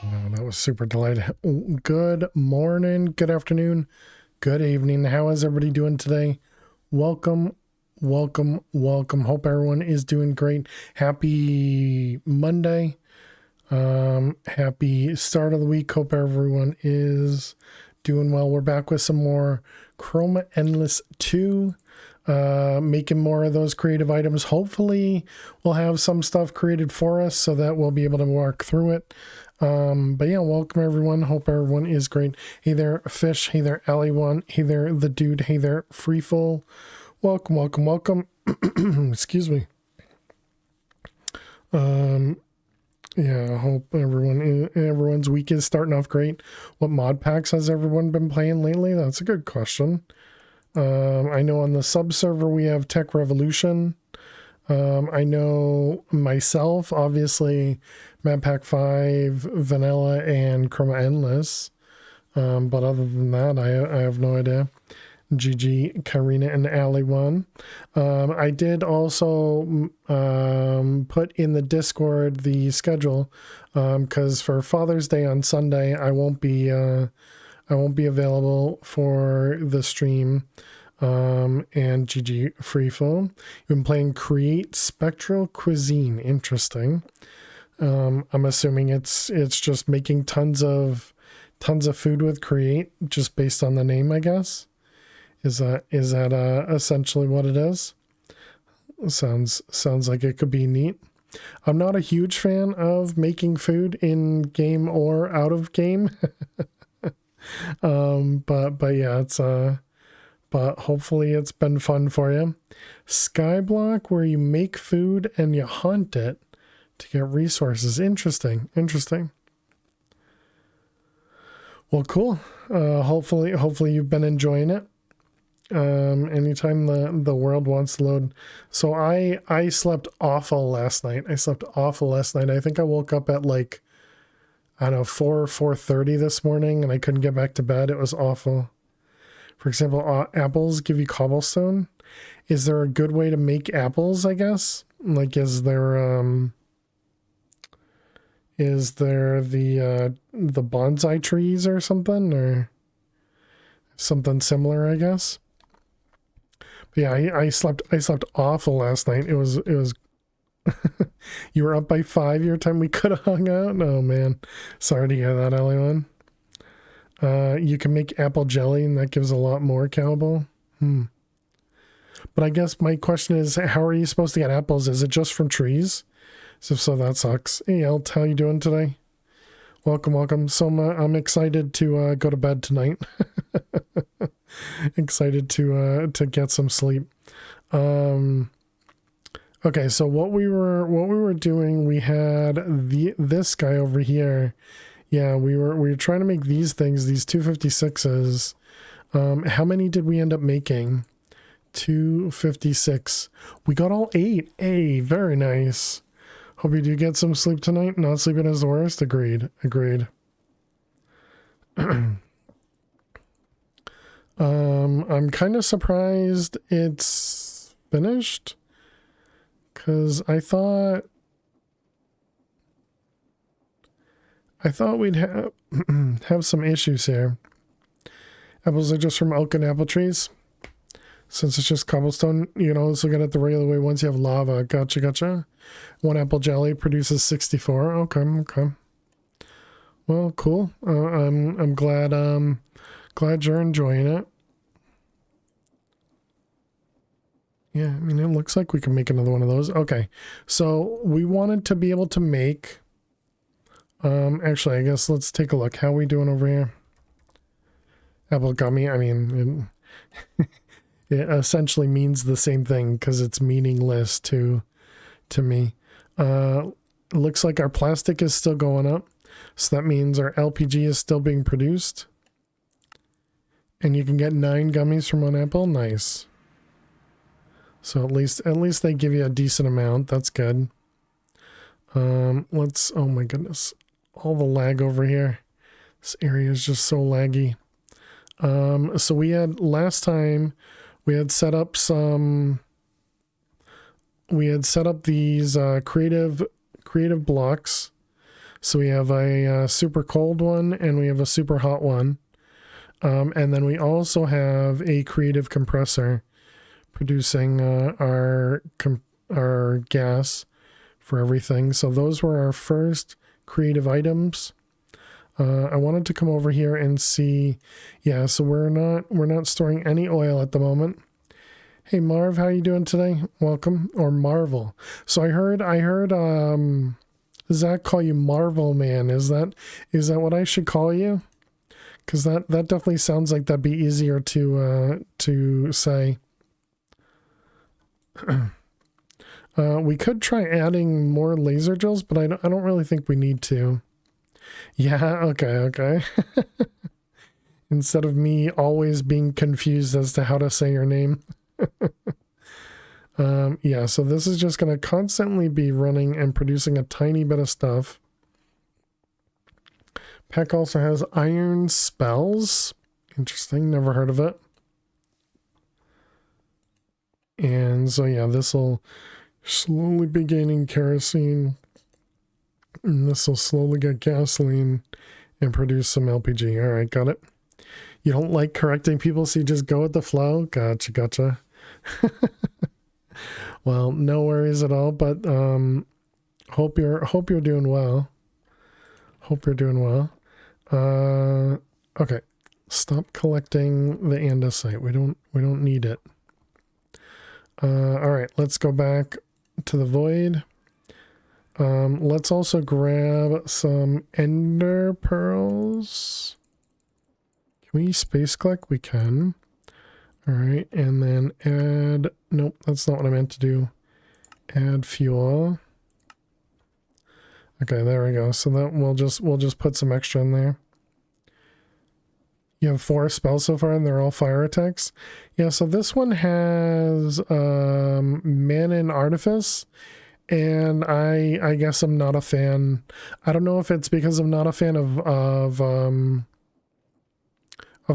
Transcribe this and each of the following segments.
Oh, that was super delayed. Good morning, good afternoon, good evening. How is everybody doing today? Welcome, welcome. Hope everyone is doing great. Happy Monday. Happy start of the week. Hope everyone is doing well. We're back with some more Chroma Endless 2. Making more of those creative items. Hopefully we'll have some stuff created for us so that we'll be able to walk through it. But yeah, welcome everyone. Hope everyone is great. Hey there, Fish. Hey there, Alley1. Hey there, The Dude. Hey there, Freeful. Welcome. Excuse me. Yeah, I hope everyone's week is starting off great. What mod packs has everyone been playing lately? That's a good question. I know on the sub server we have Tech Revolution. I know myself, obviously, Map Pack 5, Vanilla, and Chroma Endless. But other than that, I have no idea. GG, Karina, and Ali1. I did also put in the Discord the schedule because for Father's Day on Sunday, I won't be available for the stream. And GG Freefall. You've been playing Create Spectral Cuisine. Interesting. I'm assuming it's just making tons of food with Create, just based on the name, I guess. Is that essentially what it is? Sounds like it could be neat. I'm not a huge fan of making food in game or out of game. But yeah, it's but hopefully it's been fun for you. Skyblock, where you make food and you hunt it to get resources. Interesting. Well, cool. Hopefully you've been enjoying it. Anytime the world wants to load. So I slept awful last night. I think I woke up at like, I don't know, 4:30 this morning, and I couldn't get back to bed. It was awful. For example, apples give you cobblestone. Is there a good way to make apples, I guess? Like, is there the bonsai trees or something, or something similar, I guess? But yeah, I slept awful last night. It was you were up by 5 your time. We could have hung out. Oh man. Sorry to hear that, Elion. You can make apple jelly, and that gives a lot more cowbell. But I guess my question is, how are you supposed to get apples? Is it just from trees? So that sucks. Hey, El, how you doing today? Welcome. So I'm excited to go to bed tonight. Excited to get some sleep. Okay, so what we were doing, we had this guy over here. Yeah, we were trying to make these things, these 256s. How many did we end up making? 256. We got all 8. Hey, very nice. Hope you do get some sleep tonight. Not sleeping is the worst. Agreed. I'm kind of surprised it's finished, because I thought we'd have some issues here. Apples are just from oak and apple trees. Since it's just cobblestone, you can also get it the regular way once you have lava. Gotcha. One apple jelly produces 64. Okay. Well, cool. I'm glad you're enjoying it. Yeah, I mean, it looks like we can make another one of those. Okay, so we wanted to be able to make... actually, I guess let's take a look. How are we doing over here? Apple gummy, I mean... It essentially means the same thing because it's meaningless to me. Looks like our plastic is still going up, so that means our LPG is still being produced. And you can get 9 gummies from one apple. Nice. So at least they give you a decent amount. That's good. Let's... Oh my goodness, all the lag over here. This area is just so laggy. So we had last time. We had set up these creative blocks. So we have a super cold one and we have a super hot one. And then we also have a creative compressor producing our gas for everything. So those were our first creative items. I wanted to come over here and see. Yeah, so we're not storing any oil at the moment. Hey Marv, how you doing today? Welcome. Or Marvel. So I heard Zach call you Marvel Man. Is that what I should call you? Because that definitely sounds like that'd be easier to say. We could try adding more laser gels, but I don't really think we need to. Yeah, okay. Instead of me always being confused as to how to say your name. Yeah, so this is just going to constantly be running and producing a tiny bit of stuff. Pack also has iron spells. Interesting, never heard of it. And so yeah, this will slowly be gaining kerosene. And this will slowly get gasoline and produce some LPG. All right, got it. You don't like correcting people, so you just go with the flow? Gotcha. Well, no worries at all, but hope you're doing well. Hope you're doing well. Okay. Stop collecting the andesite. We don't need it. All right, let's go back to the void. Let's also grab some ender pearls. Can we space collect? We can. All right, and then add, nope, that's not what I meant to do. Add fuel. Okay, there we go. So that we'll just put some extra in there. You have 4 spells so far and they're all fire attacks. Yeah, so this one has Mana and Artifice, and I guess I'm not a fan. I don't know if it's because I'm not a fan of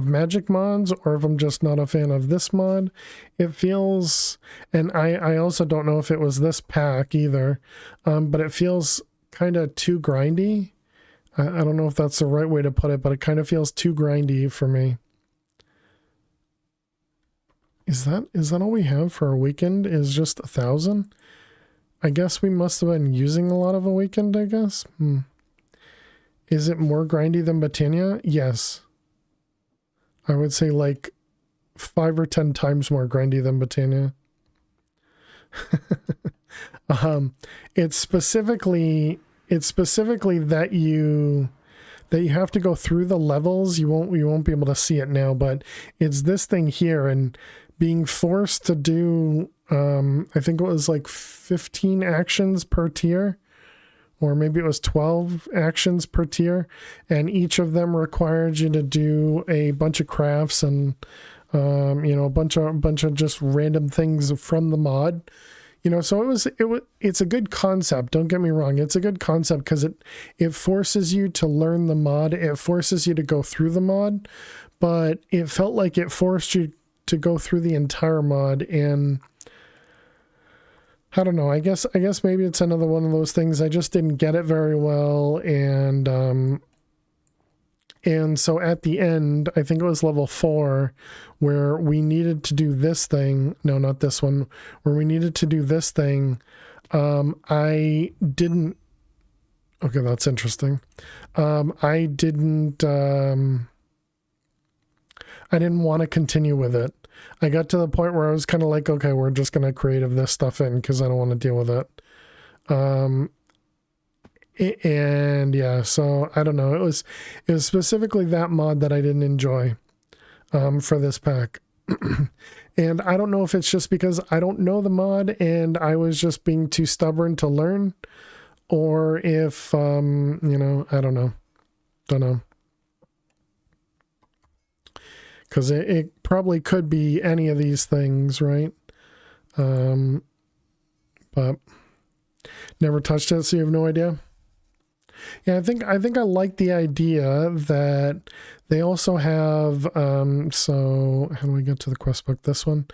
magic mods, or if I'm just not a fan of this mod. It feels, and I also don't know if it was this pack either, but it feels kind of too grindy. I don't know if that's the right way to put it, but it kind of feels too grindy for me. Is that all we have for a weekend? Is just 1,000? I guess we must have been using a lot of a weekend, I guess. Is it more grindy than Botania? Yes. I would say like 5 or 10 times more grindy than Botania. It's specifically that you have to go through the levels. You won't be able to see it now, but it's this thing here, and being forced to do I think it was like 15 actions per tier, or maybe it was 12 actions per tier, and each of them required you to do a bunch of crafts and a bunch of just random things from the mod. So it's a good concept. Don't get me wrong. It's a good concept because it forces you to learn the mod. It forces you to go through the mod, but it felt like it forced you to go through the entire mod. And I don't know. I guess maybe it's another one of those things. I just didn't get it very well. And so at the end, I think it was level 4, where we needed to do this thing. No, not this one. Where we needed to do this thing. I didn't. Okay, that's interesting. I didn't want to continue with it. I got to the point where I was kind of like, okay, we're just going to creative this stuff in because I don't want to deal with it. And yeah, so I don't know. It was specifically that mod that I didn't enjoy for this pack. And I don't know if it's just because I don't know the mod and I was just being too stubborn to learn, or if I don't know. Because it probably could be any of these things, right? But never touched it, so you have no idea. Yeah, I think I like the idea that they also have. So how do we get to the quest book? This one.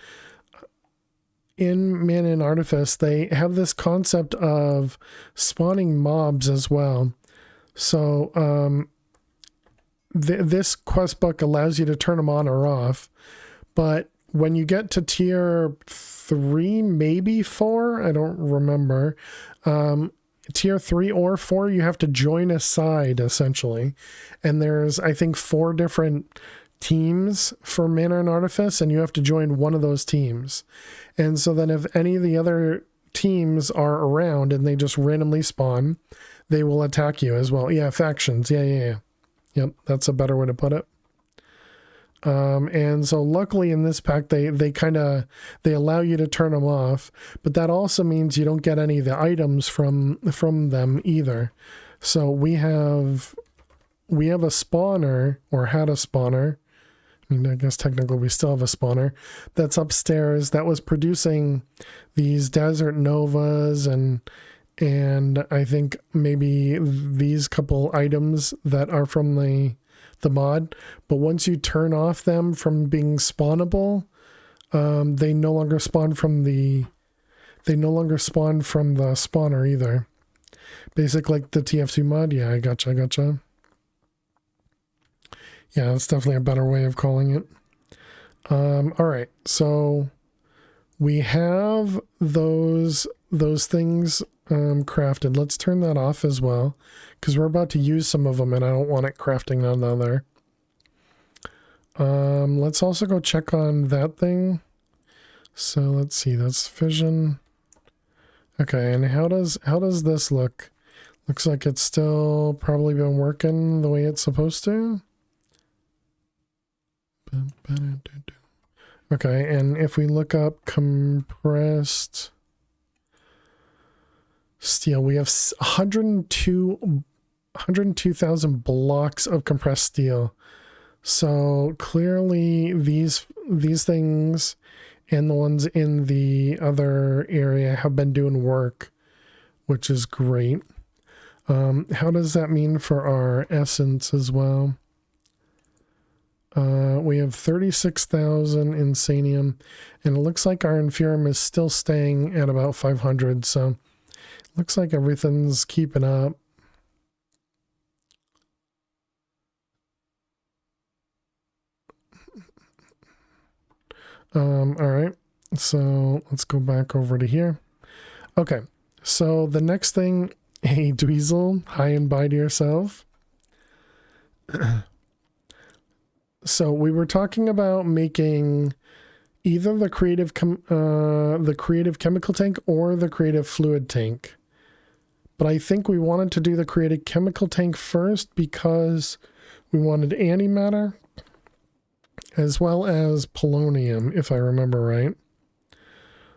In Mana and Artifice, they have this concept of spawning mobs as well. So this quest book allows you to turn them on or off, but when you get to tier 3, maybe 4, I don't remember, tier 3 or 4, you have to join a side essentially, and there's, I think, 4 different teams for Mana and Artifice, and you have to join one of those teams. And so then if any of the other teams are around and they just randomly spawn, they will attack you as well. Yeah, factions. Yeah. Yep, that's a better way to put it. And so luckily in this pack, they allow you to turn them off, but that also means you don't get any of the items from them either. So we have a spawner, or had a spawner. I mean, I guess technically we still have a spawner that's upstairs that was producing these desert novas and I think maybe these couple items that are from the mod. But once you turn off them from being spawnable, they no longer spawn from the spawner either. Basically like the TF2 mod. Yeah, I gotcha. Yeah, that's definitely a better way of calling it. All right, so we have those things crafted. Let's turn that off as well, because we're about to use some of them and I don't want it crafting another. Let's also go check on that thing. So let's see, that's fission. Okay, and how does this look? Looks like it's still probably been working the way it's supposed to. Okay, and if we look up compressed steel, we have 102,000 blocks of compressed steel. So clearly these things and the ones in the other area have been doing work, which is great. How does that mean for our essence as well? We have 36,000 insanium, and it looks like our inferium is still staying at about 500, so looks like everything's keeping up. All right, so let's go back over to here. Okay, so the next thing, hey Dweezil, hi and bye to yourself. So we were talking about making either the creative chemical tank or the creative fluid tank. But I think we wanted to do the creative chemical tank first because we wanted antimatter as well as polonium, if I remember right.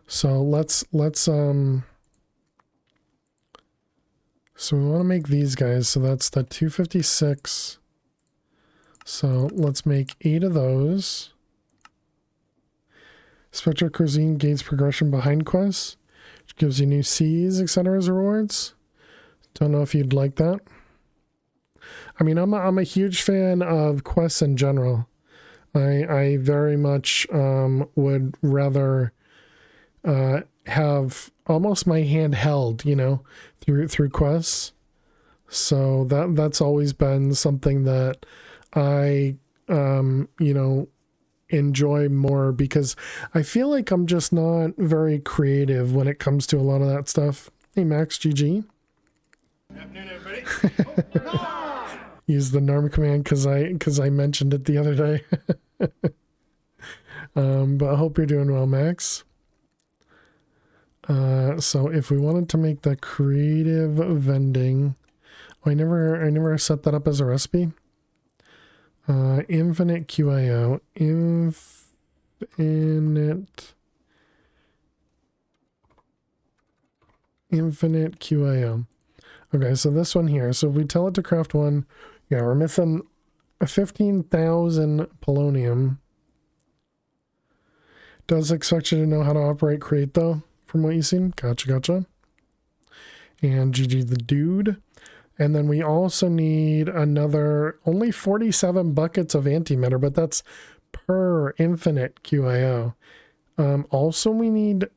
So let's so we want to make these guys. So that's the 256. So let's make 8 of those. Spectral Cuisine gains progression behind quests, which gives you new Cs, etc. as rewards. Don't know if you'd like that. I mean, I'm a huge fan of quests in general. I very much would rather have almost my hand held, you know, through quests. So that's always been something that I you know, enjoy more, because I feel like I'm just not very creative when it comes to a lot of that stuff. Hey Max, GG. Good afternoon, everybody. Use the NARM command because I mentioned it the other day. But I hope you're doing well, Max. So if we wanted to make the creative vending, I never set that up as a recipe. Infinite QIO, infinite QIO. Okay, so this one here. So if we tell it to craft one, yeah, we're missing 15,000 polonium. Does expect you to know how to operate crate though, from what you've seen. Gotcha. And GG the dude. And then we also need another, only 47 buckets of antimatter, but that's per infinite QIO. Also we need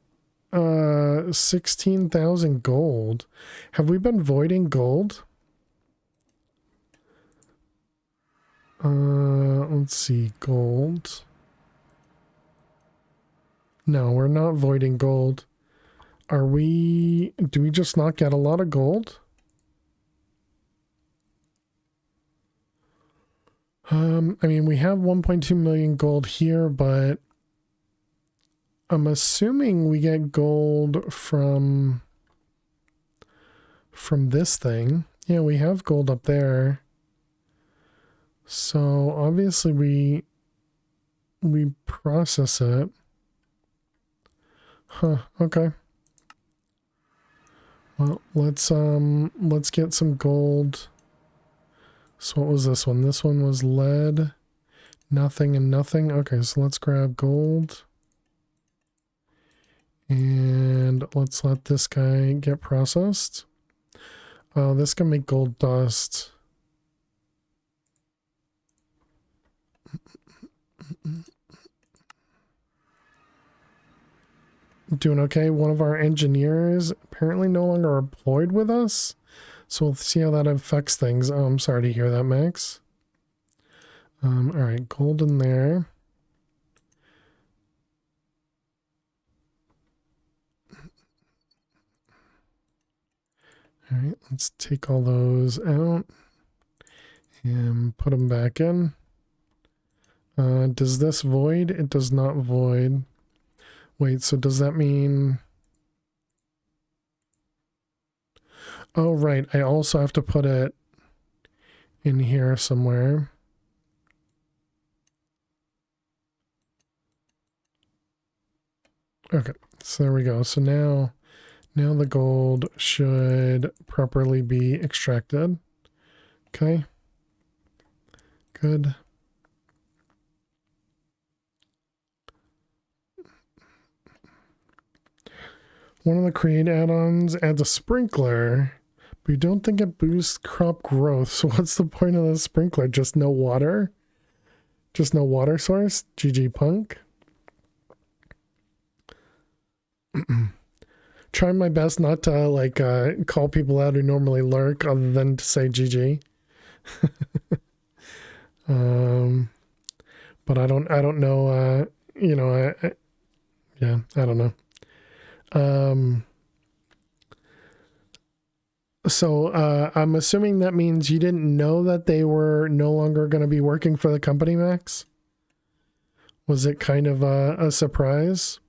16,000 gold. Have we been voiding gold? Let's see, gold. No, we're not voiding gold. Do we just not get a lot of gold? I mean, we have 1.2 million gold here, but I'm assuming we get gold from this thing. Yeah, we have gold up there. So obviously we process it. Huh, okay. Well, let's get some gold. So what was this one? This one was lead, nothing and nothing. Okay, so let's grab gold. And let's let this guy get processed. Oh, this can make gold dust. Doing okay. One of our engineers apparently no longer employed with us. So we'll see how that affects things. Oh, I'm sorry to hear that, Max. All right, gold in there. All right, let's take all those out and put them back in. Does this void? It does not void. Wait, so does that mean... Oh, right. I also have to put it in here somewhere. Okay, so there we go. So now the gold should properly be extracted. Okay. Good. One of the create add-ons adds a sprinkler, but you don't think it boosts crop growth. So what's the point of the sprinkler? Just no water? Just no water source? GG punk. Trying my best not to like call people out who normally lurk other than to say GG. But I don't know, you know, yeah, I don't know. So I'm assuming that means you didn't know that they were no longer going to be working for the company, Max? Was it kind of a surprise?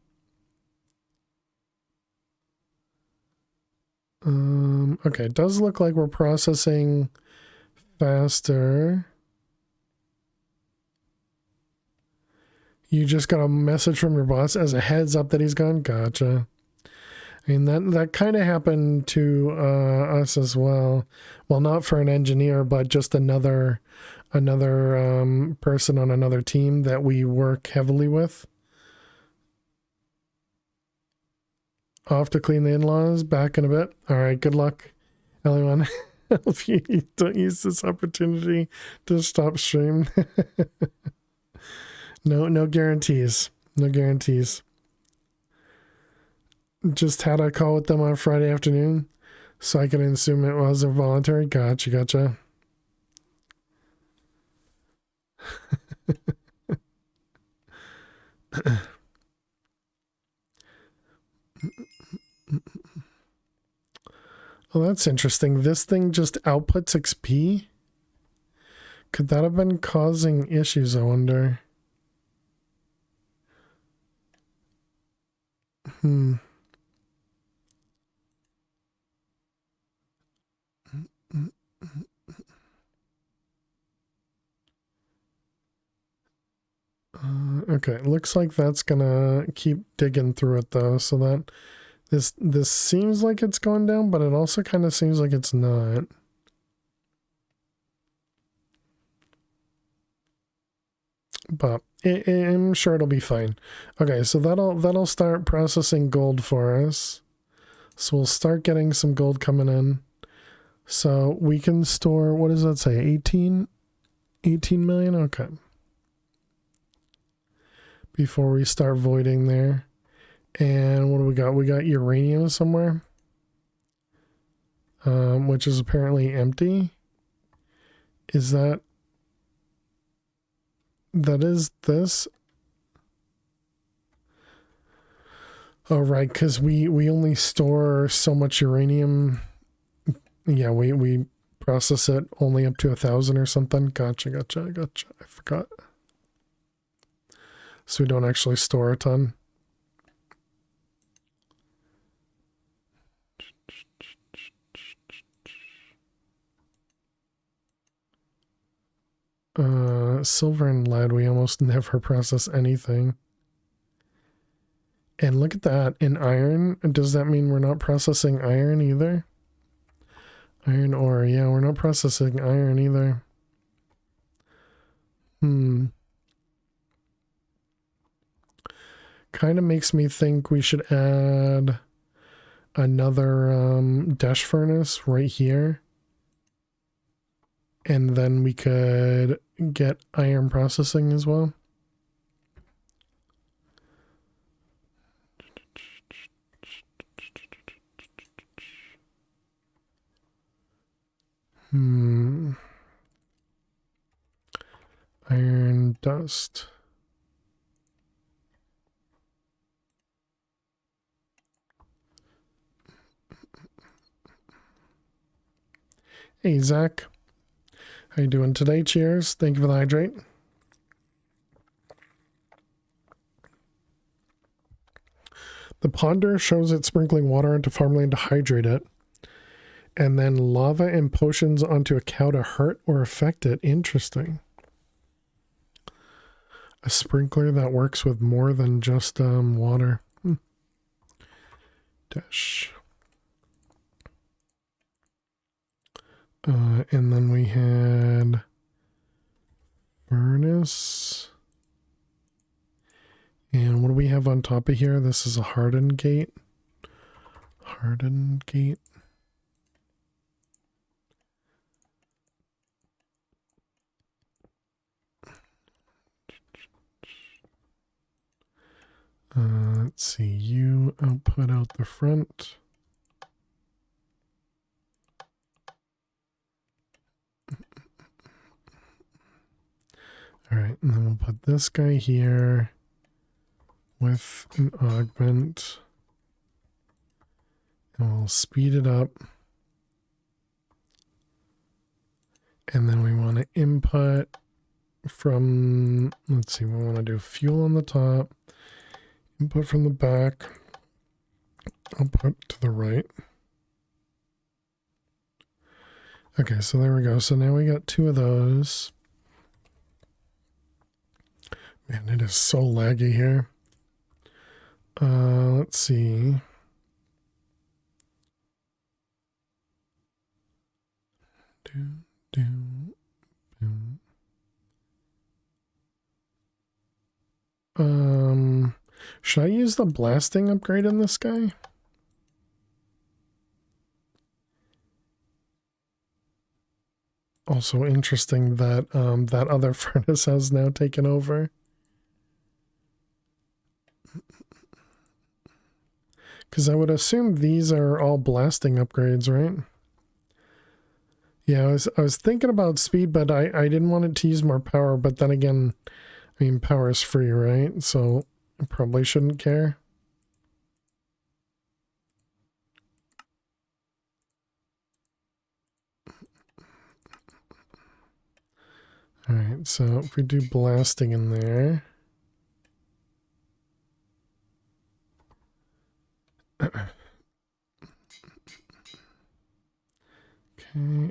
Okay, it does look like we're processing faster. You just got a message from your boss as a heads up that he's gone? Gotcha. I mean, that kind of happened to us as well. Well, not for an engineer, but just another person on another team that we work heavily with. Off to clean the in-laws, back in a bit. All right, good luck, everyone. If you don't use this opportunity to stop stream. No guarantees. No guarantees. Just had a call with them on Friday afternoon, so I can assume it wasn't voluntary. Gotcha. Oh, that's interesting. This thing just outputs XP? Could that have been causing issues, I wonder? Okay, looks like that's gonna keep digging through it though, so that this seems like it's going down, but it also kind of seems like it's not. But I'm sure it'll be fine. Okay, so that'll start processing gold for us. So we'll start getting some gold coming in. So we can store, what does that say? 18 million? Okay. Before we start voiding there. And what do we got? We got uranium somewhere. Which is apparently empty. Is that... that is this. Oh, right, because we only store so much uranium. Yeah, we process it only up to 1,000 or something. Gotcha. I forgot. So we don't actually store a ton. Silver and lead, we almost never process anything. And look at that, in iron, does that mean we're not processing iron either? Iron ore, yeah, we're not processing iron either. Kind of makes me think we should add another dash furnace right here. And then we could get iron processing as well. Iron dust. Hey, Zach. How you doing today? Cheers. Thank you for the hydrate. The ponder shows it sprinkling water into farmland to hydrate it. And then lava and potions onto a cow to hurt or affect it. Interesting. A sprinkler that works with more than just water. Dash. And then we had furnace. And what do we have on top of here? This is a hardened gate. Hardened gate. Let's see, you output out the front. All right, and then we'll put this guy here with an augment. And we'll speed it up. And then we want to input from, let's see, we want to do fuel on the top. Input from the back, output to the right. Okay, so there we go. So now we got 2 of those. Man, it is so laggy here. Let's see. Should I use the blasting upgrade in this guy? Also interesting that that other furnace has now taken over. Because I would assume these are all blasting upgrades, right? Yeah, I was thinking about speed, but I didn't want it to use more power. But then again, I mean, power is free, right? So I probably shouldn't care. All right, so if we do blasting in there. Okay,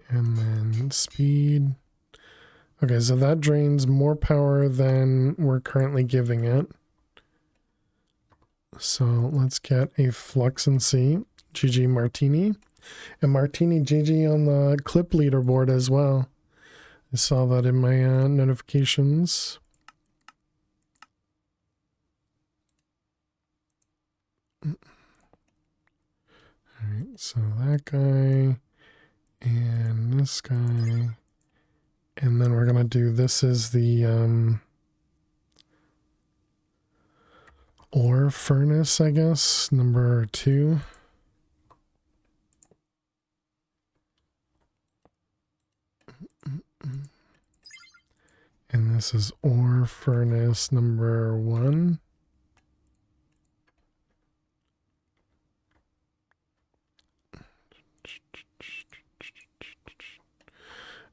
and then speed. Okay, so that drains more power than we're currently giving it. So let's get a flux and see. GG Martini. And Martini GG on the clip leaderboard as well. I saw that in my notifications. Alright, so that guy and this guy. And then we're going to do, this is the ore furnace, I guess, number 2. And this is ore furnace number 1.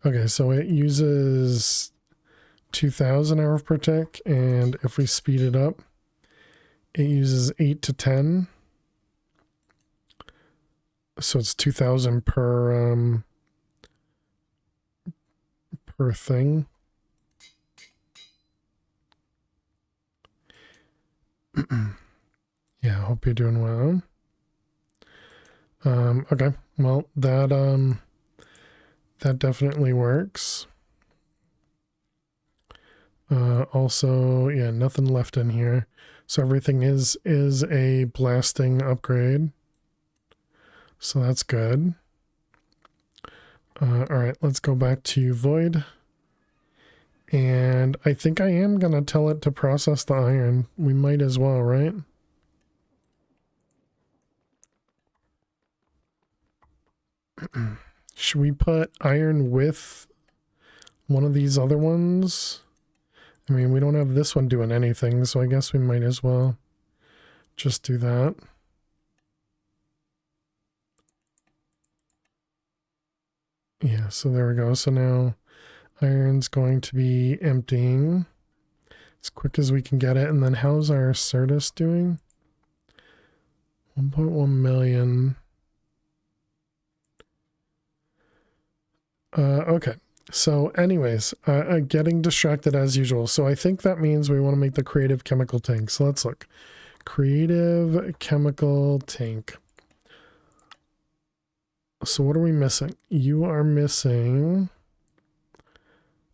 Okay, so it uses 2000 hours per tick, and if we speed it up, it uses 8 to 10. So it's 2000 per thing. Yeah, I hope you're doing well. Okay, well that definitely works. Also, yeah, nothing left in here. So everything is a blasting upgrade. So that's good. All right, let's go back to Void. And I think I am going to tell it to process the iron. We might as well, right? Should we put iron with one of these other ones? I mean, we don't have this one doing anything, so I guess we might as well just do that. Yeah, so there we go. So now iron's going to be emptying as quick as we can get it. And then how's our Certus doing? 1.1 million. Okay. So anyways, getting distracted as usual. So I think that means we want to make the creative chemical tank. So let's look. Creative chemical tank. So what are we missing? You are missing...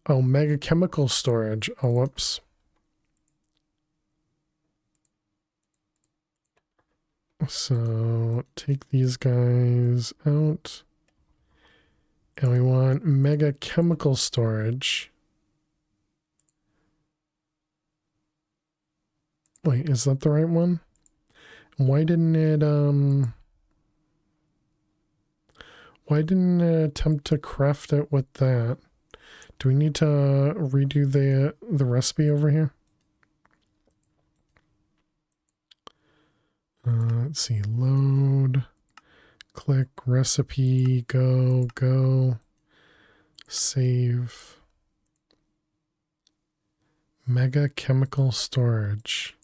Oh, mega chemical storage. Oh, whoops. So take these guys out. And we want mega chemical storage. Wait, is that the right one? Why didn't it attempt to craft it with that? Do we need to redo the recipe over here? Let's see, load, click, recipe, go, save. Mega chemical storage.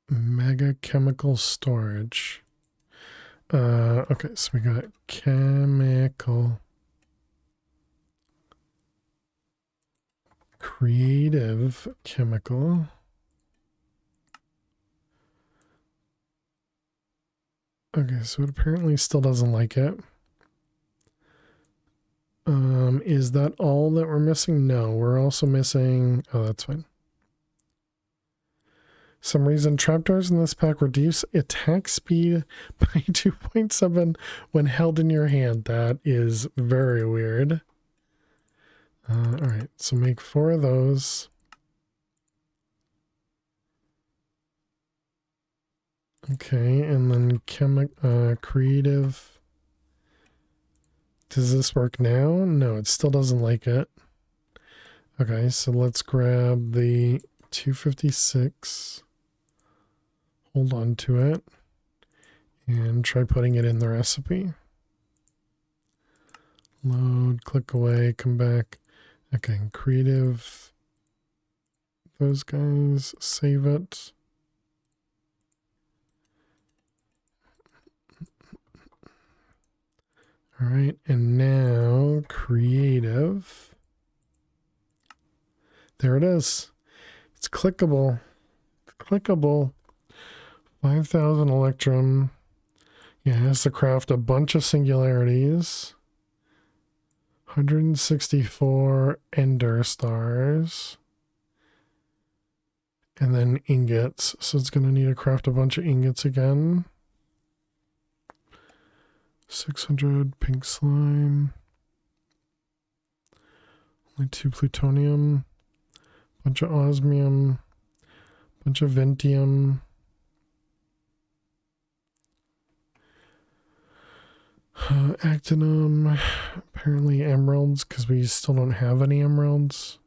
Mega chemical storage. Okay, so we got chemical. Creative chemical. Okay, so it apparently still doesn't like it. Is that all that we're missing? No, we're also missing... Oh, that's fine. Some reason trapdoors in this pack reduce attack speed by 2.7 when held in your hand. That is very weird. Alright, so make 4 of those. Okay, and then creative... Does this work now? No, it still doesn't like it. Okay, so let's grab the 256. Hold on to it. And try putting it in the recipe. Load, click away, come back. Okay, creative. Those guys, save it. All right, and now creative. There it is. It's clickable. It's clickable. 5,000 electrum. Yeah, it has to craft a bunch of singularities. 164 ender stars. And then ingots. So it's going to need to craft a bunch of ingots again. 600 pink slime. Only 2 plutonium. Bunch of osmium. Bunch of ventium. Actinum, apparently emeralds, because we still don't have any emeralds.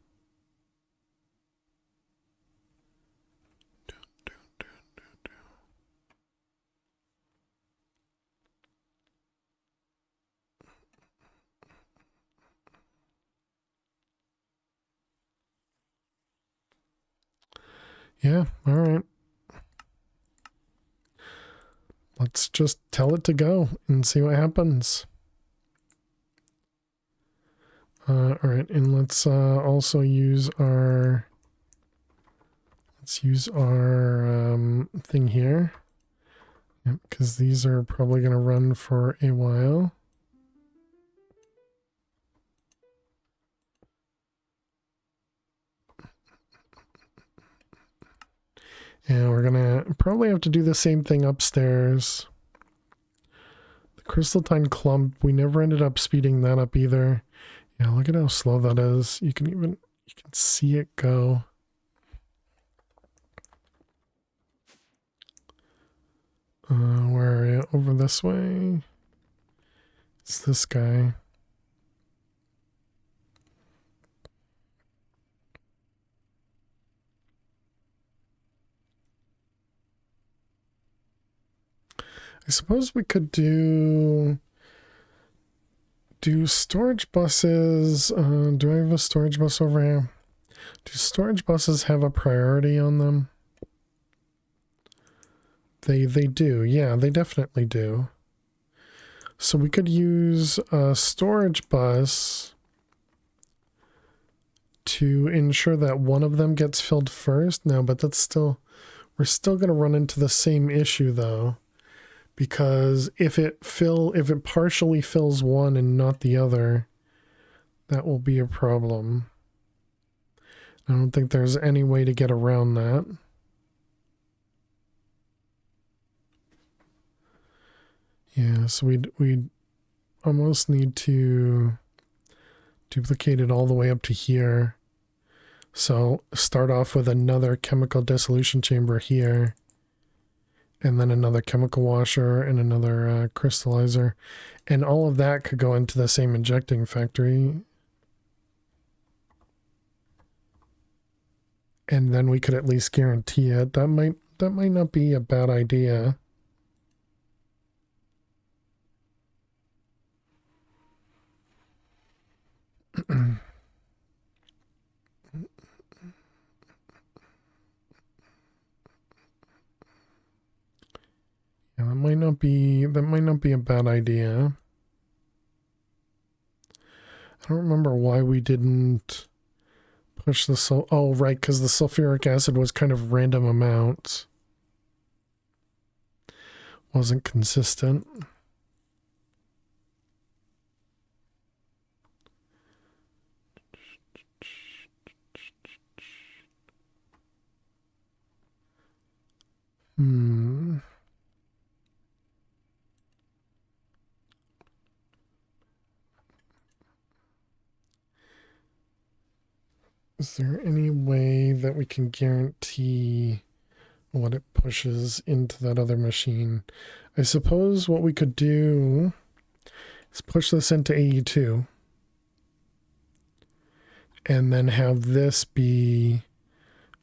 Yeah, all right. Let's just tell it to go and see what happens. All right, and let's also use our thing here, because these are probably going to run for a while. And we're gonna probably have to do the same thing upstairs. The crystalline clump, we never ended up speeding that up either. Yeah, look at how slow that is. You can see it go. Where are you? Over this way? It's this guy. I suppose we could do storage buses. Do I have a storage bus over here? Do storage buses have a priority on them? They do. Yeah, they definitely do. So we could use a storage bus to ensure that one of them gets filled first. No, but we're still going to run into the same issue though, because if it partially fills one and not the other, that will be a problem. I don't think there's any way to get around that. Yeah, so we'd almost need to duplicate it all the way up to here. So start off with another chemical dissolution chamber here, and then another chemical washer and another crystallizer. And all of that could go into the same injecting factory. And then we could at least guarantee it. That might not be a bad idea. Yeah, that might not be a bad idea. I don't remember why we didn't push the oh right, because the sulfuric acid was kind of random amounts. Wasn't consistent. Is there any way that we can guarantee what it pushes into that other machine? I suppose what we could do is push this into AE2 and then have this be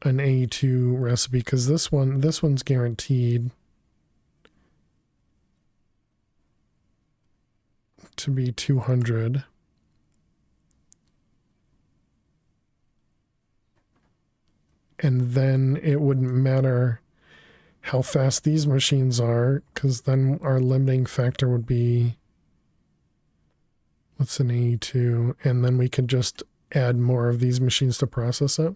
an AE2 recipe, because this one's guaranteed to be 200. And then it wouldn't matter how fast these machines are, because then our limiting factor would be, what's an AE2? And then we could just add more of these machines to process it.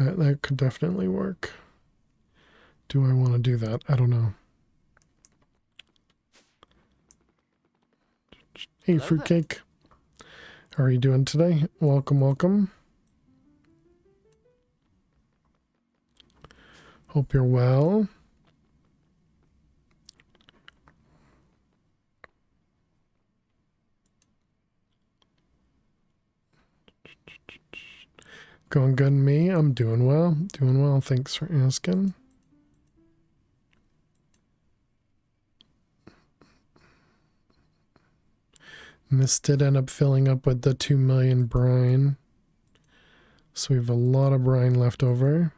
That could definitely work. Do I want to do that? I don't know. Hey, Fruitcake. How are you doing today? Welcome, welcome. Hope you're well. Going good, me? I'm doing well. Doing well. Thanks for asking. And this did end up filling up with the 2 million brine. So we have a lot of brine left over.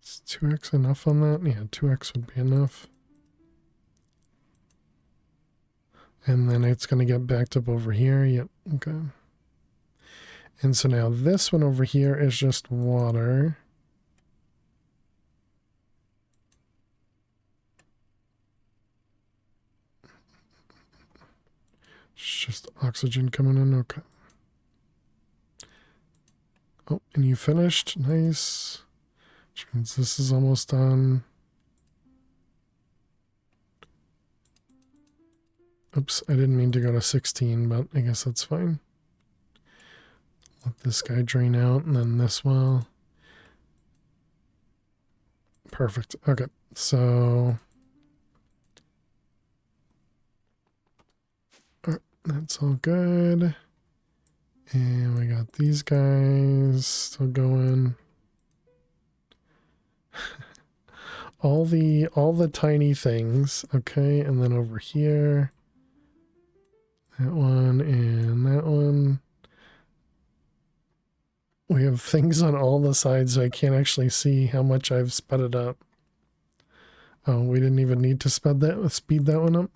Is 2x enough on that? Yeah, 2x would be enough. And then it's going to get backed up over here. Yep, okay. And so now this one over here is just water. It's just oxygen coming in. Okay. Oh, and you finished. Nice. Which means this is almost done. Oops, I didn't mean to go to 16, but I guess that's fine. Let this guy drain out, and then this well. Perfect. Okay, so that's all good. And we got these guys still going. all the tiny things. Okay, and then over here, that one and that one. We have things on all the sides, so I can't actually see how much I've sped it up. Oh, we didn't even need to speed that one up.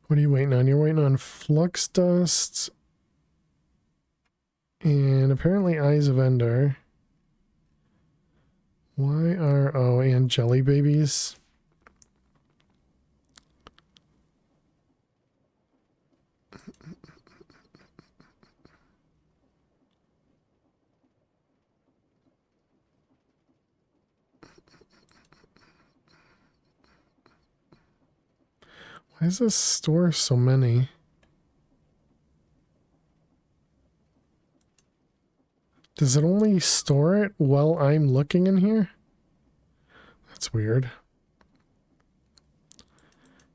What are you waiting on? You're waiting on flux dust and apparently Eyes of Ender. Why are... Oh, and jelly babies. Why does this store so many? Does it only store it while I'm looking in here? That's weird.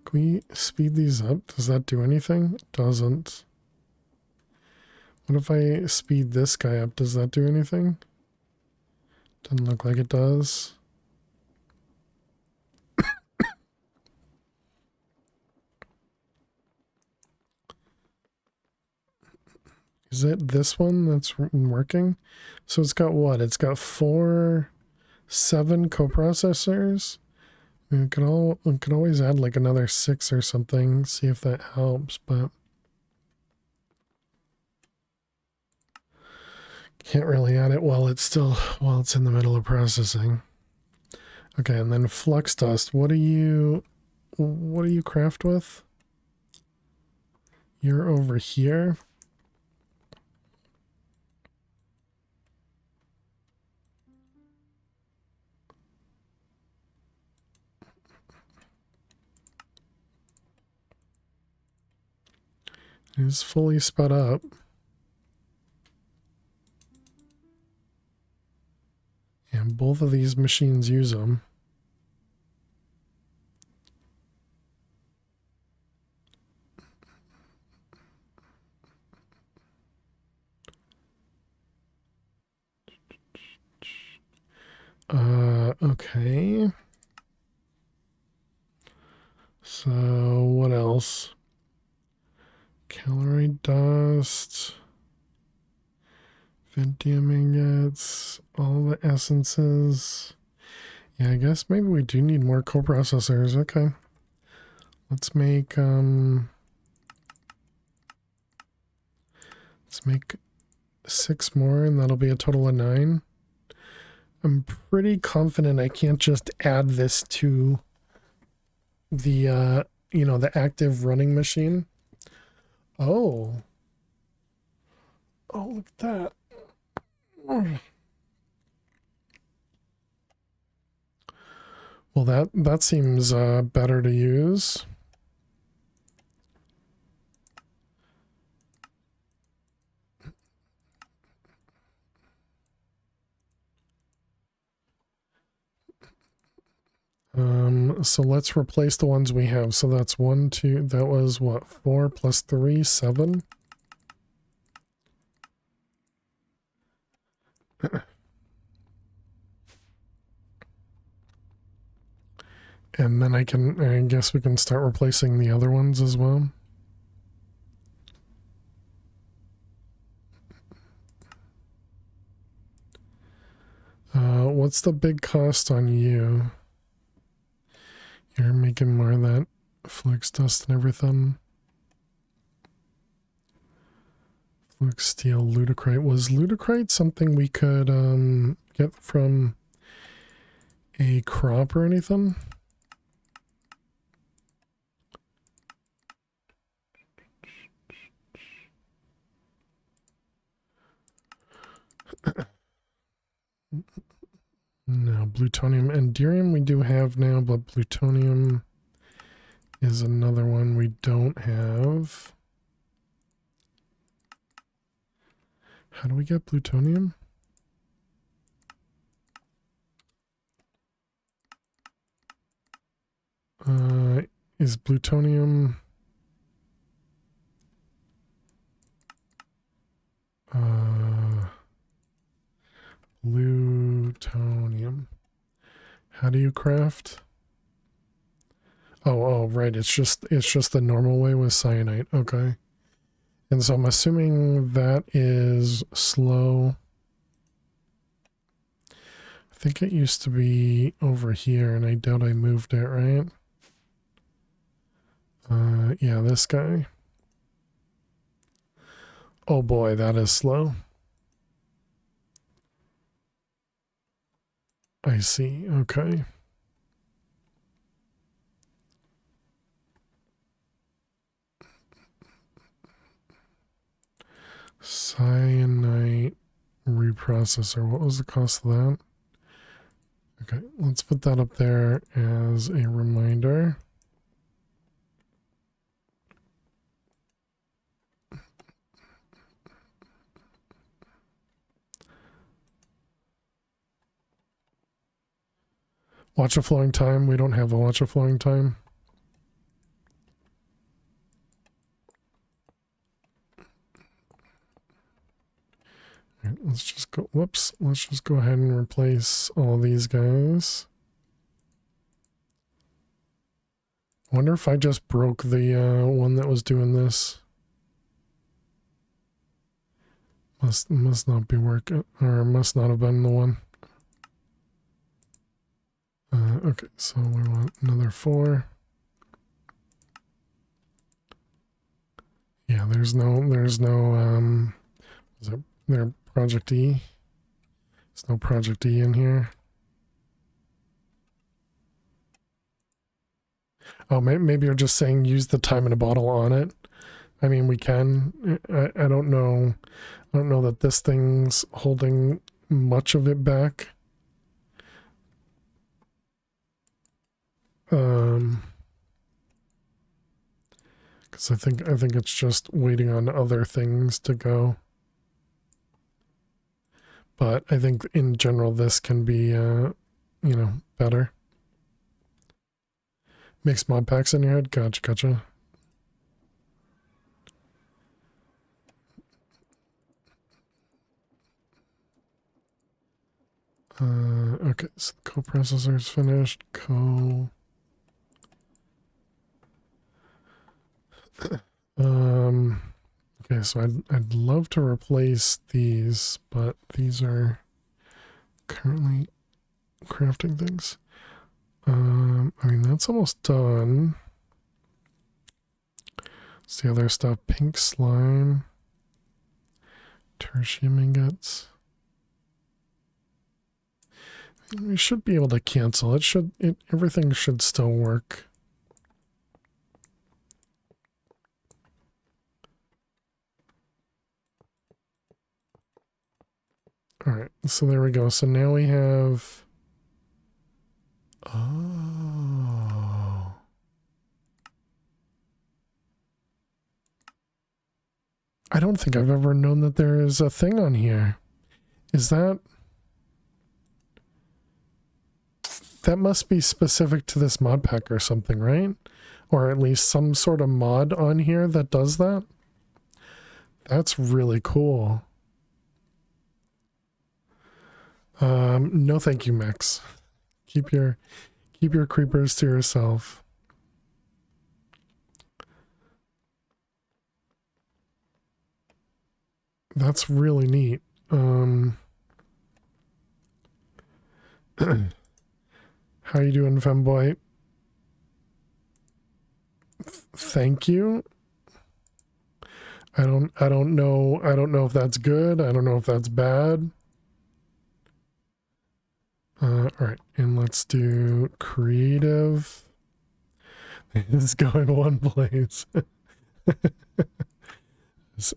Can we speed these up? Does that do anything? It doesn't. What if I speed this guy up? Does that do anything? Doesn't look like it does. Is it this one that's working? So it's got what? It's got 7 coprocessors. I mean, we could always add like another 6 or something, see if that helps, but can't really add it while it's in the middle of processing. Okay, and then flux dust. What do you craft with? You're over here. It's fully sped up. And both of these machines use them. Okay. So what else? Calorie dust. Ventium ingots, all the essences. Yeah, I guess maybe we do need more coprocessors. Okay. Let's make 6 more and that'll be a total of 9. I'm pretty confident I can't just add this to the the active running machine. Oh. Oh, look at that. Well, that seems better to use. So let's replace the ones we have. So that's 1, 2, that was what, 4 plus 3, 7? And then I guess we can start replacing the other ones as well. What's the big cost on you? You're making more of that flux dust and everything. Flux steel, lutecrite. Was lutecrite something we could get from a crop or anything? No, plutonium and durium we do have now, but plutonium is another one we don't have. How do we get plutonium? Is plutonium... plutonium. How do you craft? Oh, right. It's just the normal way with cyanite. Okay. And so I'm assuming that is slow. I think it used to be over here, and I doubt I moved it, right? Yeah, this guy. Oh boy, that is slow. I see. Okay. Cyanite reprocessor. What was the cost of that? Okay, let's put that up there as a reminder. Watch a flowing time. We don't have a watch a flowing time. All right, let's just go. Whoops. Let's just go ahead and replace all these guys. I wonder if I just broke the one that was doing this. Must not be working, or must not have been the one. Okay, so we want another 4. Yeah, there's no, is there Project E? There's no Project E in here. Oh, maybe you're just saying use the time in a bottle on it. I mean, we can. I don't know. I don't know that this thing's holding much of it back. Because I think it's just waiting on other things to go. But I think in general this can be, you know, better. Makes mod packs in your head? Gotcha. Okay, so the coprocessor is finished. Okay, so I'd love to replace these, but these are currently crafting things. I mean, that's almost done. What's the other stuff? Pink slime, tertium ingots. We should be able to cancel. Everything should still work. All right, so there we go. So now we have... Oh. I don't think I've ever known that there is a thing on here. Is that... that must be specific to this mod pack or something, right? Or at least some sort of mod on here that does that. That's really cool. No thank you, Max. Keep your creepers to yourself. That's really neat. How you doing, femboy? Thank you. I don't know if that's good. I don't know if that's bad. All right, and let's do creative. It's going one place. I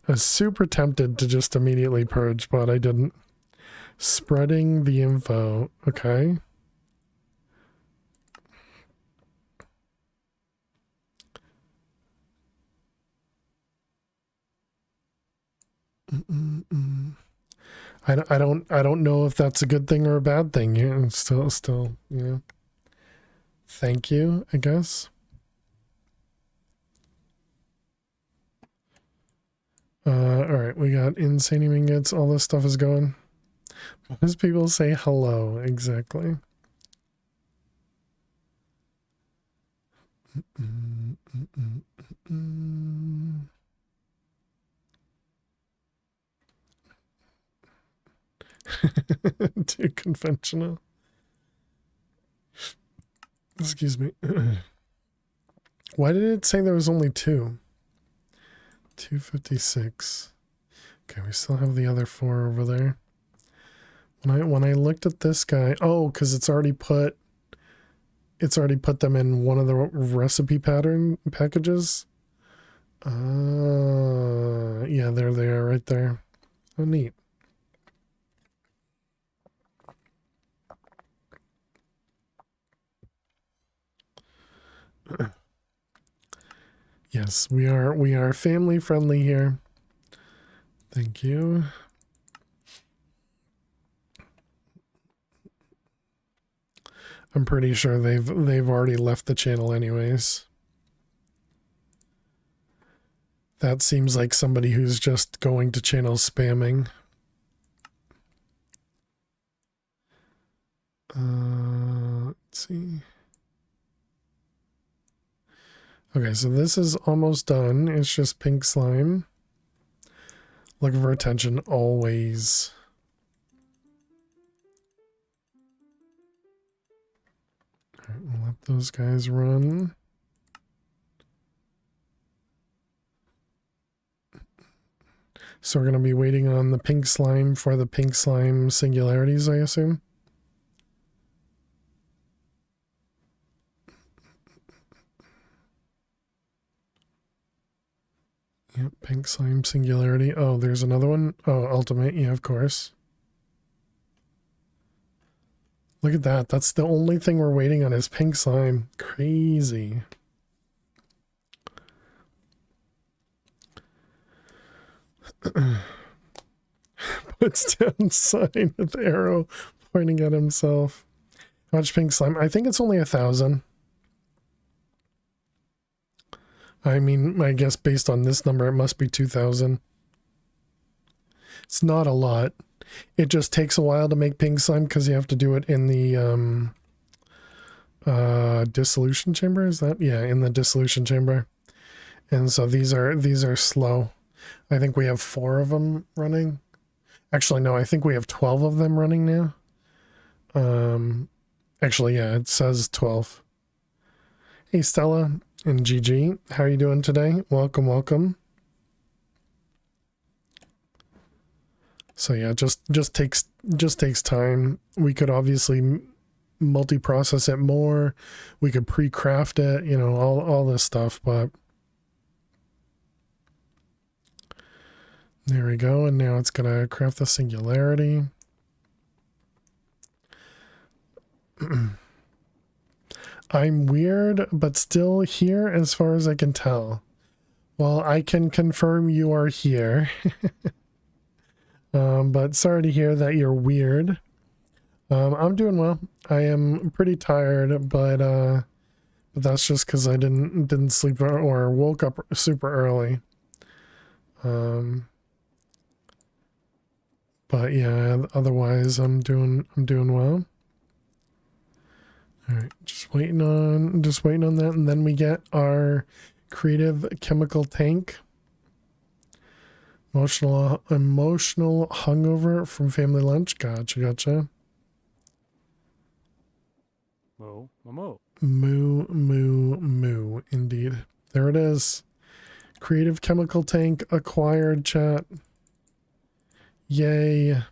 was super tempted to just immediately purge, but I didn't. Spreading the info. Okay. I don't know if that's a good thing or a bad thing. Yeah, still, you know. Thank you, I guess. All right, we got insane ingots. All this stuff is going. Most people say hello, exactly. Too conventional. Excuse me. Why did it say there was only two? 256. Okay, we still have the other 4 over there. When I looked at this guy, oh, because it's already put them in one of the recipe pattern packages. Yeah, there they are right there. Oh, neat. Yes, we are family friendly here. Thank you. I'm pretty sure they've already left the channel anyways. That seems like somebody who's just going to channel spamming. Let's see. Okay, so this is almost done. It's just pink slime. Looking for attention always. All right, we'll let those guys run. So we're going to be waiting on the pink slime for the pink slime singularities, I assume. Yep, pink slime singularity. Oh, there's another one. Oh, ultimate. Yeah, of course. Look at that. That's the only thing we're waiting on is pink slime. Crazy. Puts down sign with arrow pointing at himself. How much pink slime? I think it's only 1,000. I mean, I guess based on this number, it must be 2,000. It's not a lot. It just takes a while to make pink slime because you have to do it in the dissolution chamber. Is that? Yeah, in the dissolution chamber. And so these are slow. I think we have 4 of them running. Actually, no, I think we have 12 of them running now. Actually, yeah, it says 12. Hey, Stella and GG, how are you doing today? Welcome, welcome. So yeah, just takes time. We could obviously multi-process it more. We could pre-craft it, you know, all this stuff, but there we go. And now it's gonna craft the singularity. I'm weird, but still here as far as I can tell. Well, I can confirm you are here. But sorry to hear that you're weird. I'm doing well. I am pretty tired, but that's just because I didn't sleep or woke up super early. But yeah, otherwise I'm doing well. All right, just waiting on that, and then we get our creative chemical tank. Emotional hungover from family lunch. Gotcha. Moo, moo. Moo. Indeed. There it is. Creative chemical tank acquired, chat. Yay.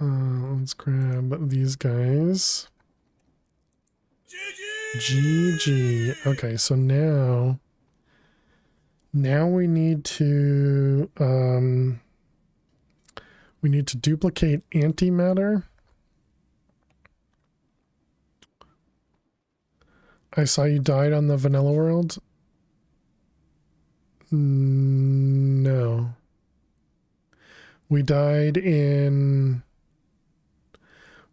Let's grab these guys. GG. Okay, so now we need to duplicate antimatter. I saw you died on the vanilla world. No. We died in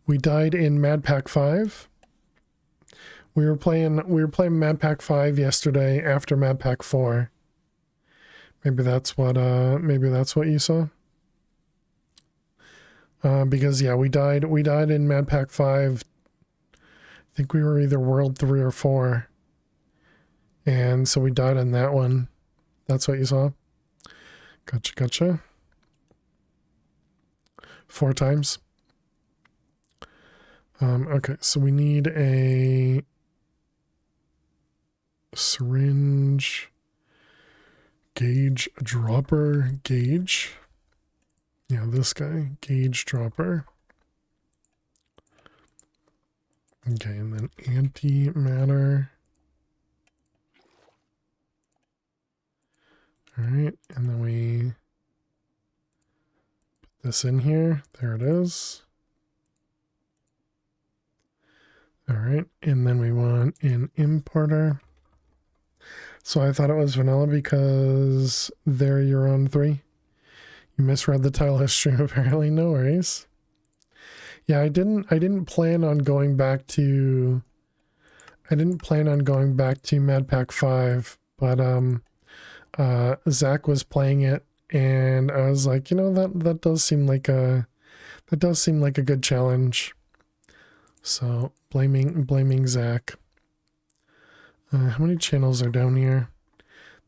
Mad Pack 5. We were playing Mad Pack 5 yesterday after Mad Pack 4. Maybe that's what you saw. Because yeah, we died in Mad Pack 5. I think we were either World 3 or 4. And so we died on that one. That's what you saw. Gotcha. 4 times. Okay, so we need a syringe gauge dropper gauge. Yeah, this guy, gauge dropper. Okay, and then antimatter. All right, and then we put this in here. There it is. All right, and then we want an importer. So I thought it was vanilla because they're your own 3. You misread the tile history apparently. No worries. Yeah, I didn't plan on going back to Mad Pack 5, but Zach was playing it and I was like, you know, that does seem like a good challenge. So blaming Zach. How many channels are down here?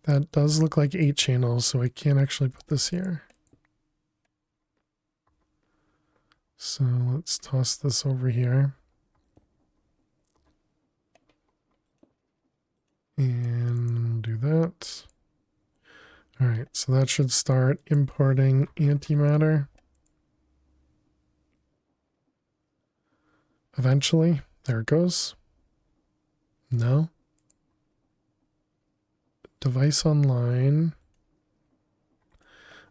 That does look like 8 channels, so I can't actually put this here. So let's toss this over here. And do that. All right, so that should start importing antimatter. Eventually. There it goes. No. Device online.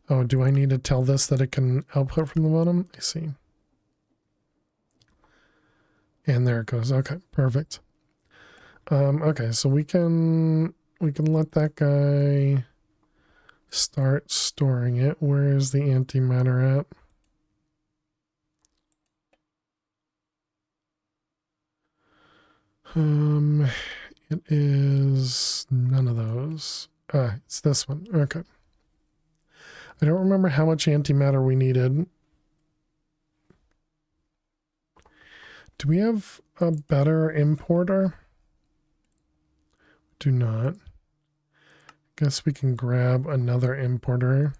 Oh, do I need to tell this that it can output from the bottom? I see. And there it goes. Okay, perfect. Okay, so we can let that guy start storing it. Where is the antimatter at? It is none of those. It's this one. Okay. I don't remember how much antimatter we needed. Do we have a better importer? Do not. Guess we can grab another importer.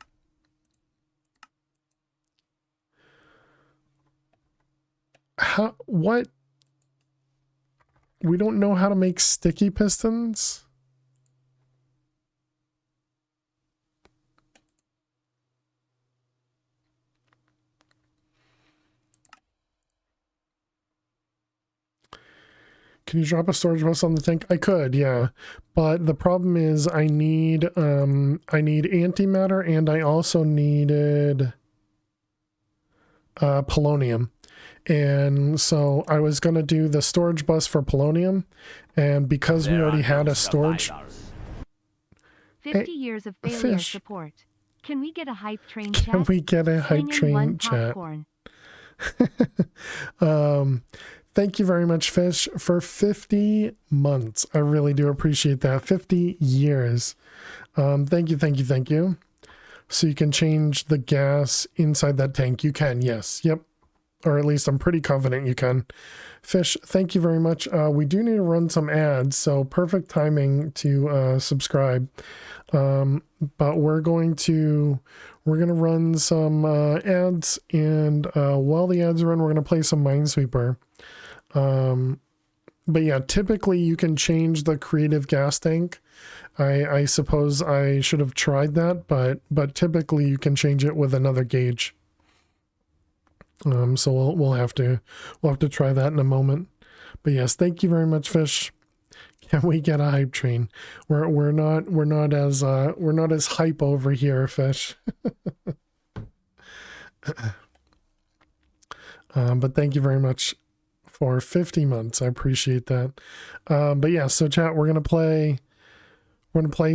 What? We don't know how to make sticky pistons? Can you drop a storage bus on the tank? I could, yeah. But the problem is I need antimatter and I also needed polonium. And so I was going to do the storage bus for polonium, and because we already had a storage 50 years of failure support. Can we get a hype train chat? Can we get a hype Sling in train one chat? popcorn. Thank you very much, Fish, for 50 months. I really do appreciate that. 50 years. Thank you, thank you, thank you. So you can change the gas inside that tank. You can, yes. Yep. Or at least I'm pretty confident you can. Fish, thank you very much. We do need to run some ads, so perfect timing to subscribe. But we're going to run some ads, and while the ads run, we're going to play some Minesweeper. But yeah, typically you can change the creative gas tank. I suppose I should have tried that, but typically you can change it with another gauge. So we'll have to try that in a moment. But yes, thank you very much, Fish. Can we get a hype train? We're not as hype over here, Fish. But thank you very much for 50 months. I appreciate that. But yeah, so chat, we're gonna play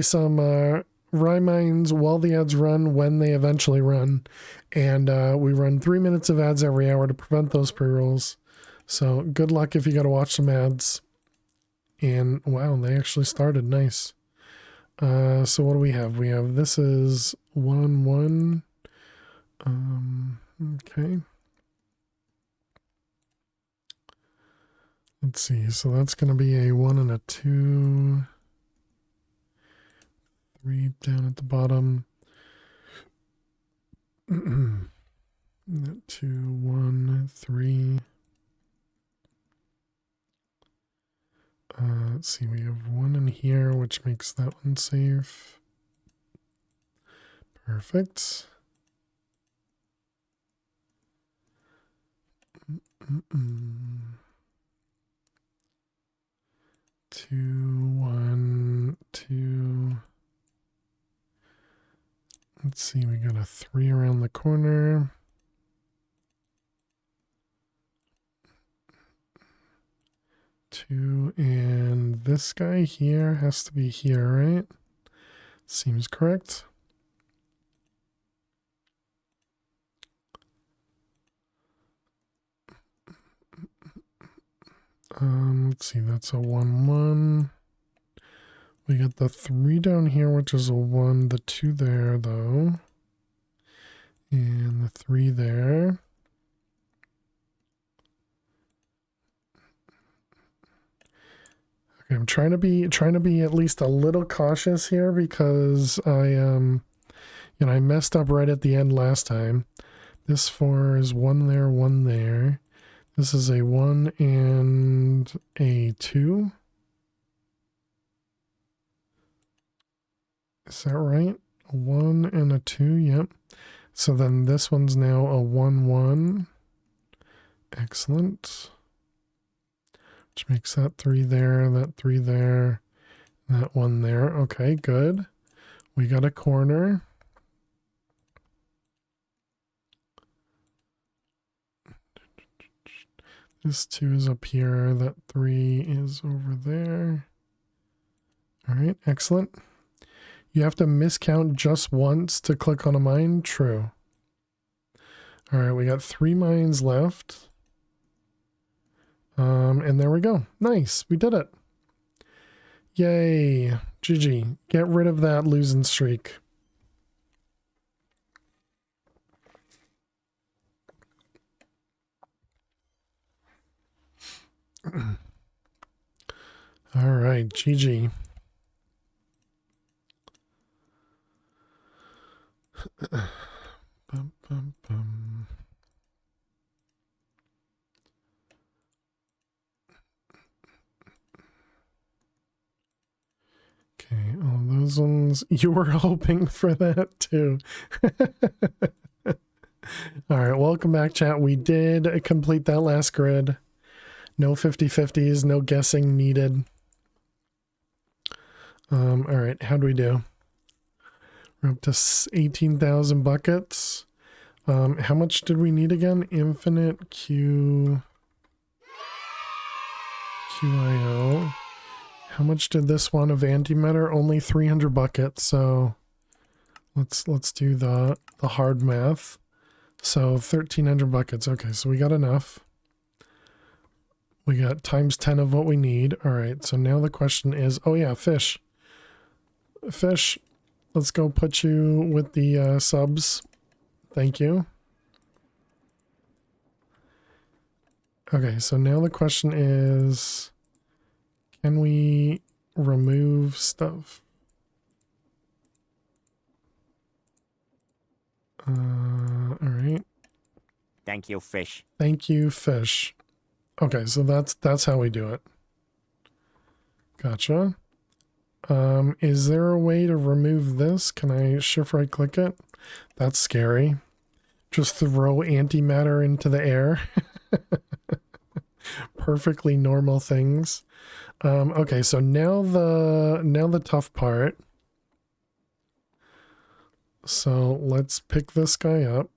some Rye Mines while the ads run, when they eventually run. And we run 3 minutes of ads every hour to prevent those pre-rolls. So good luck if you got to watch some ads. And wow, they actually started. Nice. So what do we have? We have, this is 1-1. Okay. Let's see. So that's going to be a 1 and a 2. 3 down at the bottom. 2, 1, 3. Let's see, we have 1 in here, which makes that one safe. Perfect. 2, 1, 2. Let's see, we got a 3 around the corner. 2, and this guy here has to be here, right? Seems correct. Let's see, that's a 1, 1. We got the 3 down here, which is a 1, the 2 there, though. And the 3 there. Okay, I'm trying to be at least a little cautious here because I messed up right at the end last time. This 4 is 1 there, 1 there. This is a 1 and a 2. Is that right? A 1 and a 2, yep. So then this one's now a 1, 1. Excellent. Which makes that 3 there, that 3 there, that 1 there. Okay, good. We got a corner. This 2 is up here, that 3 is over there. All right, excellent. You have to miscount just once to click on a mine. True. All right, we got 3 mines left. And there we go. Nice, we did it. Yay. GG. Get rid of that losing streak. All right, GG. Bum, bum, bum. Okay, all those ones, you were hoping for that too. All right, welcome back, chat. We did complete that last grid. No 50-50s, no guessing needed. All right, how do we do? We're up to 18,000 buckets. How much did we need again? Infinite QIO. How much did this one of antimatter? Only 300 buckets. So let's do the hard math. So 1,300 buckets. Okay, so we got enough. We got times 10 of what we need. All right, so now the question is, oh yeah, fish. Fish, let's go put you with the subs. Thank you. Okay, so now the question is, can we remove stuff? All right. Thank you, fish. Thank you, fish. Okay, so that's how we do it. Gotcha. Is there a way to remove this? Can I shift right click it? That's scary. Just throw antimatter into the air. Perfectly normal things. Okay, so now the tough part. So let's pick this guy up.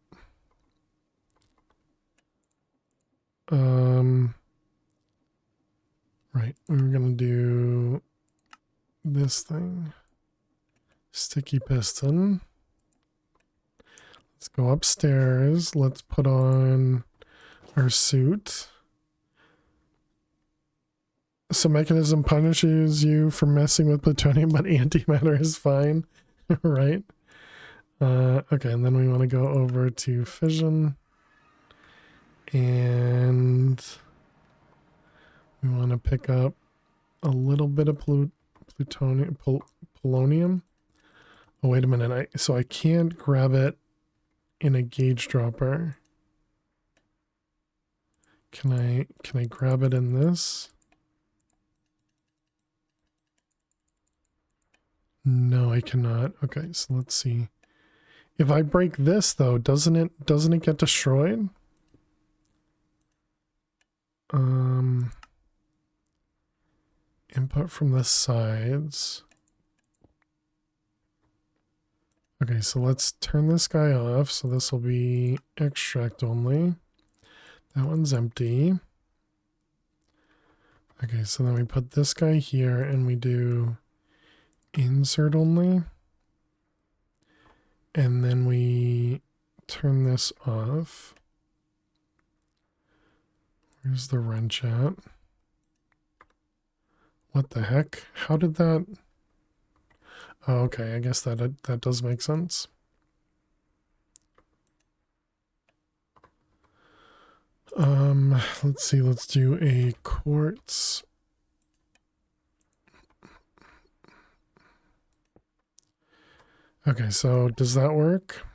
Right, we were gonna do this thing. Sticky piston. Let's go upstairs. Let's put on our suit. So mechanism punishes you for messing with plutonium, but antimatter is fine, right? Okay, and then we want to go over to fission. And we want to pick up a little bit of plutonium, polonium. Oh, wait a minute. So I can't grab it in a gauge dropper. Can I grab it in this? No, I cannot. Okay, so let's see. If I break this though, doesn't it get destroyed? Input from the sides. Okay, so let's turn this guy off. So this will be extract only. That one's empty. Okay, so then we put this guy here and we do insert only. And then we turn this off. Where's the wrench at? What the heck? How did that... Oh, okay, I guess that does make sense. Let's see, let's do a quartz. Okay, so does that work?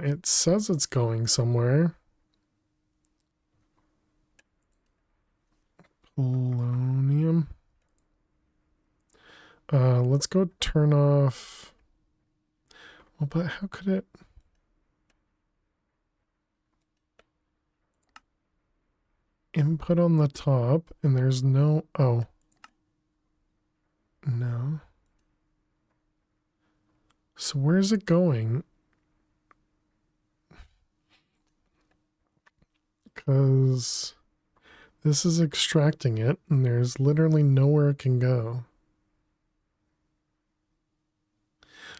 It says it's going somewhere. Polonium. Let's go turn off. Well, but how could it? Input on the top, and there's no. Oh. No. So where's it going? Because this is extracting it, and there's literally nowhere it can go.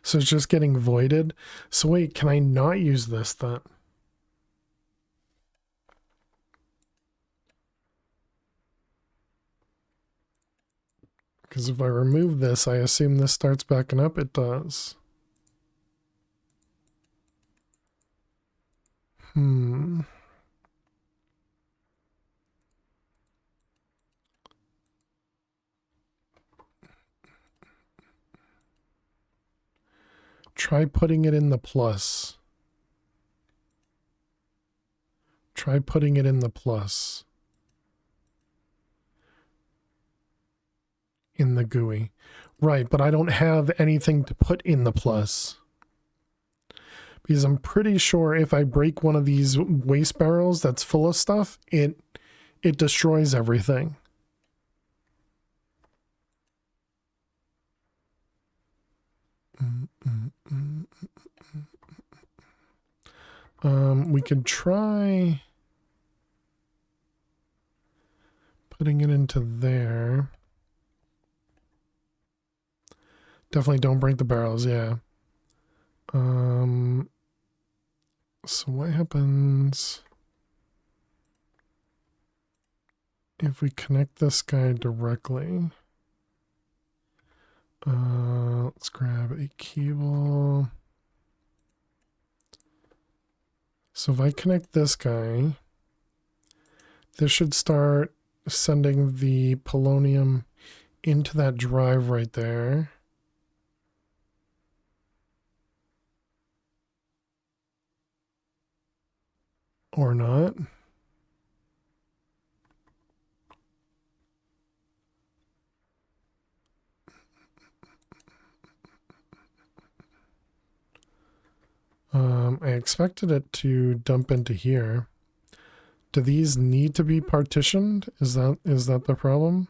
So it's just getting voided. So wait, can I not use this then? Because if I remove this, I assume this starts backing up. It does. Try putting it in the plus. Try putting it in the plus. In the GUI. Right, but I don't have anything to put in the plus. Because I'm pretty sure if I break one of these waste barrels that's full of stuff, it destroys everything. We could try putting it into there. Definitely don't break the barrels, yeah. So what happens if we connect this guy directly? Let's grab a cable. So if I connect this guy, this should start sending the polonium into that drive right there. Or not. I expected it to dump into here. Do these need to be partitioned? Is that the problem?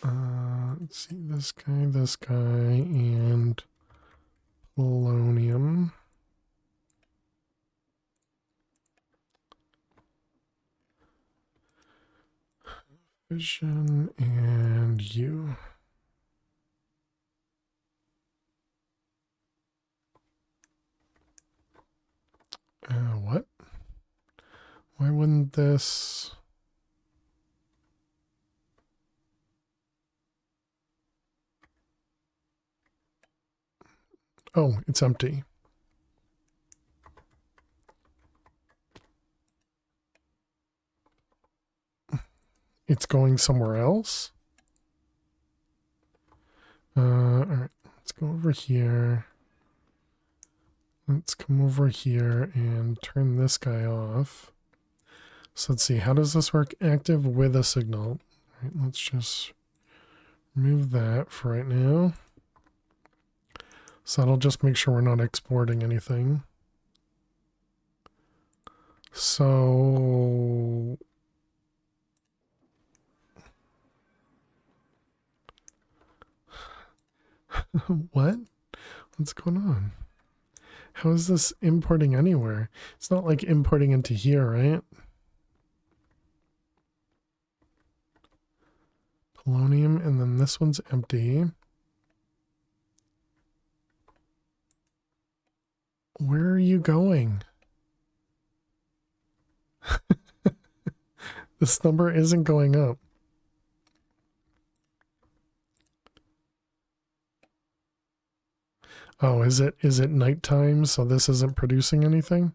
Let's see, this guy, and polonium. Vision and you. What? Why wouldn't this... Oh, it's empty. It's going somewhere else? Alright, let's go over here. Let's come over here and turn this guy off. So let's see, how does this work? Active with a signal. All right, let's just remove that for right now. So that'll just make sure we're not exporting anything. So... what? What's going on? How is this importing anywhere? It's not like importing into here, right? Polonium, and then this one's empty. Where are you going? This number isn't going up. Oh, is it nighttime, so this isn't producing anything?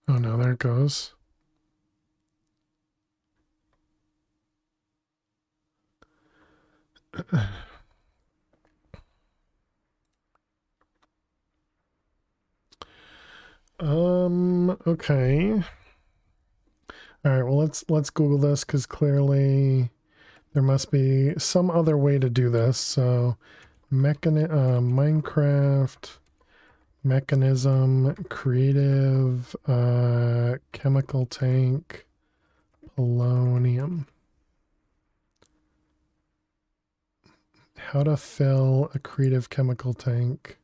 Oh no, there it goes. Okay. All right, well let's Google this because clearly there must be some other way to do this. So Minecraft mechanism creative chemical tank polonium. How to fill a creative chemical tank.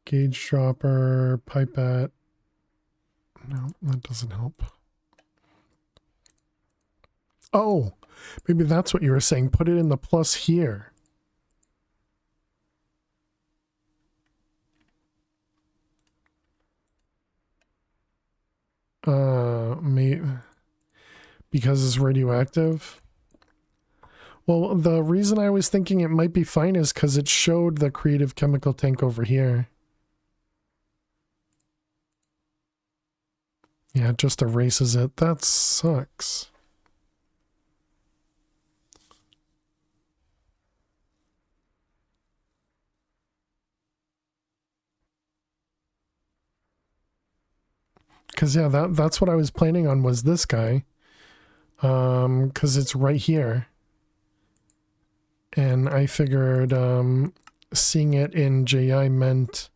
Gauge dropper, pipette. No, that doesn't help. Oh, maybe that's what you were saying. Put it in the plus here. Maybe because it's radioactive. Well, the reason I was thinking it might be fine is because it showed the creative chemical tank over here. Yeah, it just erases it. That sucks. Because yeah, that's what I was planning on was this guy. Because it's right here. And I figured seeing it in JI meant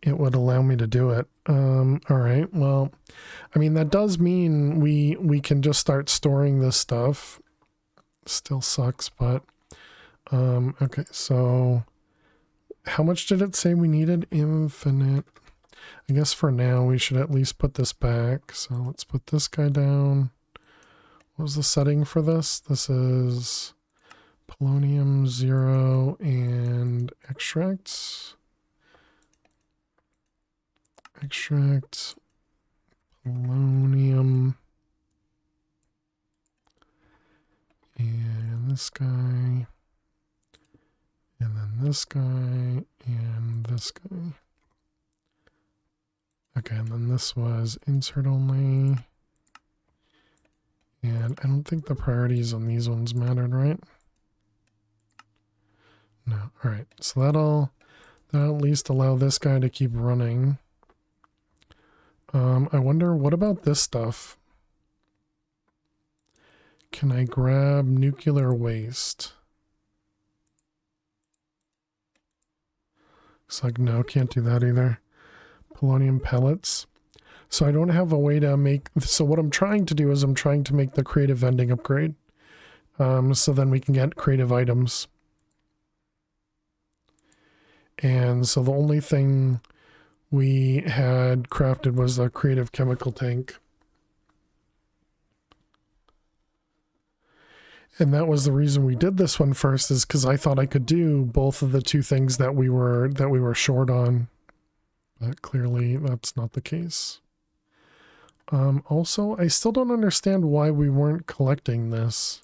it would allow me to do it. All right, well, I mean, that does mean we can just start storing this stuff. Still sucks, but okay, so how much did it say we needed? Infinite. I guess for now we should at least put this back. So let's put this guy down. what was the setting for this? This is polonium 0 and extracts. Extract polonium. And this guy. And then this guy. And this guy. Okay, and then this was insert only. And I don't think the priorities on these ones mattered, right? No. Alright, so that'll at least allow this guy to keep running. I wonder, what about this stuff? Can I grab nuclear waste? Looks like no, can't do that either. Polonium pellets. So I don't have a way to make... So what I'm trying to do is I'm trying to make the creative vending upgrade. So then we can get creative items. And so the only thing we had crafted was the creative chemical tank. And that was the reason we did this one first, is because I thought I could do both of the two things that we were short on. But clearly that's not the case. Also, I still don't understand why we weren't collecting this.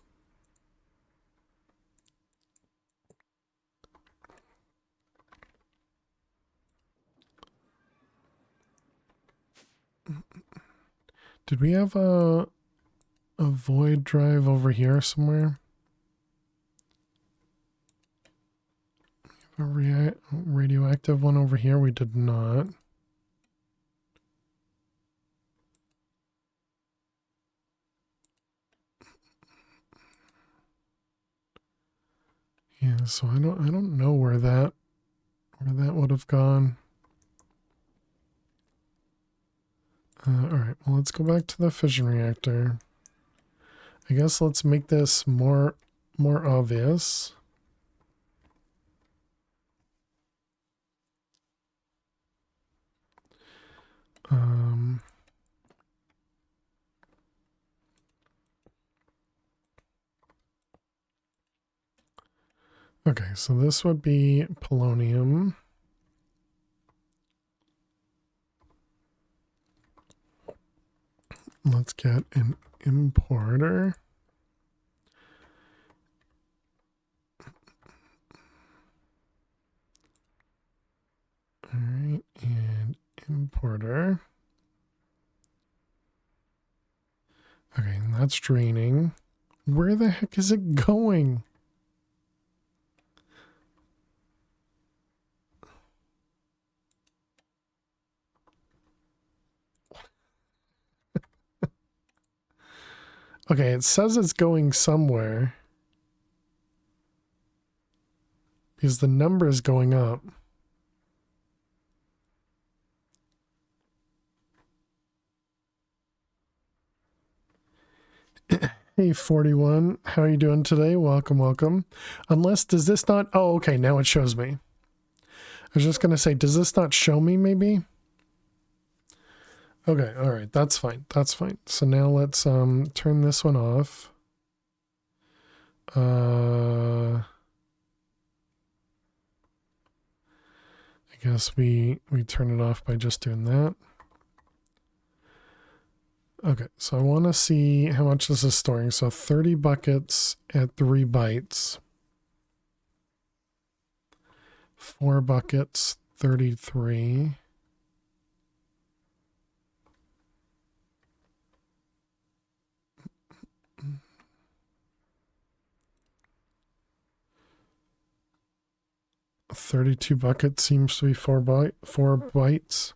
Did we have a void drive over here somewhere? A radioactive one over here? We did not. Yeah, so I don't know where that would have gone. Alright, well, let's go back to the fission reactor. I guess let's make this more obvious. Okay, so this would be polonium. Let's get an importer. All right, and importer. Okay, and that's draining. Where the heck is it going? Okay, it says it's going somewhere. Because the number is going up. Hey 41, how are you doing today? Welcome, welcome. Unless, does this not... Oh, okay, now it shows me. I was just going to say, does this not show me maybe? Okay, alright, that's fine, that's fine. So now let's turn this one off. I guess we turn it off by just doing that. Okay, so I want to see how much this is storing. So 30 buckets at 3 bytes. 4 buckets, 33. $32 buckets seems to be 4 bytes.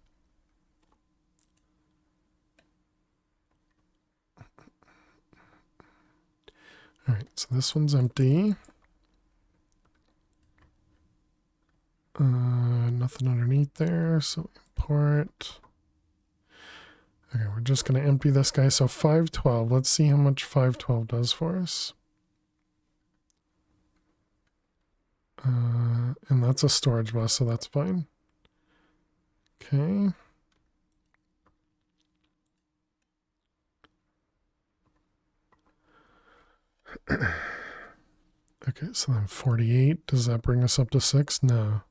All right, so this one's empty. Nothing underneath there, so import. Okay, we're just going to empty this guy. So 512. Let's see how much 512 does for us. And that's a storage bus, so that's fine. Okay. Okay, so then 48. Does that bring us up to 6? No.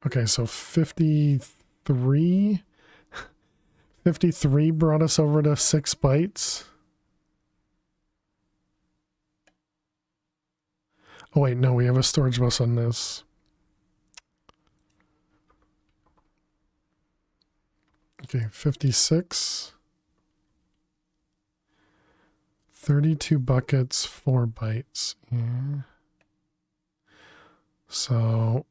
Okay, so 53. 53 brought us over to 6 bytes. Oh wait, no, we have a storage bus on this. Okay, 56. 32 buckets, 4 bytes. Yeah. So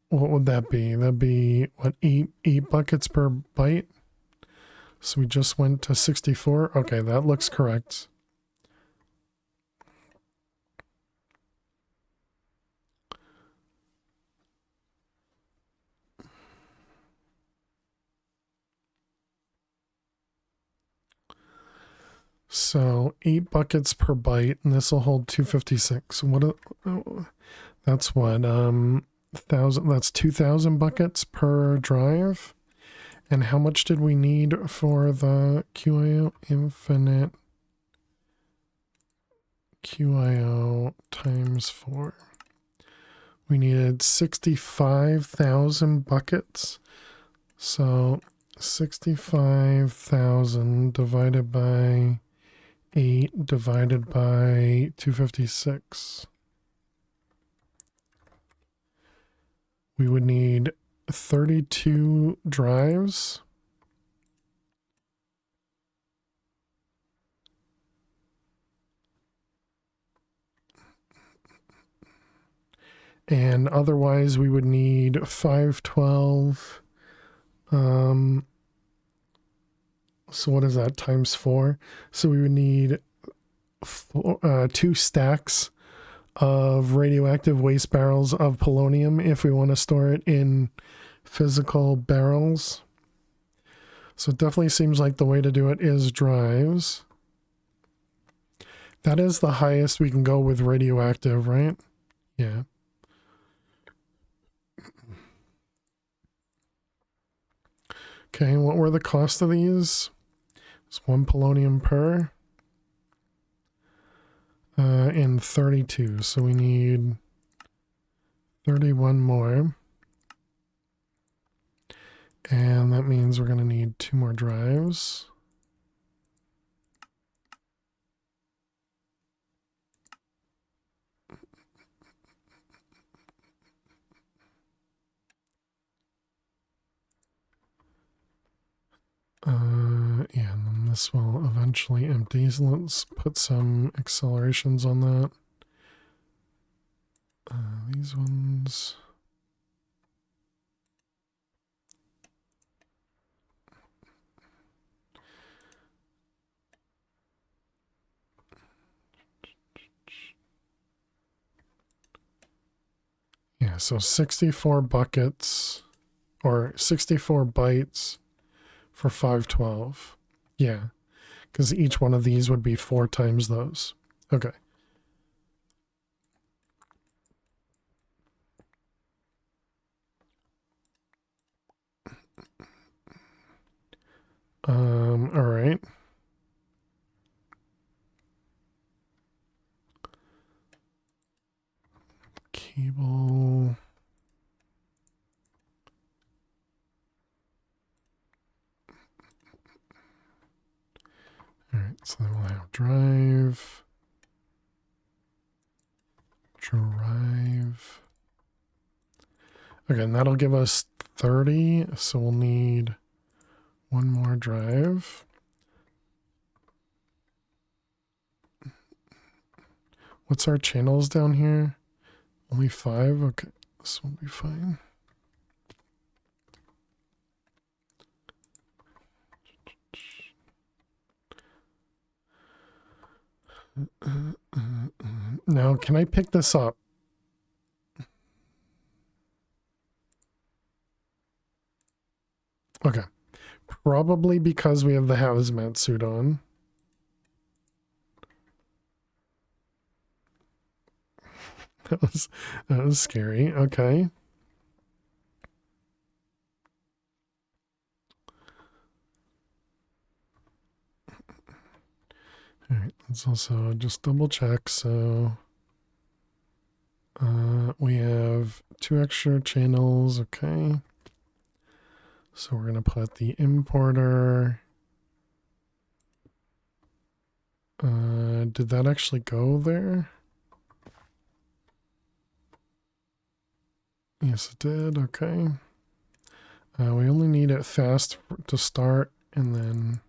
what would that be? That'd be what, eight buckets per byte? So we just went to 64. Okay, that looks correct. So 8 buckets per byte, and this will hold 256. That's what, 1,000, that's 2,000 buckets per drive. And how much did we need for the QIO infinite? QIO times 4. We needed 65,000 buckets. So 65,000 divided by 8 divided by 256. We would need 32 drives. And otherwise we would need 512. So what is that times 4? So we would need 2 stacks of radioactive waste barrels of polonium if we want to store it in physical barrels. So it definitely seems like the way to do it is drives. That is the highest we can go with radioactive, right? Yeah. Okay, what were the cost of these? It's 1 polonium per. And 32, so we need 31 more. And that means we're going to need 2 more drives. Yeah, and then this will eventually empty. So let's put some accelerations on that. These ones. Yeah, so 64 buckets or 64 bytes for 512. Yeah, because each one of these would be 4 times those. Okay. All right. Cable. All right, so then we'll have drive. Okay, and that'll give us 30, so we'll need 1 more drive. What's our channels down here? Only 5? Okay, this will be fine. Now, can I pick this up? Okay. Probably because we have the hazmat suit on. That was scary. Okay. Let's also just double check. So we have 2 extra channels. Okay. So we're going to put the importer. Did that actually go there? Yes, it did. Okay. We only need it fast to start, and then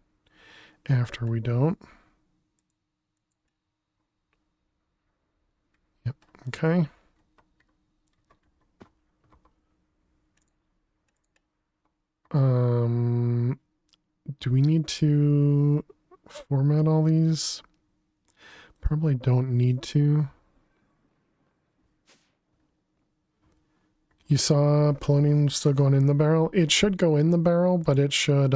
after we don't. Yep. Okay. Do we need to format all these? Probably don't need to. You saw polonium still going in the barrel? It should go in the barrel, but it should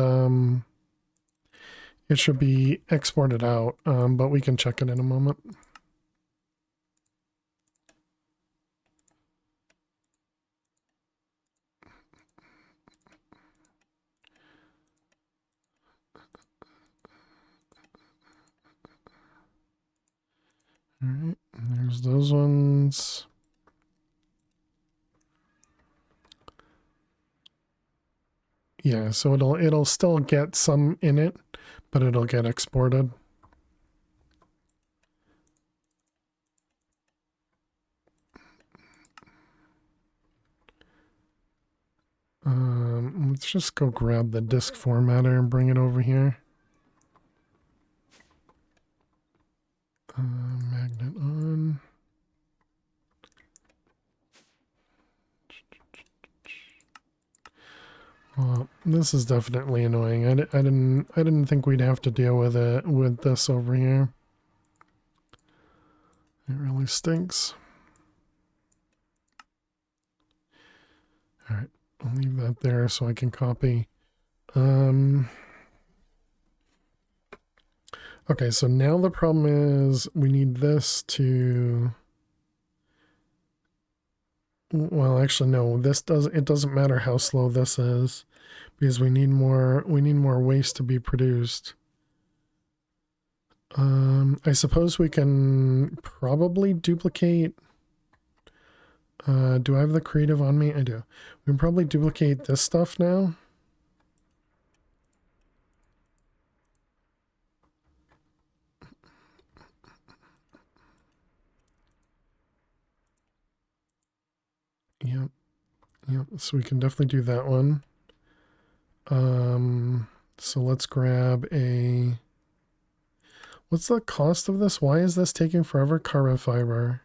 be exported out. But we can check it in a moment. All right, there's those ones. Yeah, so it'll still get some in it, but it'll get exported. Let's just go grab the disk formatter and bring it over here. Magnet on. Well, this is definitely annoying. I didn't think we'd have to deal with it with this over here. It really stinks. All right, I'll leave that there so I can copy. Okay, so now the problem is we need this to. Well, actually, no. It doesn't matter how slow this is, because we need more waste to be produced. I suppose we can probably duplicate. Do I have the creative on me? I do. We can probably duplicate this stuff now. Yep. Yep. So we can definitely do that one. So let's grab a. What's the cost of this? Why is this taking forever? Carbon fiber.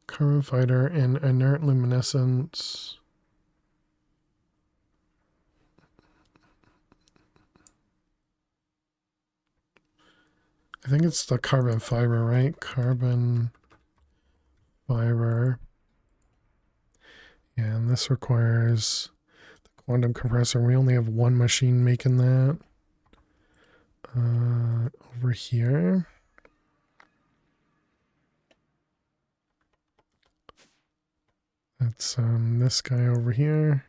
Carbon fiber and inert luminescence. I think it's the carbon fiber, right? Carbon fiber. Yeah, and this requires the quantum compressor. We only have one machine making that. Over here. That's this guy over here.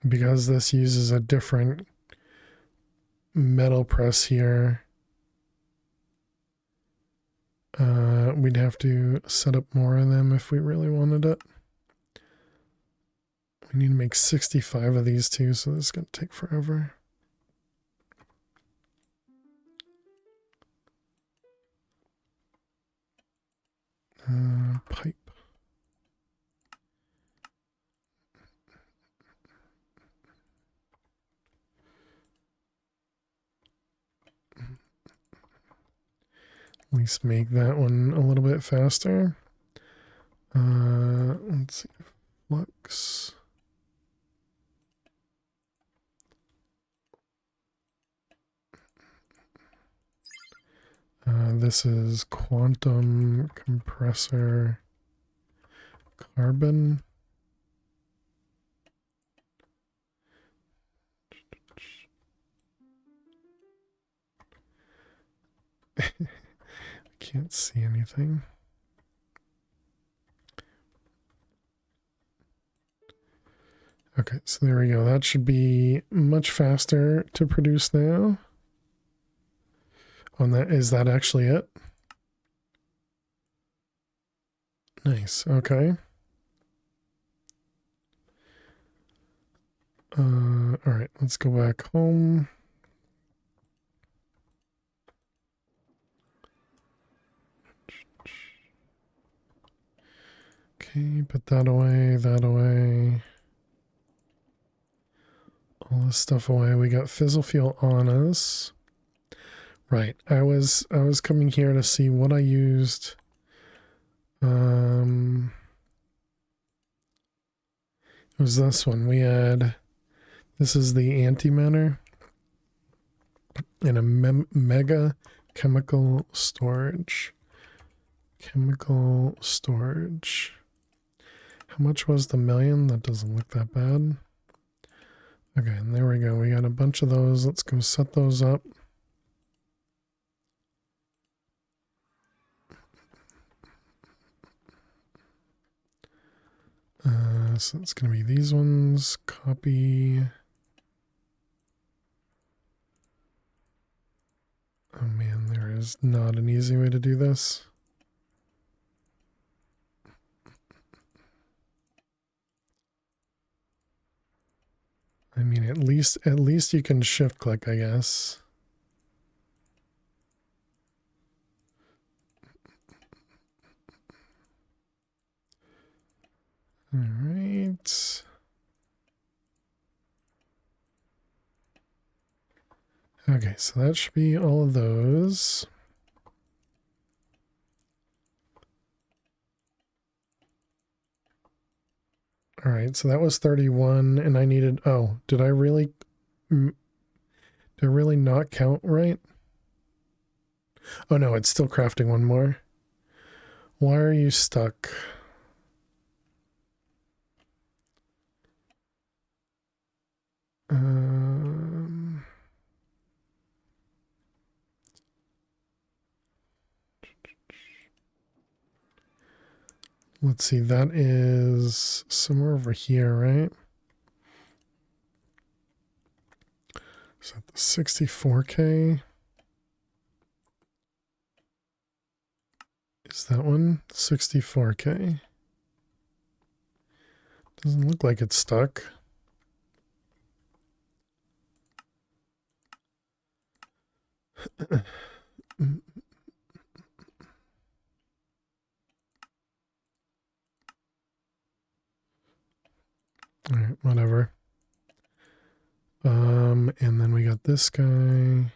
Because this uses a different metal press here, we'd have to set up more of them if we really wanted it. We need to make 65 of these too, so this is going to take forever. Pipe. At least make that one a little bit faster. Let's see. Flux. This is quantum compressor Carbon. Can't see anything. Okay, so there we go. That should be much faster to produce now. On that, is that actually it? Nice. Okay. All right, let's go back home. Okay, put that away, that away. All this stuff away. We got fizzle fuel on us. Right. I was coming here to see what I used. It was this one. We had, this is the antimatter and a mega chemical storage. Chemical storage. How much was the million? That doesn't look that bad. Okay, and there we go. We got a bunch of those. Let's go set those up. So it's going to be these ones. Copy. Oh man, there is not an easy way to do this. I mean, at least you can shift click, I guess. All right. Okay, so that should be all of those. All right, so that was 31, and I needed, oh, did I really not count right? Oh no, it's still crafting one more. Why are you stuck? Let's see, that is somewhere over here, right? Is that the 64K? Is that one? 64K. Doesn't look like it's stuck. All right, whatever. And then we got this guy. And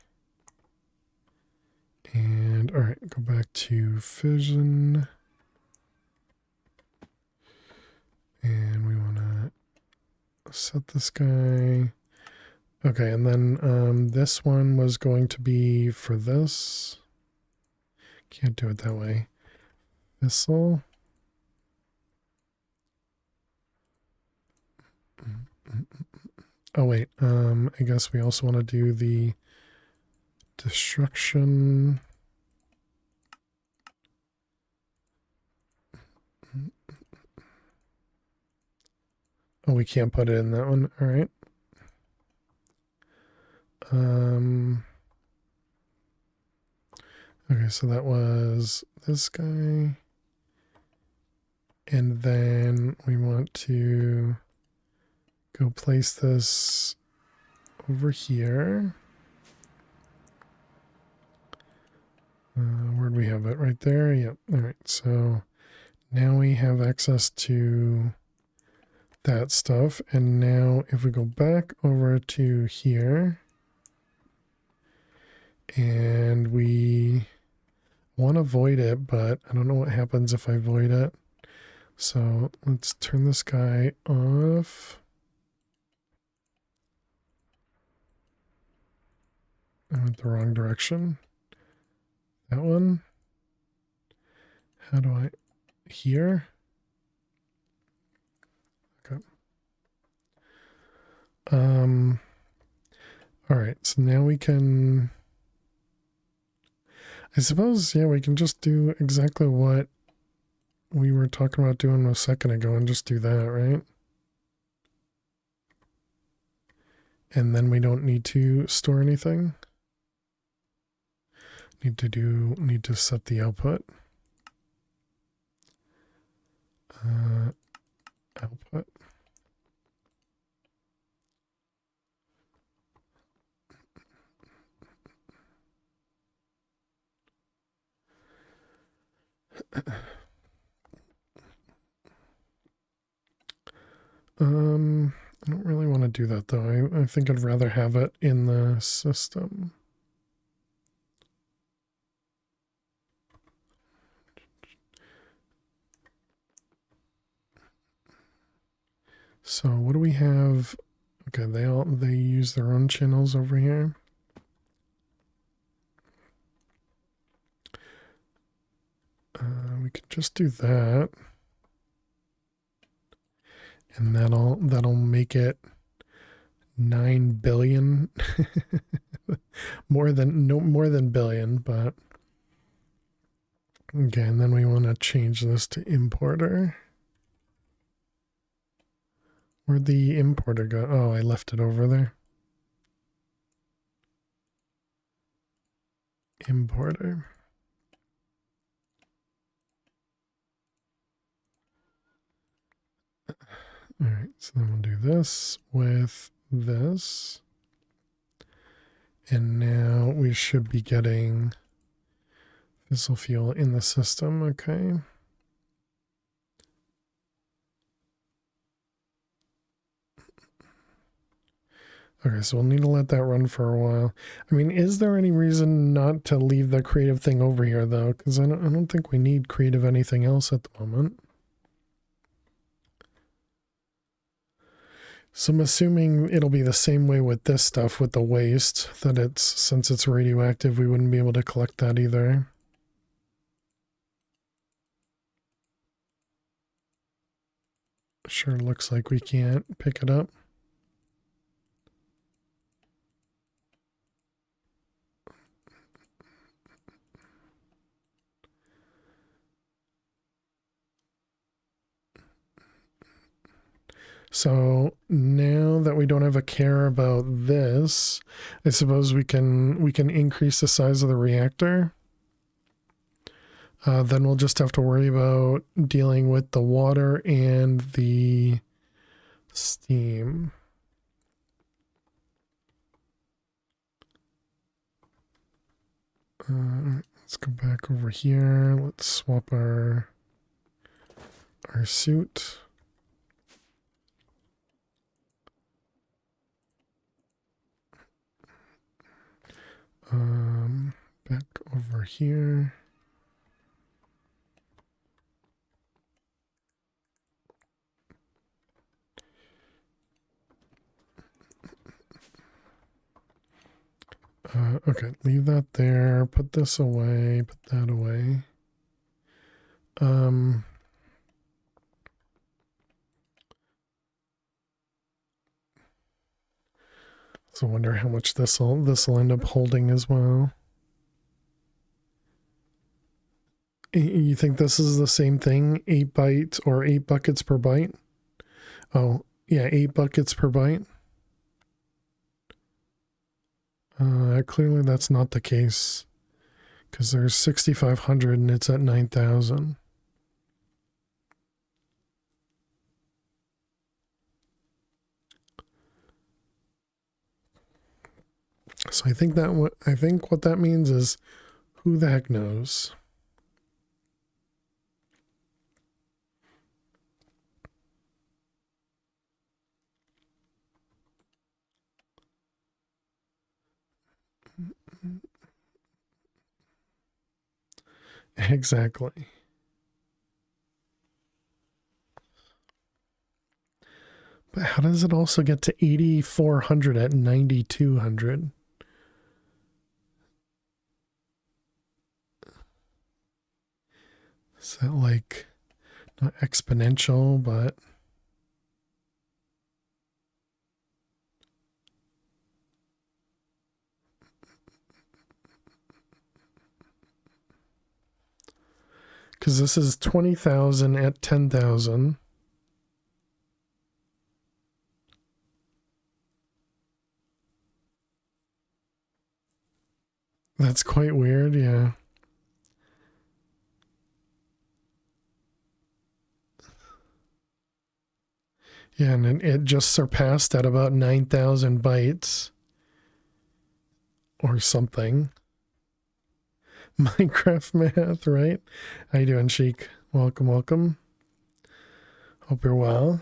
all right, go back to fission. And we want to set this guy. Okay, and then this one was going to be for this. Can't do it that way. Missile. Oh wait, I guess we also want to do the destruction. Oh, we can't put it in that one. All right. Okay, so that was this guy. And then we want to go place this over here. Where do we have it? Right there? Yep. All right, so now we have access to that stuff. And now if we go back over to here and we want to void it, but I don't know what happens if I void it. So let's turn this guy off. I went the wrong direction. That one. How do I, here? Okay. All right, so now we can, I suppose, yeah, we can just do exactly what we were talking about doing a second ago and just do that, right? And then we don't need to store anything. Need to set the output. Output. I don't really want to do that though. I think I'd rather have it in the system. So what do we have? Okay, they use their own channels over here. We could just do that. And that'll make it 9 billion. more than billion, but okay, and then we want to change this to importer. Where'd the importer go? Oh, I left it over there. Importer. All right, so then we'll do this with this. And now we should be getting fissile fuel in the system, okay? Okay, so we'll need to let that run for a while. I mean, is there any reason not to leave the creative thing over here, though? Because I don't think we need creative anything else at the moment. So I'm assuming it'll be the same way with this stuff, with the waste, that since it's radioactive, we wouldn't be able to collect that either. Sure looks like we can't pick it up. So now that we don't have a care about this, I suppose we can increase the size of the reactor. Then we'll just have to worry about dealing with the water and the steam. Let's go back over here. Let's swap our suit. Back over here. Okay, leave that there. Put this away. Put that away. So I wonder how much this'll end up holding as well. You think this is the same thing? 8 bytes or 8 buckets per byte? Oh, yeah, 8 buckets per byte. Clearly that's not the case, because there's 6,500 and it's at 9,000. So I think what that means is, who the heck knows? Exactly. But how does it also get to 8,400 at 9,200? Is that like not exponential, but Because this is 20,000 at 10,000. That's quite weird, yeah. Yeah, and it just surpassed at about 9,000 bytes. Or something. Minecraft math, right? How you doing, Sheik? Welcome, welcome. Hope you're well.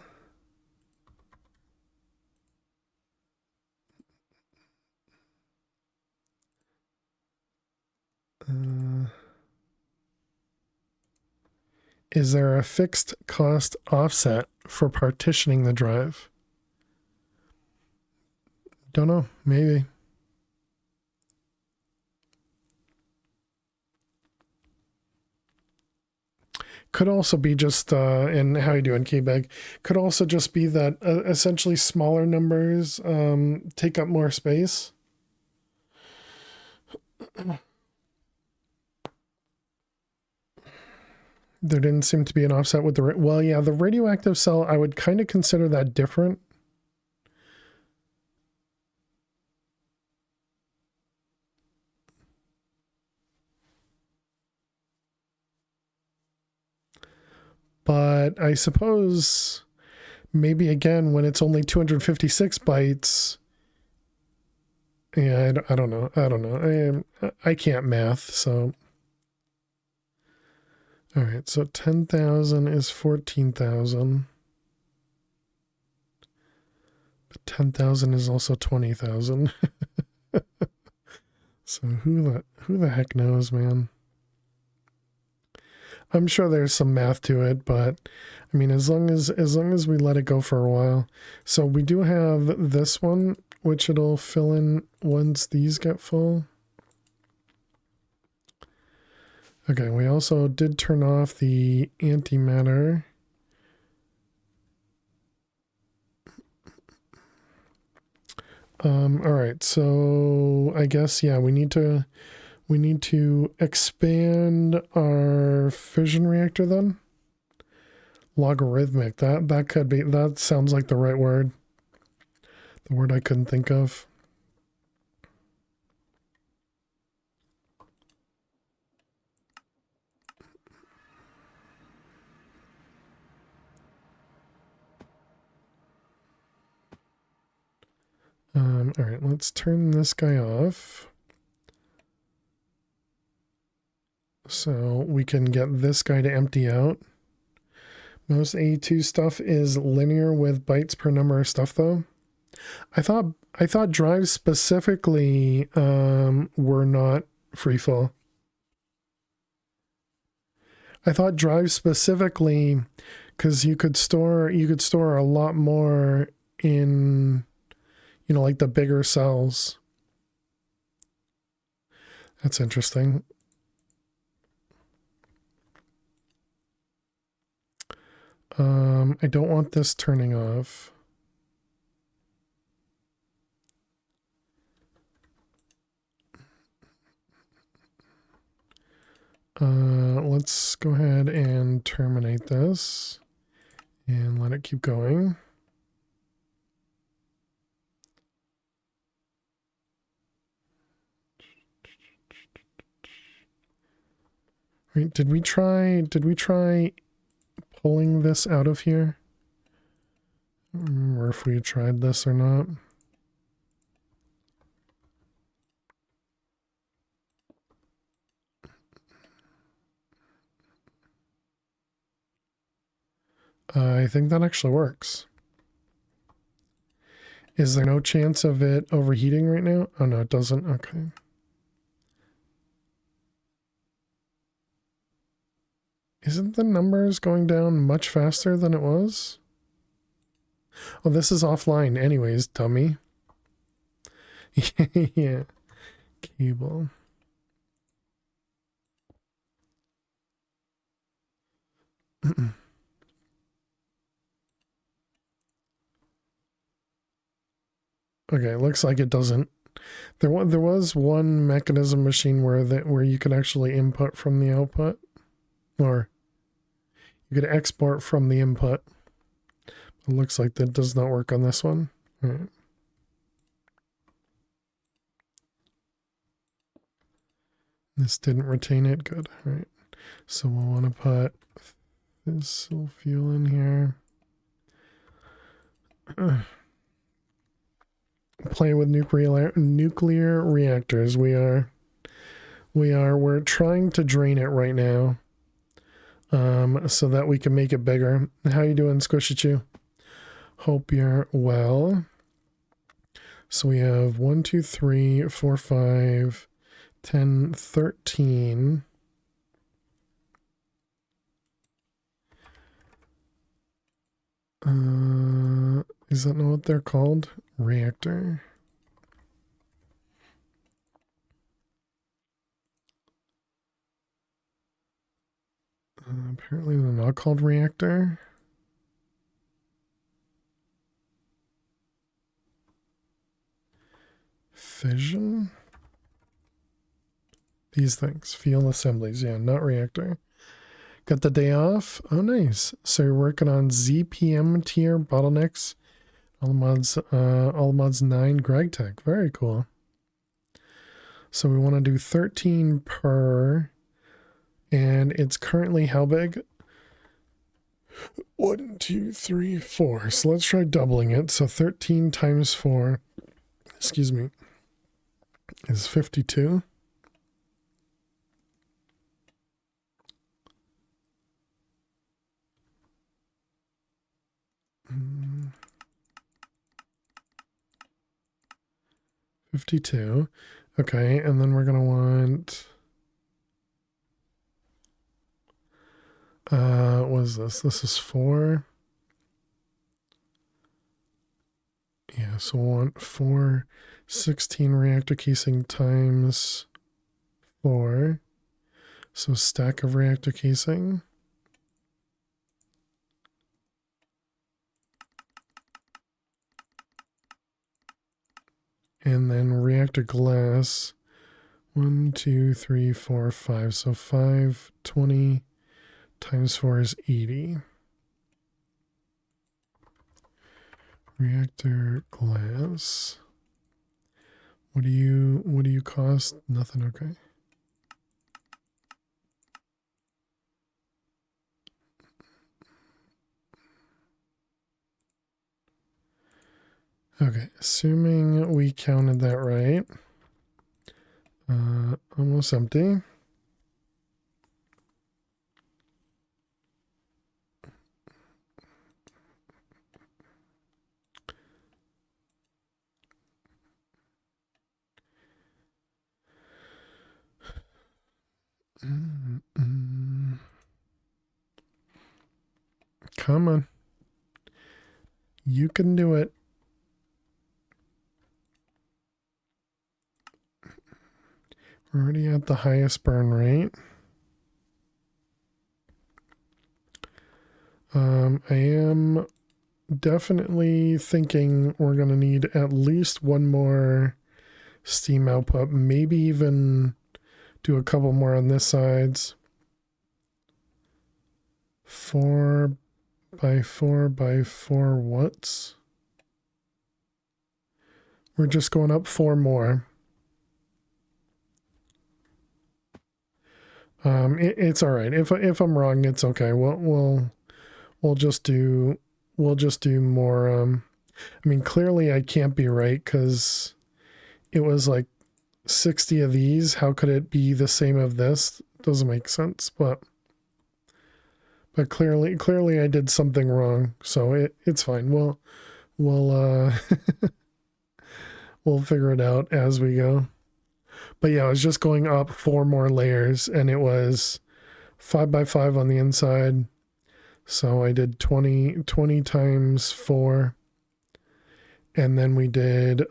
Is there a fixed cost offset for partitioning the drive? Don't know. Maybe. Could also be just, and how you doing, K-Bag? Could also just be that essentially smaller numbers take up more space. There didn't seem to be an offset with the... Well, yeah, the radioactive cell, I would kind of consider that different. But I suppose maybe again when it's only 256 bytes. Yeah, I don't know. I don't know. I can't math, so. All right, so 10,000 is 14,000. But 10,000 is also 20,000. So who the heck knows, man? I'm sure there's some math to it, but I mean, as long as we let it go for a while. So we do have this one, which it'll fill in once these get full. Okay, we also did turn off the antimatter. All right, so I guess, yeah, we need to expand our fission reactor then. Logarithmic, that could be, that sounds like the right word. The word I couldn't think of. All right, let's turn this guy off. So we can get this guy to empty out. Most A2 stuff is linear with bytes per number of stuff though. I thought drives specifically were not free fall. I thought drives specifically because you could store a lot more in, you know, like the bigger cells. That's interesting. I don't want this turning off. Let's go ahead and terminate this and let it keep going. Right, did we try pulling this out of here? Or if we tried this or not. I think that actually works. Is there no chance of it overheating right now? Oh no, it doesn't. Okay. Isn't the numbers going down much faster than it was? Oh, this is offline anyways, dummy. Yeah. Cable. Okay, looks like it doesn't. There was one mechanism machine where you could actually input from the output, or You could export from the input. It looks like that does not work on this one. All right. This didn't retain it. Good. All right. So we'll want to put fissile fuel in here. Play with nuclear reactors. We're trying to drain it right now. So that we can make it bigger. How you doing, Squishy Chew? Hope you're well. So we have 1, 2, 3, 4, 5, 10, 13. Is that not what they're called? Reactor. Apparently they're not called reactor. Fission? These things. Fuel assemblies. Yeah, not reactor. Got the day off? Oh, nice. So you're working on ZPM tier bottlenecks. All mods 9 Greg Tech. Very cool. So we want to do 13 per. And it's currently how big? 1, 2, 3, 4. So let's try doubling it. So 13 times 4, excuse me, is 52. Mm. 52. Okay, and then we're going to want... what is this? This is 4. Yeah, so we'll want 4 16 reactor casing times 4. So stack of reactor casing. And then reactor glass. 1, 2, 3, 4, 5. So 5, 20 times 4 is 80. Reactor glass. What do you cost? Nothing. Okay. Okay, assuming we counted that right. Almost empty. Come on. You can do it. We're already at the highest burn rate. I am definitely thinking we're going to need at least one more steam output, maybe even do a couple more on this sides. 4 by 4 by 4 watts. We're just going up 4 more. It's all right. If I'm wrong, it's okay. We'll just do more. I mean, clearly I can't be right because it was like 60 of these. How could it be the same of this? Doesn't make sense. But clearly I did something wrong. So it's fine. We'll we'll figure it out as we go. But yeah, I was just going up 4 more layers, and it was 5 by 5 on the inside. So I did 20 times 4. And then we did,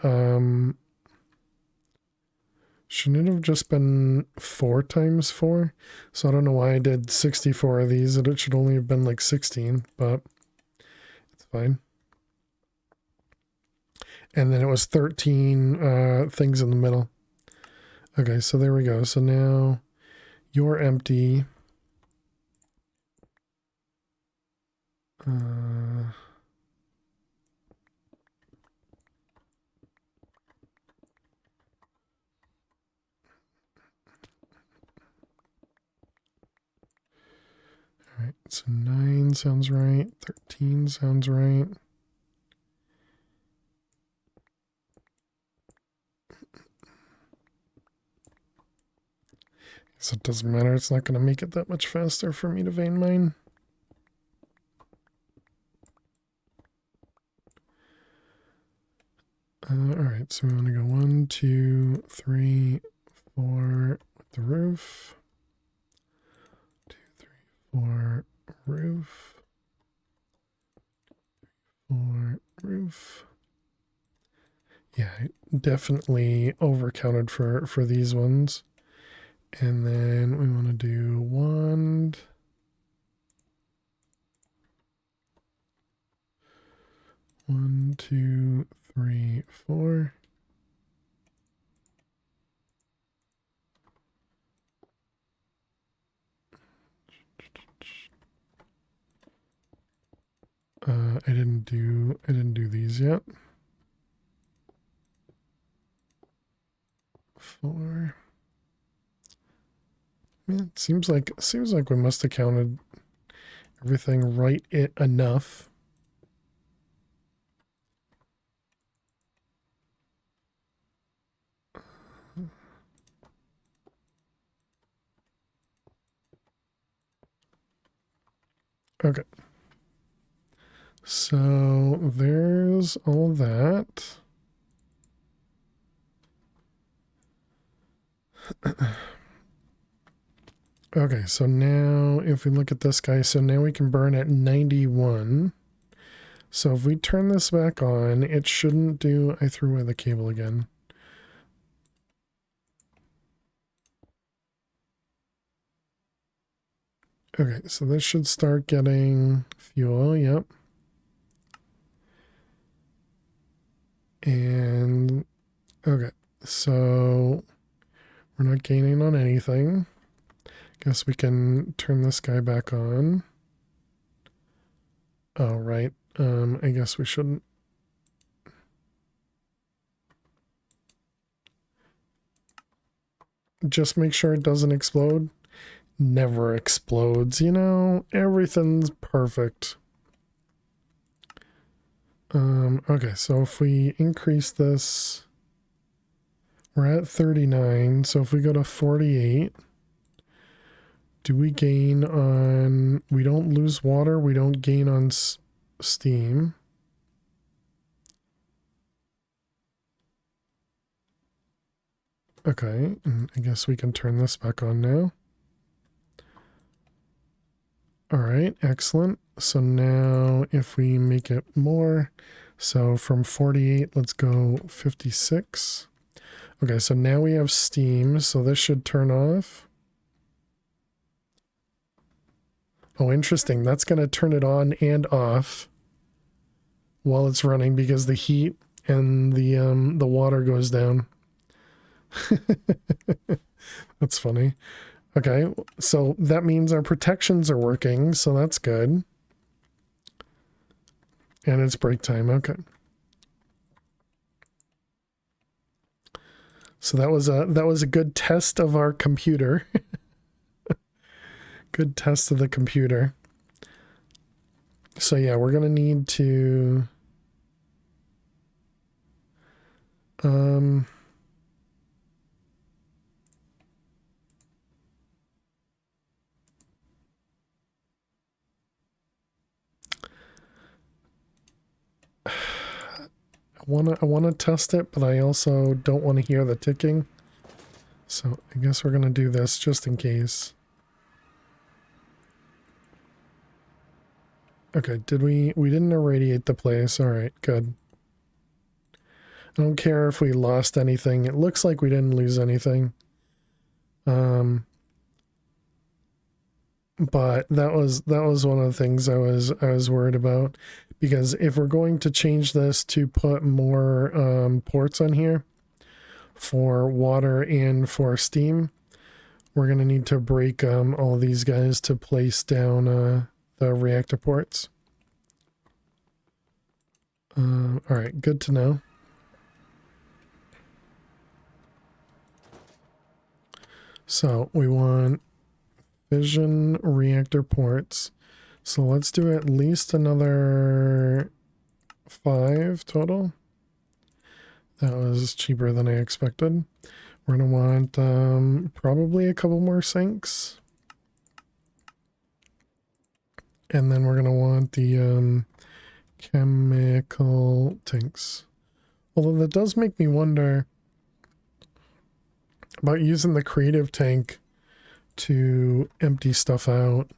shouldn't it have just been 4 times 4? So I don't know why I did 64 of these. It should only have been like 16, but it's fine. And then it was 13 things in the middle. Okay, so there we go. So now you're empty. Uh, all right, so 9 sounds right. 13 sounds right. So it doesn't matter. It's not going to make it that much faster for me to vein mine. All right, so we want to go 1, 2, 3, 4 with the roof. 2, 3, 4 roof. 4 roof. Yeah, I definitely overcounted for these ones. And then we want to do 1. 1, 2, 3, 4. I didn't do these yet. 4. Man, it seems like we must have counted everything right enough. Okay. So there's all that. Okay, so now if we look at this guy, so now we can burn at 91. So if we turn this back on, it shouldn't do... I threw away the cable again. Okay, so this should start getting fuel, yep. And, okay, so we're not gaining on anything. Guess we can turn this guy back on. Oh, right. I guess we shouldn't. Just make sure it doesn't explode. Never explodes, you know? Everything's perfect. Okay, so if we increase this, we're at 39. So if we go to 48, do we gain on... We don't lose water. We don't gain on steam. Okay, and I guess we can turn this back on now. All right, excellent. So now if we make it more, so from 48, let's go 56. Okay, so now we have steam, so this should turn off. Oh, interesting. That's going to turn it on and off while it's running because the heat and the water goes down. That's funny. Okay, so that means our protections are working, so that's good. And it's break time, okay. So that was a good test of our computer. Good test of the computer. So yeah, we're gonna need to I wanna test it, but I also don't want to hear the ticking. So I guess we're gonna do this just in case. Okay, we didn't irradiate the place. All right, good. I don't care if we lost anything. It looks like we didn't lose anything. But that was one of the things I was worried about, because if we're going to change this to put more ports on here for water and for steam, we're going to need to break all these guys to place down the reactor ports. All right, good to know. So we want fission reactor ports. So let's do at least another 5 total. That was cheaper than I expected. We're going to want probably a couple more sinks. And then we're going to want the chemical tanks. Although that does make me wonder about using the creative tank to empty stuff out.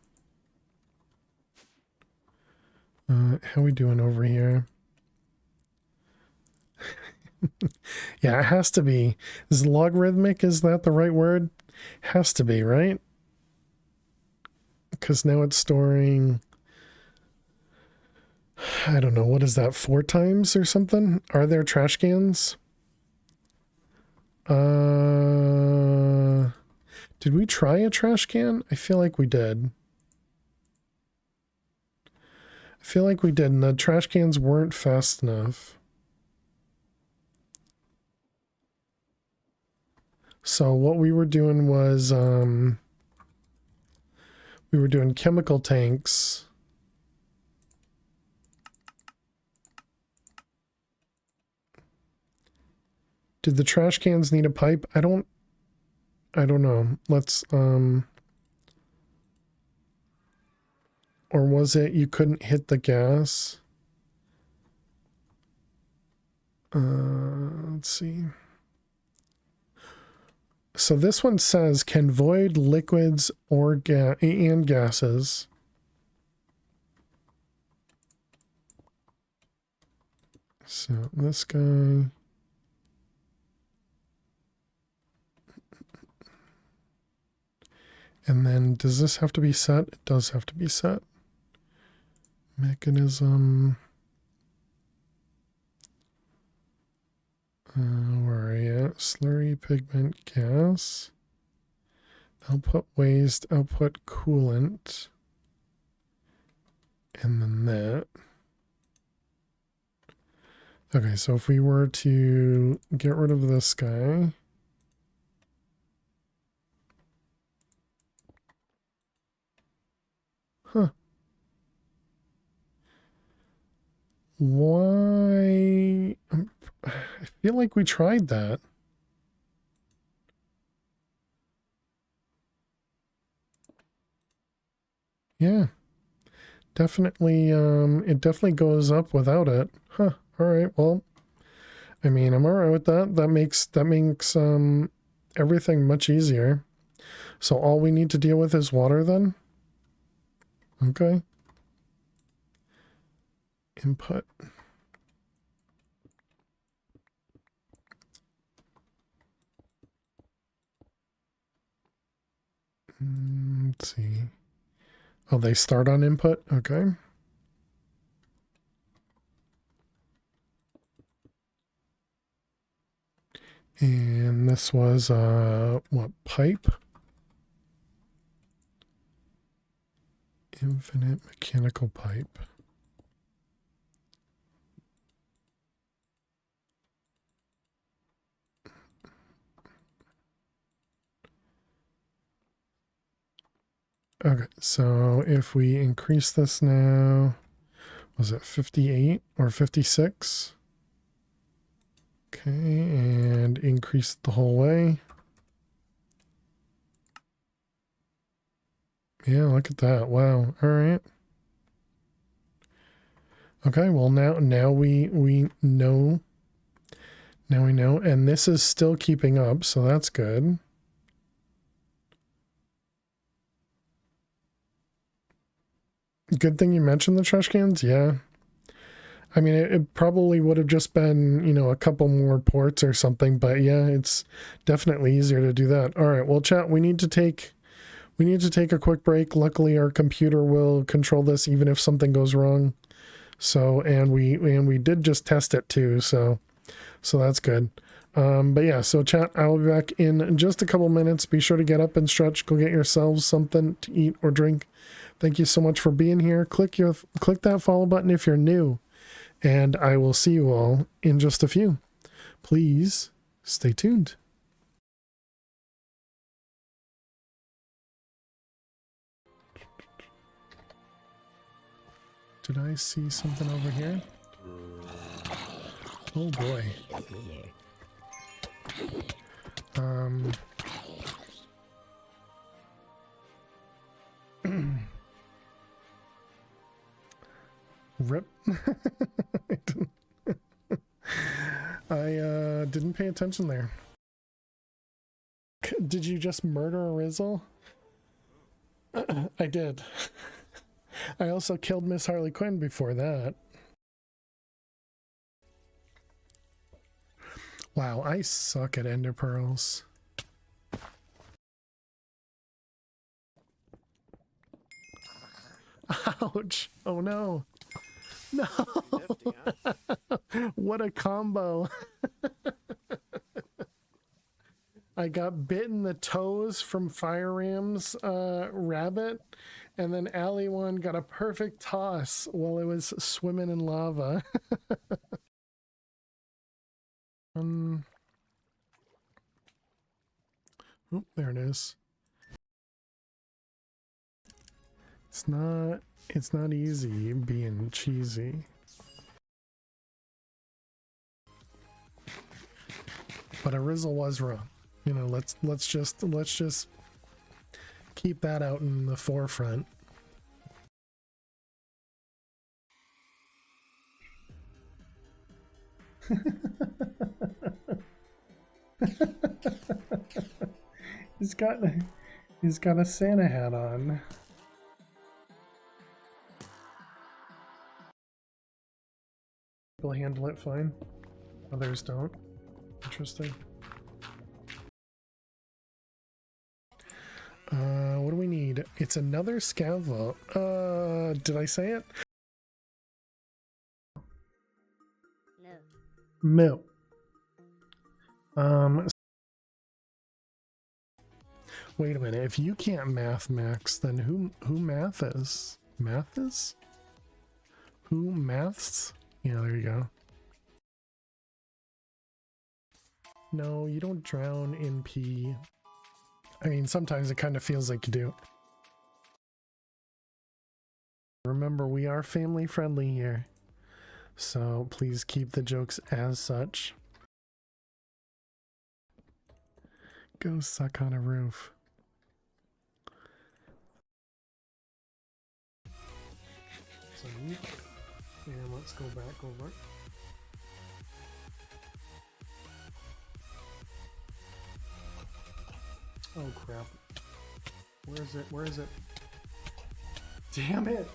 How we doing over here? Yeah, it has to be. Is logarithmic, is that the right word? Has to be, right? Because now it's storing, I don't know, what is that, 4 times or something? Are there trash cans? Did we try a trash can? I feel like we did. I feel like we did, and the trash cans weren't fast enough. So what we were doing was, we were doing chemical tanks. Did the trash cans need a pipe? I don't know. Let's, or was it you couldn't hit the gas? Let's see. So this one says can void liquids or and gases. So this guy. And then does this have to be set? It does have to be set. Mechanism. Where are you at? Slurry, pigment, gas. Output waste, output coolant. And then that. Okay, so if we were to get rid of this guy. Huh. Why? I feel like we tried that. Yeah. Definitely, it definitely goes up without it. Huh. All right. Well, I mean, I'm all right with that. That makes everything much easier. So all we need to deal with is water then? Okay. Input. Let's see. Oh, they start on input? Okay. And this was, what, pipe? Infinite mechanical pipe. Okay, so if we increase this now, was it 58 or 56? Okay, and increase it the whole way. Yeah, look at that. Wow. All right. Okay, well now we know. Now we know, and this is still keeping up, so that's good. Good thing you mentioned the trash cans. Yeah. I mean, it probably would have just been, you know, a couple more ports or something, but yeah, it's definitely easier to do that. All right, well, chat, we need to take a quick break. Luckily, our computer will control this even if something goes wrong. So, and we did just test it too, so that's good. But yeah, so chat, I'll be back in just a couple minutes. Be sure to get up and stretch. Go get yourselves something to eat or drink. Thank you so much for being here. Click that follow button if you're new. And I will see you all in just a few. Please stay tuned. Did I see something over here? Oh boy. Rip. I didn't pay attention there. Did you just murder a Rizzle? I did. I also killed Miss Harley Quinn before that. Wow, I suck at ender pearls. Ouch! Oh no! No! What a combo! I got bit in the toes from Fire Ram's rabbit, and then Allie one got a perfect toss while it was swimming in lava. Oh, there it is. It's not easy being cheesy. But a Rizzle was wrong. You know, let's just keep that out in the forefront. He's got a Santa hat on. People handle it fine. Others don't. Interesting. What do we need? It's another scout vote. Did I say it? No. Wait a minute. If you can't math, Max, then who math is? Math is? Who maths? Yeah, there you go. No, you don't drown in pee. I mean, sometimes it kind of feels like you do. Remember, we are family friendly here, so please keep the jokes as such. Go suck on a roof. So, and let's go back over. Oh crap. Where is it? Where is it? Damn it!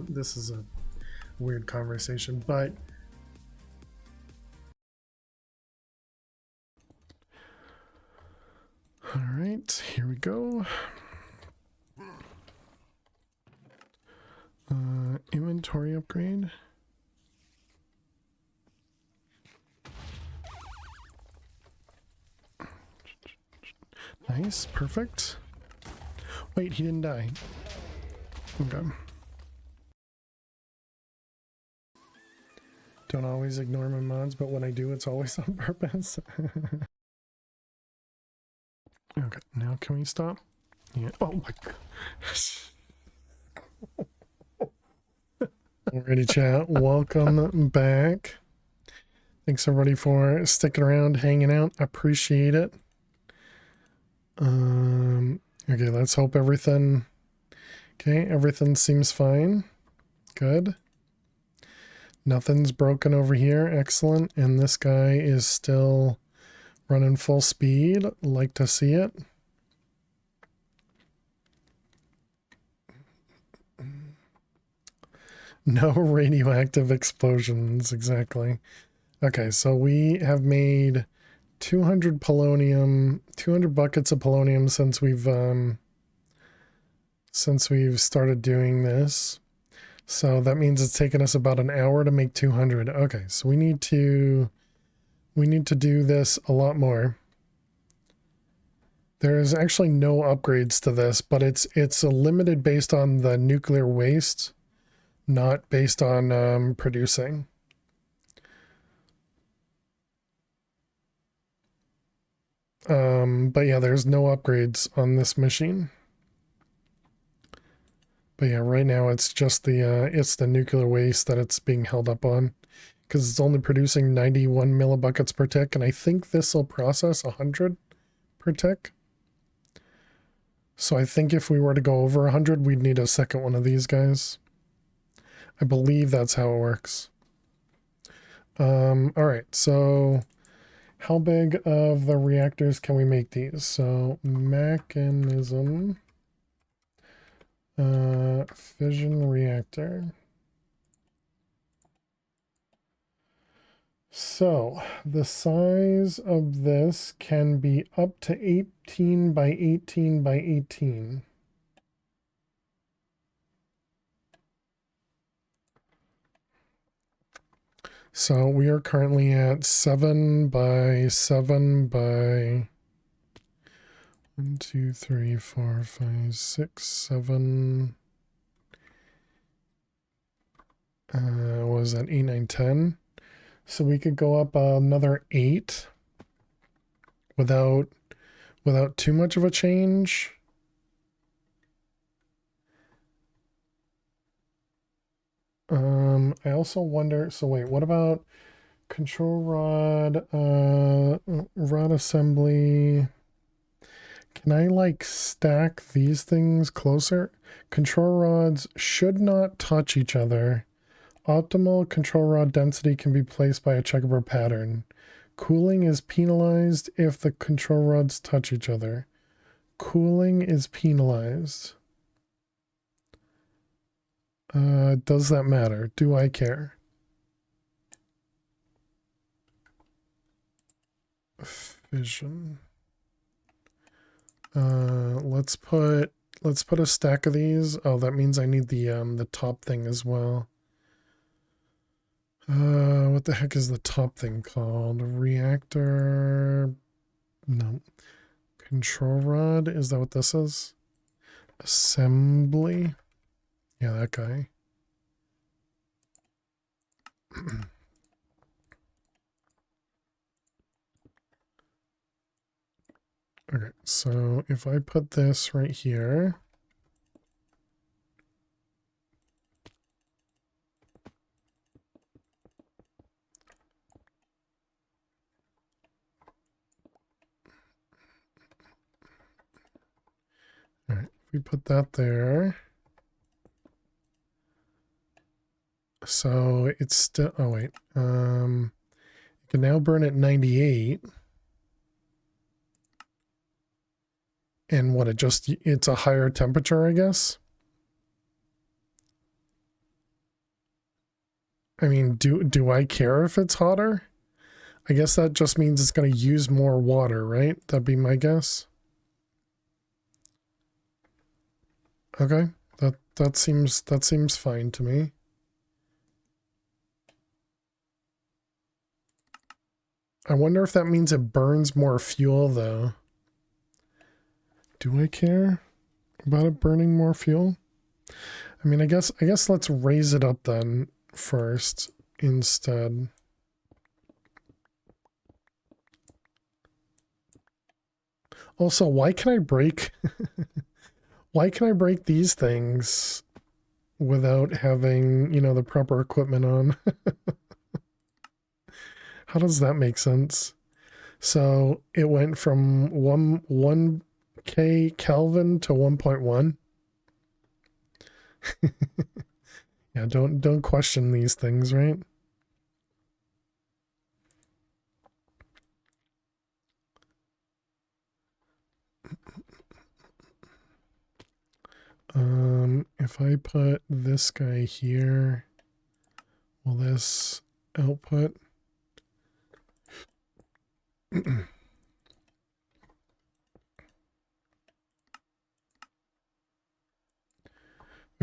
This is a weird conversation, but all right, here we go. Inventory upgrade. Nice, perfect. Wait, he didn't die. Okay. Don't always ignore my mods, but when I do, it's always on purpose. Okay, now can we stop? Yeah. Oh my god. Alrighty, chat. Welcome back. Thanks everybody for sticking around, hanging out. Appreciate it. Okay, let's hope everything. Okay, everything seems fine. Good. Nothing's broken over here. Excellent. And this guy is still running full speed. Like to see it. No radioactive explosions. Exactly. Okay, so we have made 200 polonium, 200 buckets of polonium since we've started doing this. So that means it's taken us about an hour to make 200. Okay, so we need to do this a lot more. There's actually no upgrades to this, but it's limited based on the nuclear waste, not based on producing. But yeah, there's no upgrades on this machine. But yeah, right now it's just the nuclear waste that it's being held up on, because it's only producing 91 millibuckets per tick, and I think this will process 100 per tick. So I think if we were to go over 100, we'd need a second one of these guys. I believe that's how it works. All right, so how big of the reactors can we make these? So mechanism, fission reactor. So the size of this can be up to 18 by 18 by 18. So we are currently at 7 by 7 by 1, 2, 3, 4, 5, 6, 7. What was that? 8, 9, 10. So we could go up another 8 without too much of a change. I also wonder, so wait, what about control rod, rod assembly? Can I like stack these things closer? Control rods should not touch each other. Optimal control rod density can be placed by a checkerboard pattern. Cooling is penalized if the control rods touch each other. Cooling is penalized. Does that matter? Do I care? Fission. Let's put a stack of these. Oh, that means I need the top thing as well. What the heck is the top thing called? Reactor. No. Control rod. Is that what this is? Assembly. Yeah, that guy. Okay, so if I put this right here. All right, if we put that there. So it's still, oh wait, it can now burn at 98. And what, it's a higher temperature, I guess? I mean, do I care if it's hotter? I guess that just means it's going to use more water, right? That'd be my guess. Okay, that seems fine to me. I wonder if that means it burns more fuel though. Do I care about it burning more fuel? I mean, I guess let's raise it up then first instead. Also, why can I break why can I break these things without having, you know, the proper equipment on? How does that make sense? So it went from 1K Kelvin to 1.1. Yeah, don't question these things, right? If I put this guy here, will this output?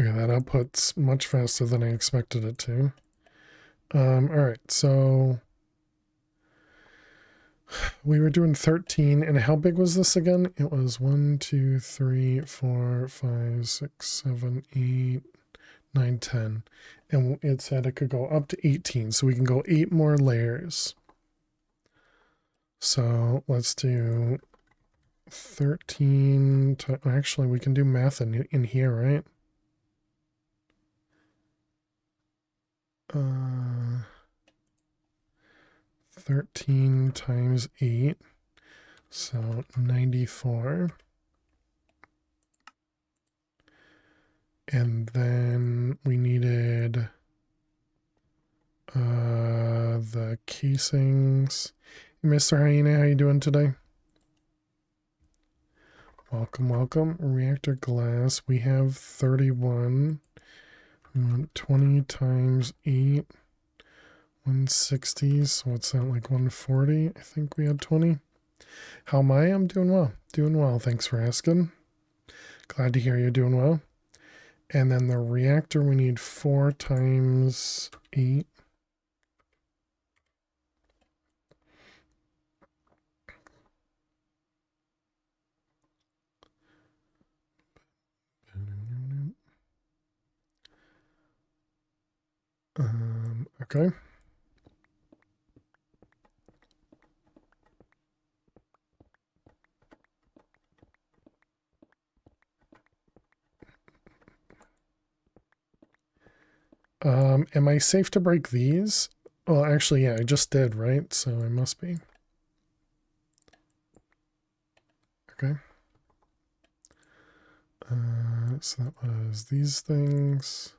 Okay, that output's much faster than I expected it to. All right, so we were doing 13, and how big was this again? It was 1, 2, 3, 4, 5, 6, 7, 8, 9, 10. And it said it could go up to 18, so we can go 8 more layers. So let's do 13 to, actually we can do math in here, right? 13 times 8, so 94. And then we needed the casings. Mr. Hyena, how you doing today? Welcome, welcome. Reactor glass, we have 31. We want 20 times 8, 160. So what's that, like 140? I think we had 20. How am I? I'm doing well. Doing well. Thanks for asking. Glad to hear you're doing well. And then the reactor, we need 4 times 8. Okay. Am I safe to break these? Well, actually, yeah, I just did, right? So I must be. Okay. So that was these things.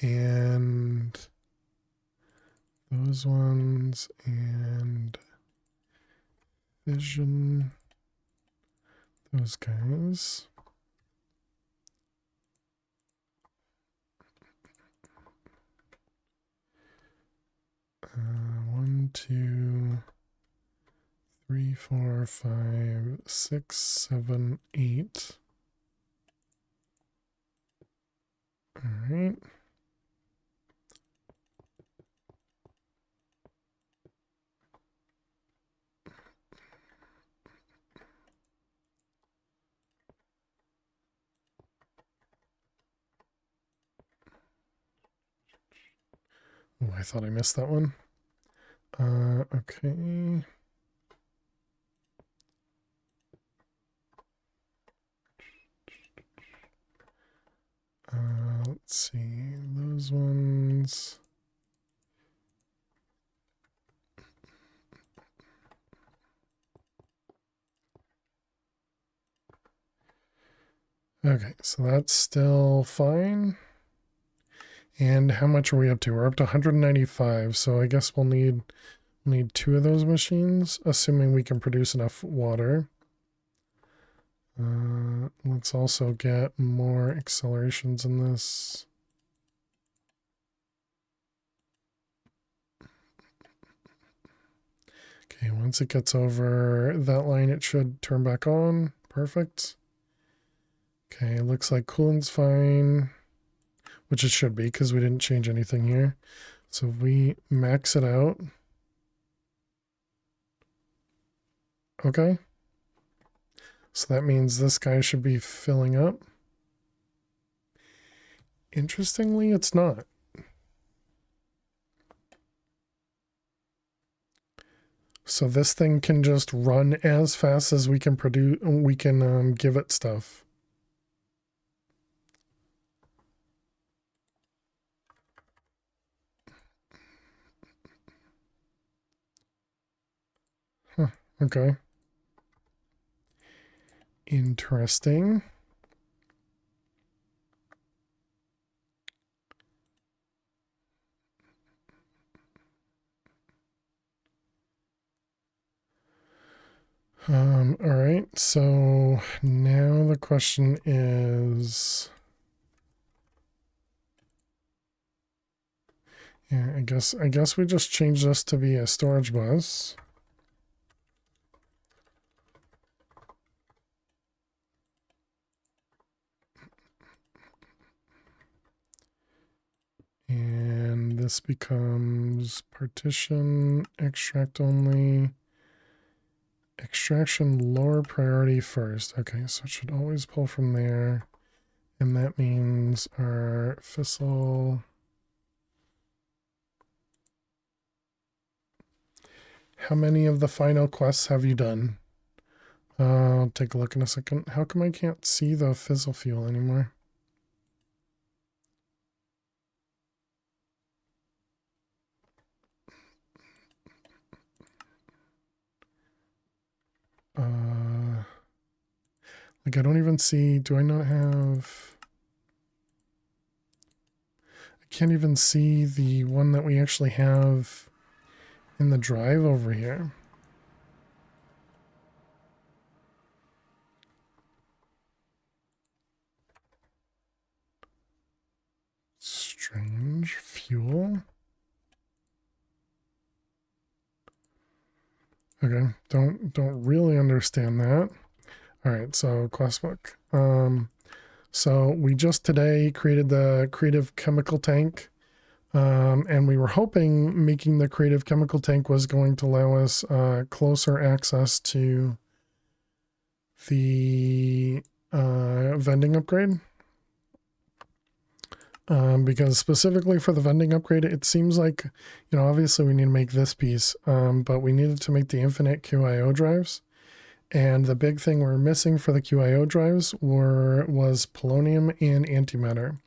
And those ones. And vision. Those guys. One, two, 3, 4, 5, 6, 7, 8. All right. Oh, I thought I missed that one. Okay. Let's see, those ones. Okay, so that's still fine. And how much are we up to? We're up to 195, so I guess we'll need 2 of those machines, assuming we can produce enough water. Let's also get more accelerations in this. Okay, once it gets over that line, it should turn back on. Perfect. Okay, looks like coolant's fine, which it should be because we didn't change anything here. So if we max it out. Okay. So that means this guy should be filling up. Interestingly, it's not. So this thing can just run as fast as we can produce. We can give it stuff. Huh, okay. Interesting. All right. So now the question is, yeah, I guess we just change this to be a storage bus. And this becomes partition, extract only, extraction lower priority first. Okay, so it should always pull from there. And that means our fissile. How many of the final quests have you done? I'll take a look in a second. How come I can't see the fissile fuel anymore? Like I don't even see, do I not have, I can't even see the one that we actually have in the drive over here. Strange. Fuel. Okay, don't really understand that. All right, so quest book. So we just today created the creative chemical tank. And we were hoping making the creative chemical tank was going to allow us closer access to the vending upgrade. Because specifically for the vending upgrade, it seems like, you know, obviously we need to make this piece, but we needed to make the infinite QIO drives. And the big thing we're missing for the QIO drives was polonium and antimatter.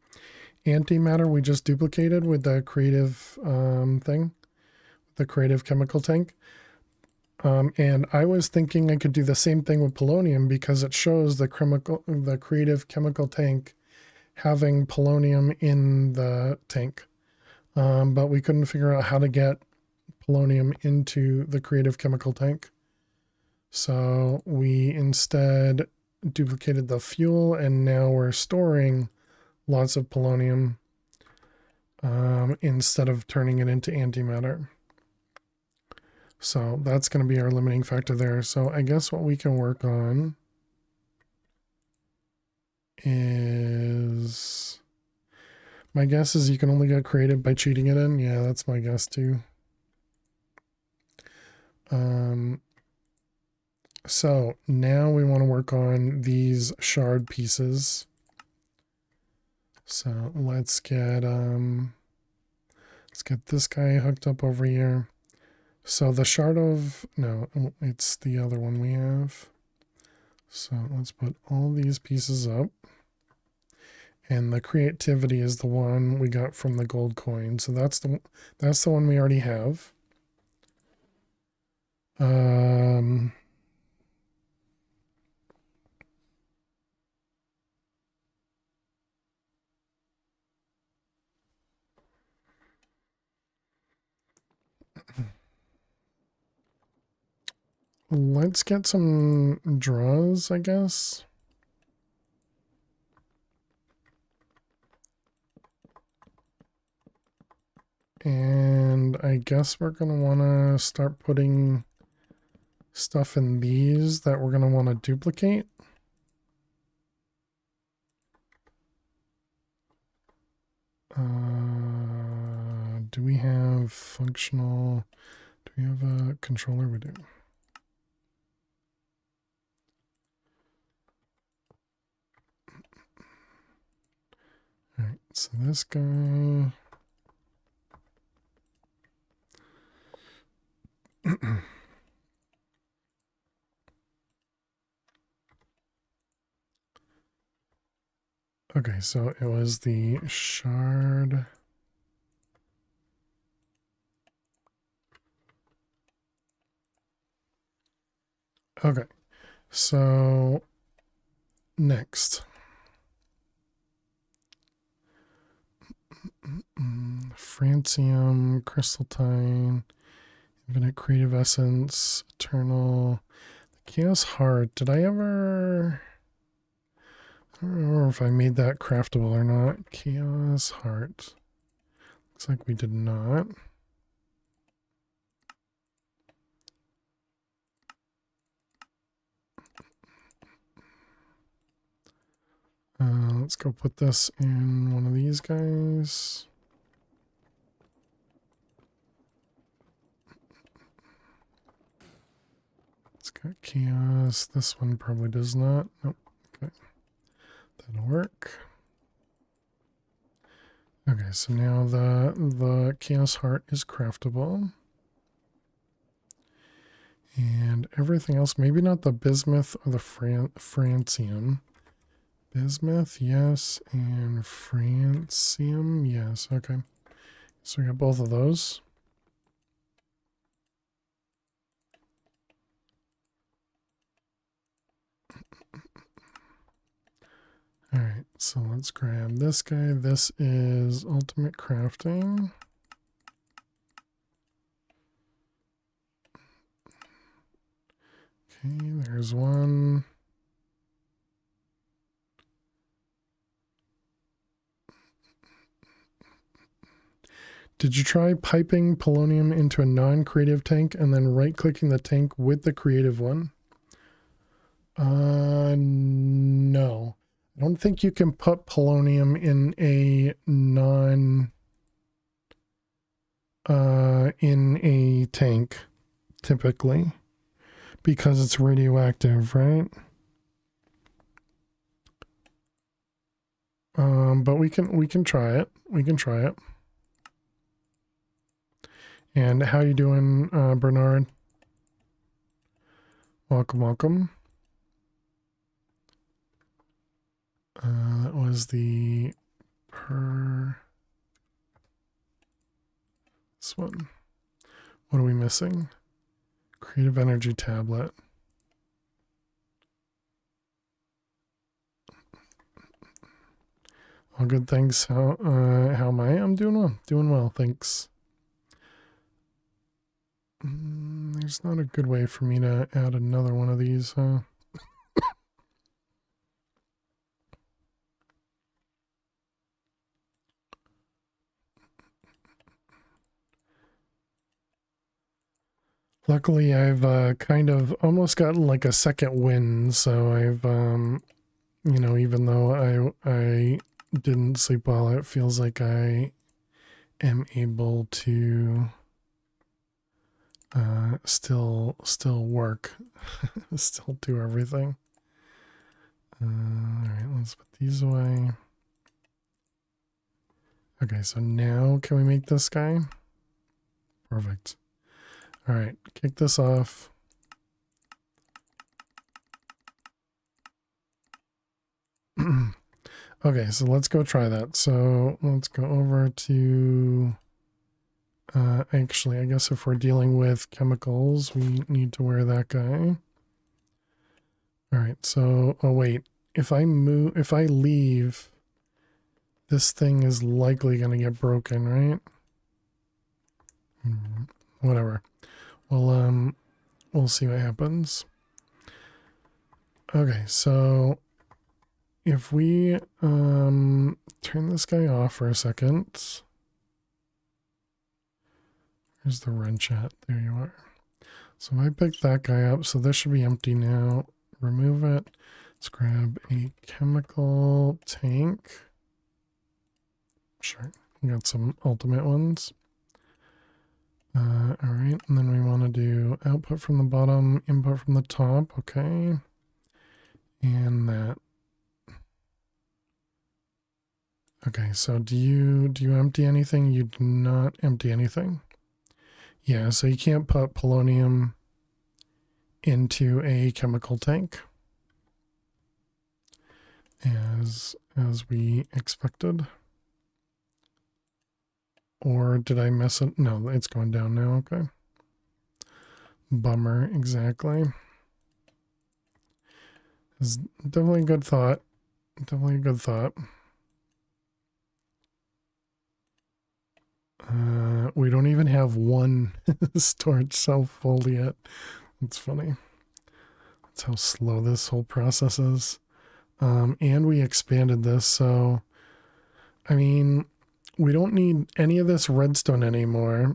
Antimatter we just duplicated with the creative thing, the creative chemical tank. And I was thinking I could do the same thing with polonium because it shows the creative chemical tank having polonium in the tank. But we couldn't figure out how to get polonium into the creative chemical tank. So we instead duplicated the fuel, and now we're storing lots of polonium instead of turning it into antimatter. So that's going to be our limiting factor there. So I guess what we can work on is, my guess is you can only get creative by cheating it in. Yeah, that's my guess too. So now we want to work on these shard pieces. So let's get this guy hooked up over here. So the shard of, no, it's the other one we have. So let's put all these pieces up. And the creativity is the one we got from the gold coin. So that's the one we already have. Let's get some draws, I guess. And I guess we're going to want to start putting stuff in these that we're going to want to duplicate. Do we have functional? Do we have a controller? We do. All right, so this guy. Okay, so it was the shard. Okay, so next. Francium, crystalline, infinite creative essence, eternal, chaos heart. Did I ever? I don't remember if I made that craftable or not. Chaos heart. Looks like we did not. Let's go put this in one of these guys. It's got chaos. This one probably does not. Nope. Okay. That'll work. Okay, so now the chaos heart is craftable. And everything else, maybe not the bismuth or the francium. Bismuth, yes, and francium, yes. Okay, so we got both of those. All right, so let's grab this guy. This is ultimate crafting. Okay, there's one. Did you try piping polonium into a non-creative tank and then right-clicking the tank with the creative one? No. I don't think you can put polonium in a in a tank, typically, because it's radioactive, right? But we can try it. We can try it. And how you doing, Bernard? Welcome, welcome. That was the this one. What are we missing? Creative energy tablet. All good, thanks. How am I? I'm doing well. Doing well, thanks. There's not a good way for me to add another one of these, huh? Luckily, I've kind of almost gotten like a second win, so I've you know, even though I didn't sleep well, it feels like I am able to still work, still do everything. All right, let's put these away. Okay, so now can we make this guy? Perfect. All right, kick this off. Okay, so let's go try that. So let's go over to, actually, I guess if we're dealing with chemicals, we need to wear that guy. All right, so, oh wait, if I leave, this thing is likely going to get broken, right? Whatever. Well, we'll see what happens. Okay, so if we turn this guy off for a second. Where's the wrench at? There you are. So I picked that guy up, so this should be empty now. Remove it. Let's grab a chemical tank. Sure, we got some ultimate ones. All right, and then we want to do output from the bottom, input from the top. Okay, and that. Okay, so do you empty anything? You do not empty anything. Yeah, so you can't put polonium into a chemical tank, as we expected. Or did I mess it? No, it's going down now. Okay. Bummer. Exactly. It's definitely a good thought. Definitely a good thought. We don't even have one storage cell full yet. That's funny. That's how slow this whole process is. And we expanded this, so I mean, we don't need any of this redstone anymore.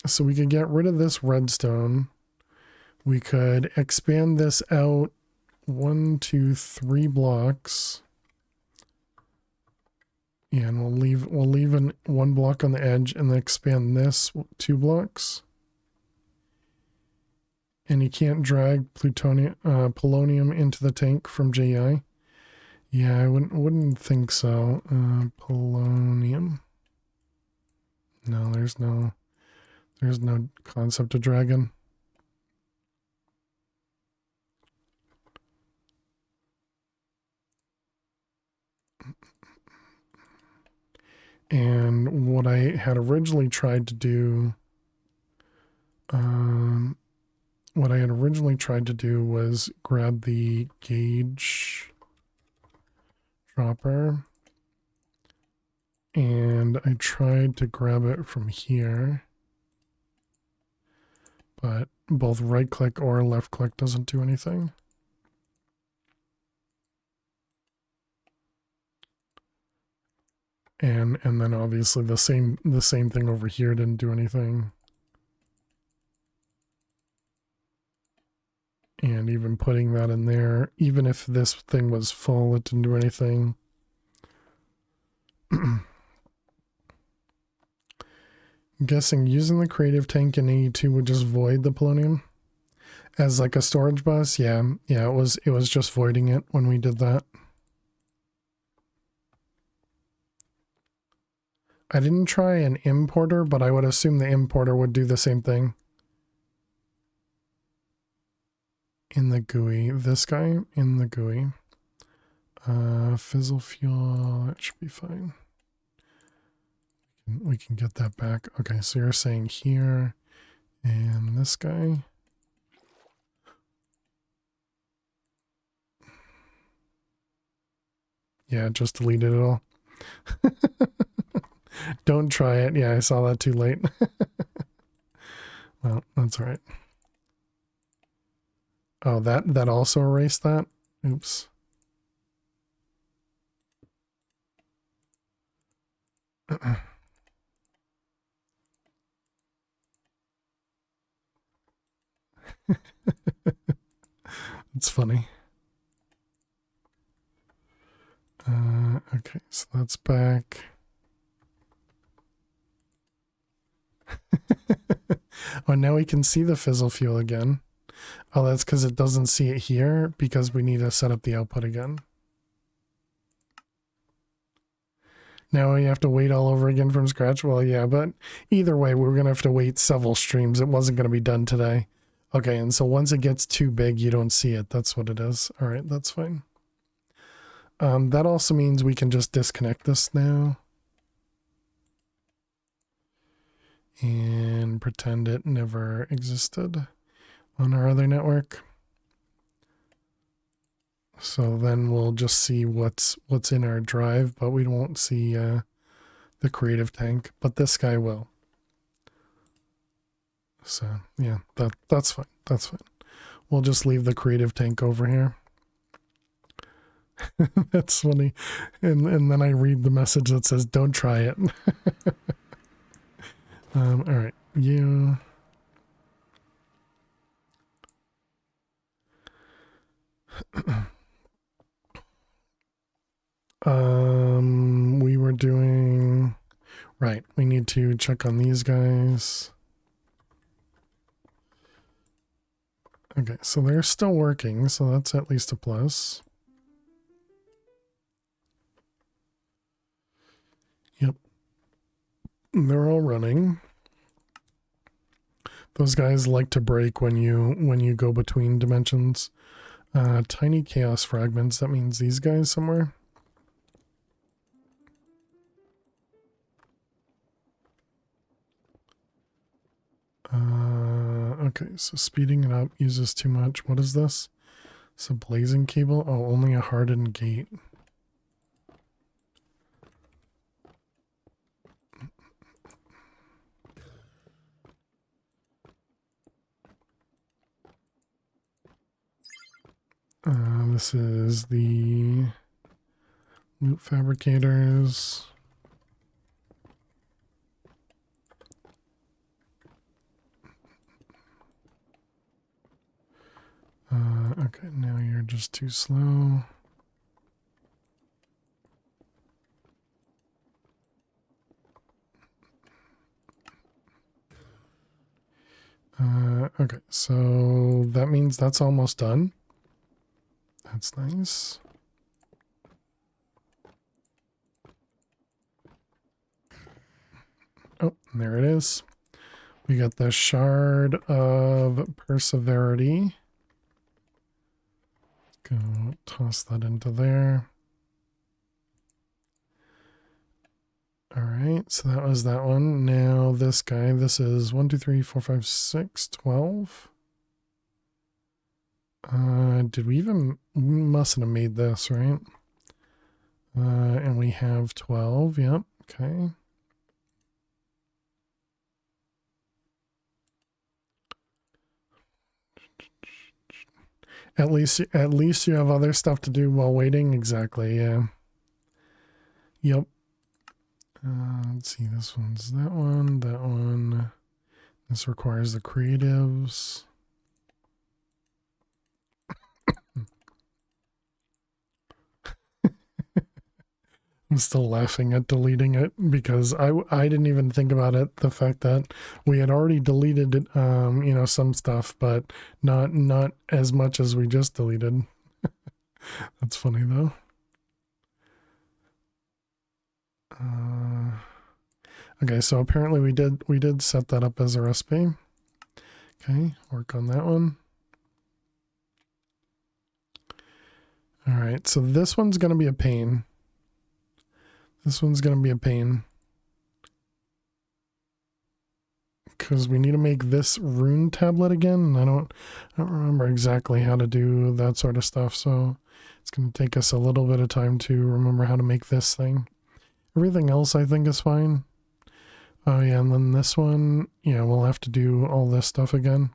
So we could get rid of this redstone. We could expand this out 1, 2, 3 blocks. Yeah, and we'll leave one block on the edge and then expand this 2 blocks. And you can't drag plutonium, polonium into the tank from JI. Yeah, I wouldn't think so. Polonium. No, there's no concept of dragon. And what I had originally tried to do, was grab the gauge dropper, and I tried to grab it from here, but both right click or left click doesn't do anything. And then obviously the same thing over here didn't do anything. And even putting that in there, even if this thing was full, it didn't do anything. I'm guessing using the creative tank in AE2 would just void the polonium as like a storage bus. Yeah, it was just voiding it when we did that. I didn't try an importer, but I would assume the importer would do the same thing. In the GUI, this guy in the GUI. Fizzle fuel, that should be fine. We can get that back. Okay, so you're saying here and this guy. Yeah, just deleted it all. Don't try it. Yeah, I saw that too late. Well, that's all right. Oh, that also erased that? Oops. It's funny. Okay, so that's back. Oh, now we can see the fizzle fuel again. Oh, that's because it doesn't see it here because we need to set up the output again. Now we have to wait all over again from scratch. Well, yeah, but either way, we're going to have to wait several streams. It wasn't going to be done today. Okay, and so once it gets too big, you don't see it. That's what it is. All right, that's fine. That also means we can just disconnect this now. And pretend it never existed on our other network. So then we'll just see what's in our drive, but we won't see the creative tank, but this guy will. So yeah, that's fine. That's fine. We'll just leave the creative tank over here. That's funny. And then I read the message that says, don't try it. All right, you. We were doing, right, we need to check on these guys. Okay, so they're still working, so that's at least a plus. Yep. They're all running. Those guys like to break when you go between dimensions. Tiny chaos fragments, that means these guys somewhere. Okay, so speeding it up uses too much. What is this? It's a blazing cable? Oh, only a hardened gate. This is the loot fabricators. Okay, now you're just too slow. Okay, so that means that's almost done. That's nice. Oh, there it is. We got the Shard of Perseverity. Go toss that into there. All right, so that was that one. Now this guy, this is 1, 2, 3, 4, 5, 6, 12. Did we even, we mustn't have made this, right? And we have 12, yep, okay. At least you have other stuff to do while waiting. Exactly, yeah. Yep. Let's see, this one's that one, that one. This requires the creatives. I'm still laughing at deleting it because I didn't even think about it. The fact that we had already deleted it, you know, some stuff, but not as much as we just deleted. That's funny though. Okay, so apparently we did set that up as a recipe. Okay, work on that one. All right, so this one's gonna be a pain. This one's going to be a pain. Because we need to make this rune tablet again. And I don't remember exactly how to do that sort of stuff. So it's going to take us a little bit of time to remember how to make this thing. Everything else I think is fine. Oh yeah, and then this one, yeah, we'll have to do all this stuff again.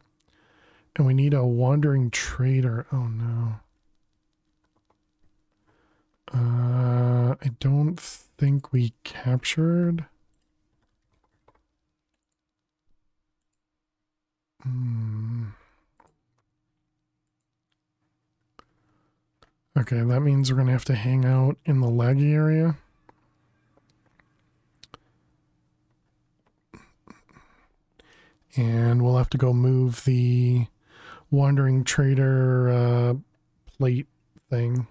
And we need a wandering trader. Oh no. I don't think we captured. Okay, that means we're gonna have to hang out in the laggy area. And we'll have to go move the wandering trader plate thing.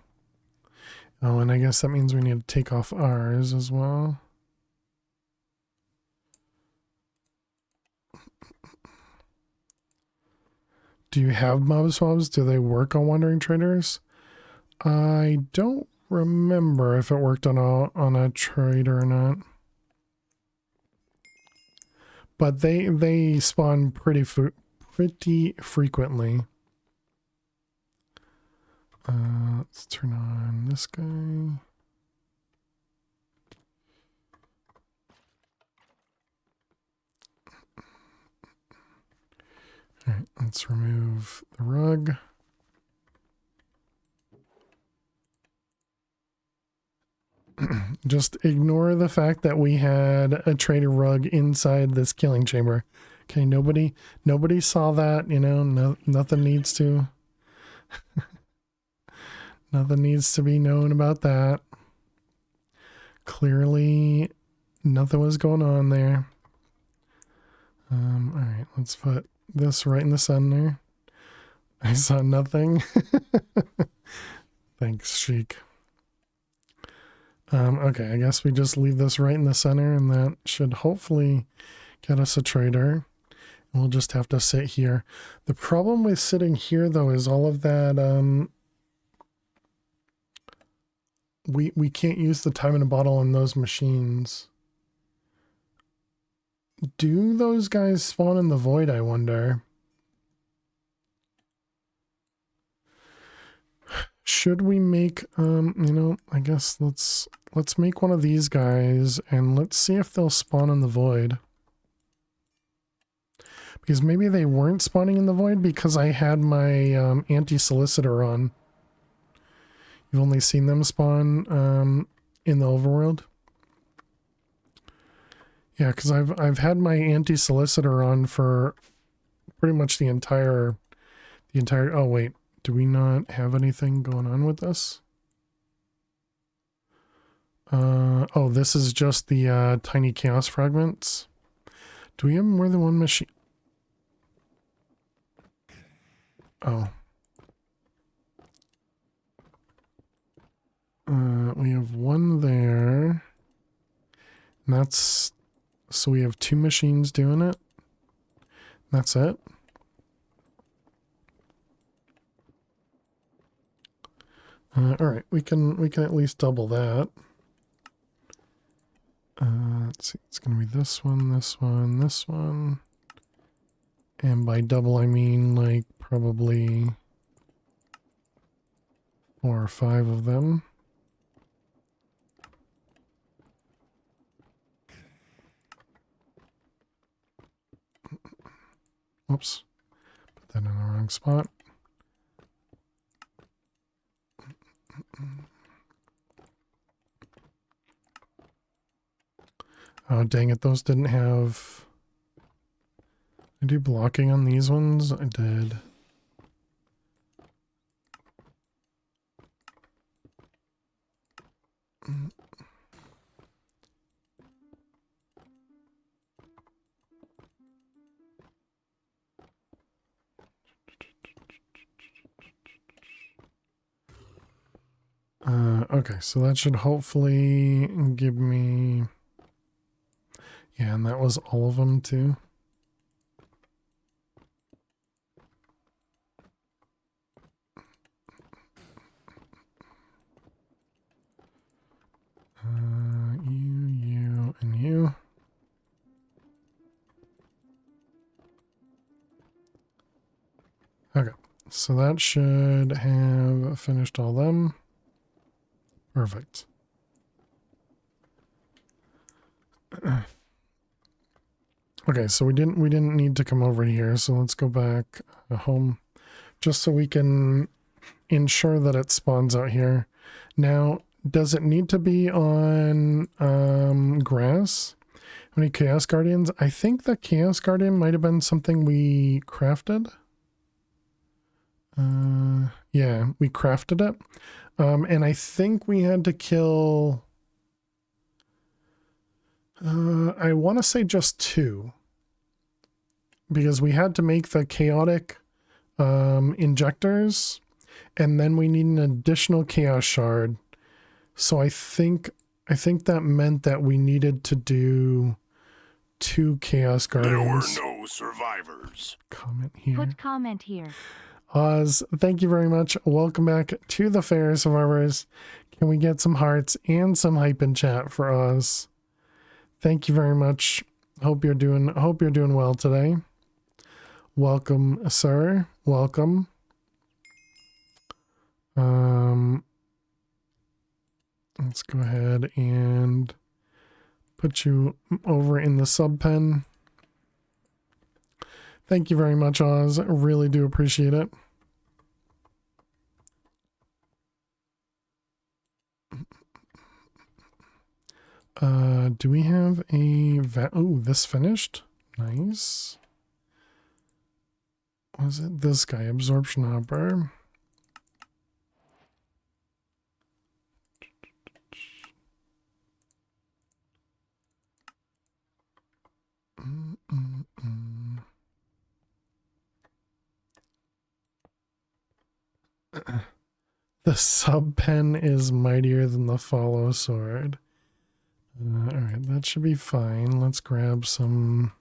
Oh, and I guess that means we need to take off ours as well. Do you have mob swabs? Do they work on wandering traders? I don't remember if it worked on a trader or not. But they spawn pretty frequently. Let's turn on this guy. All right, let's remove the rug. Just ignore the fact that we had a trader rug inside this killing chamber. Okay, nobody saw that, you know, nothing needs to nothing needs to be known about that. Clearly nothing was going on there. All right, let's put this right in the center. I saw nothing. Thanks, Sheik. Okay, I guess we just leave this right in the center, and that should hopefully get us a trader. We'll just have to sit here. The problem with sitting here, though, is all of that, we can't use the time in a bottle on those machines. Do those guys spawn in the void, I wonder? Should we make, you know, I guess let's make one of these guys and let's see if they'll spawn in the void. Because maybe they weren't spawning in the void because I had my anti-solicitor on. You've only seen them spawn in the overworld. Yeah, because I've had my anti-solicitor on for pretty much the entire. Oh wait, do we not have anything going on with this? Oh, this is just the tiny chaos fragments. Do we have more than one machine? Oh. We have one there. And that's... So we have 2 machines doing it. That's it. All right, we can at least double that. Let's see, it's gonna be this one, this one, this one, and by double I mean like probably 4 or 5 of them. Whoops, put that in the wrong spot. Oh, dang it, those didn't have... I do blocking on these ones? I did. Okay, so that should hopefully give me... Yeah, and that was all of them too. You, and you. Okay, so that should have finished all them. Perfect. Okay, so we didn't need to come over here, so let's go back home just so we can ensure that it spawns out here. Now, does it need to be on grass? How many Chaos Guardians? I think the Chaos Guardian might have been something we crafted. Yeah, we crafted it. And I think we had to kill... I want to say just 2. Because we had to make the chaotic injectors, and then we need an additional chaos shard. So I think that meant that we needed to do 2 chaos guardians. There were no survivors. Comment here. Put comment here. Oz, thank you very much. Welcome back to the fair, survivors. Can we get some hearts and some hype in chat for Oz? Thank you very much. Hope you're doing well today. Welcome, sir. Welcome. Let's go ahead and put you over in the sub pen. Thank you very much, Oz. I really do appreciate it. Do we have a oh, this finished? Nice. Was it this guy? Absorption hopper. The sub pen is mightier than the follow sword. Alright, that should be fine. Let's grab some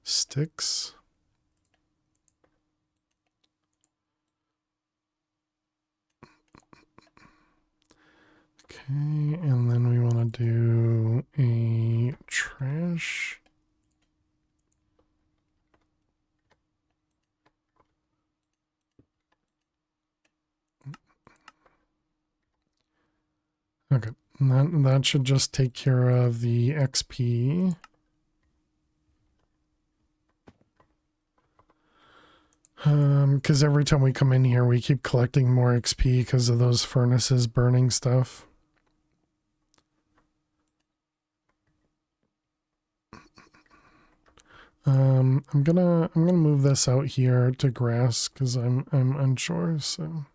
sticks. Okay, and then we want to do a trash. Okay, and that should just take care of the XP. Because every time we come in here, we keep collecting more XP because of those furnaces burning stuff. I'm gonna move this out here to grass because I'm unsure, so.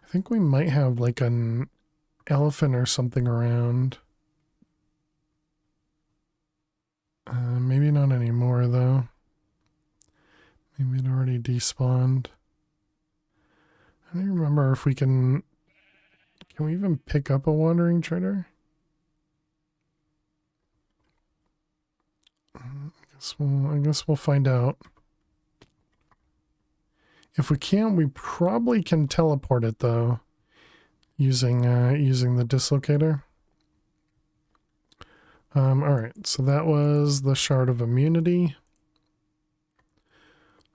I think we might have like an elephant or something around. Maybe not anymore though. Maybe it already despawned. I don't remember if we can we even pick up a wandering trader? I guess we'll find out. If we can't, we probably can teleport it though, using the dislocator. All right, so that was the shard of immunity.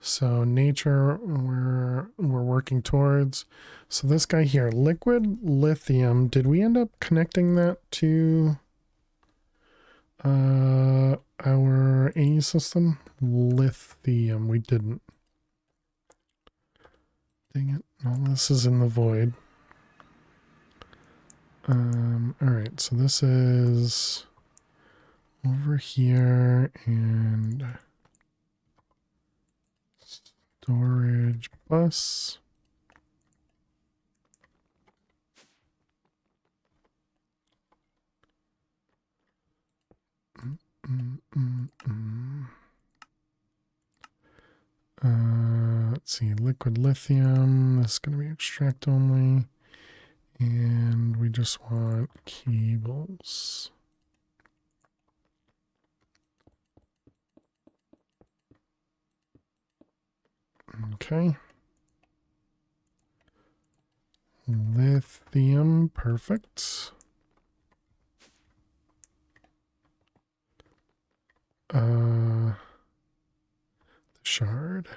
So nature, we're working towards. So this guy here, liquid lithium. Did we end up connecting that to our AE system? Lithium, we didn't. Dang it! All this is in the void. All right, so this is over here and storage bus. Let's see, liquid lithium. This is going to be extract only. And we just want cables. Okay. Lithium, perfect. The shard.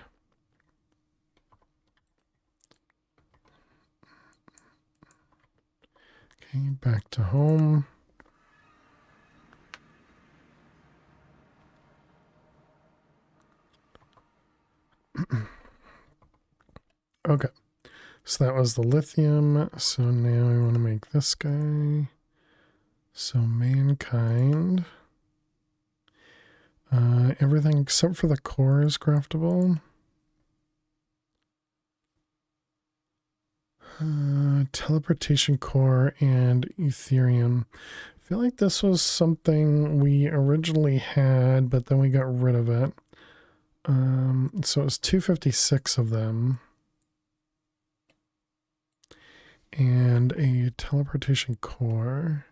Okay, back to home. Okay, so that was the lithium. So now we want to make this guy. So mankind. Everything except for the core is craftable. Teleportation core and Ethereum. I feel like this was something we originally had, but then we got rid of it. So it was 256 of them. And a teleportation core.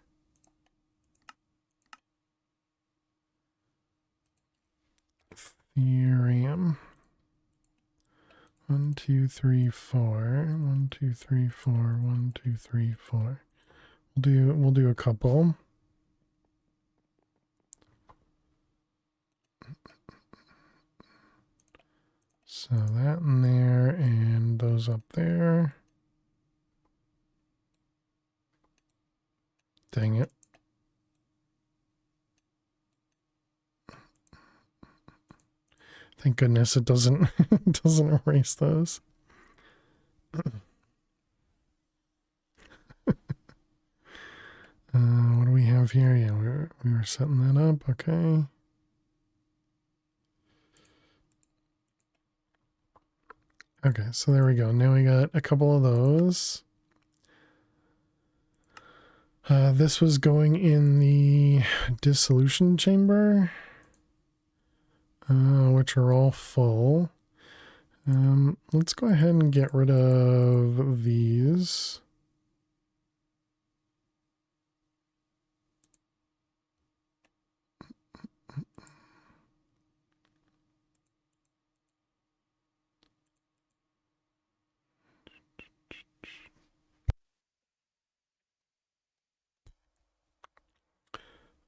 Ethereum. 1, 2, 3, 4. 1, 2, 3, 4. 1, 2, 3, 4. We'll do a couple. So that in there and those up there. Dang it. Thank goodness it doesn't it doesn't erase those. What do we have here? Yeah, we were setting that up. Okay. Okay, so there we go. Now we got a couple of those. This was going in the dissolution chamber, which are all full. Let's go ahead and get rid of these.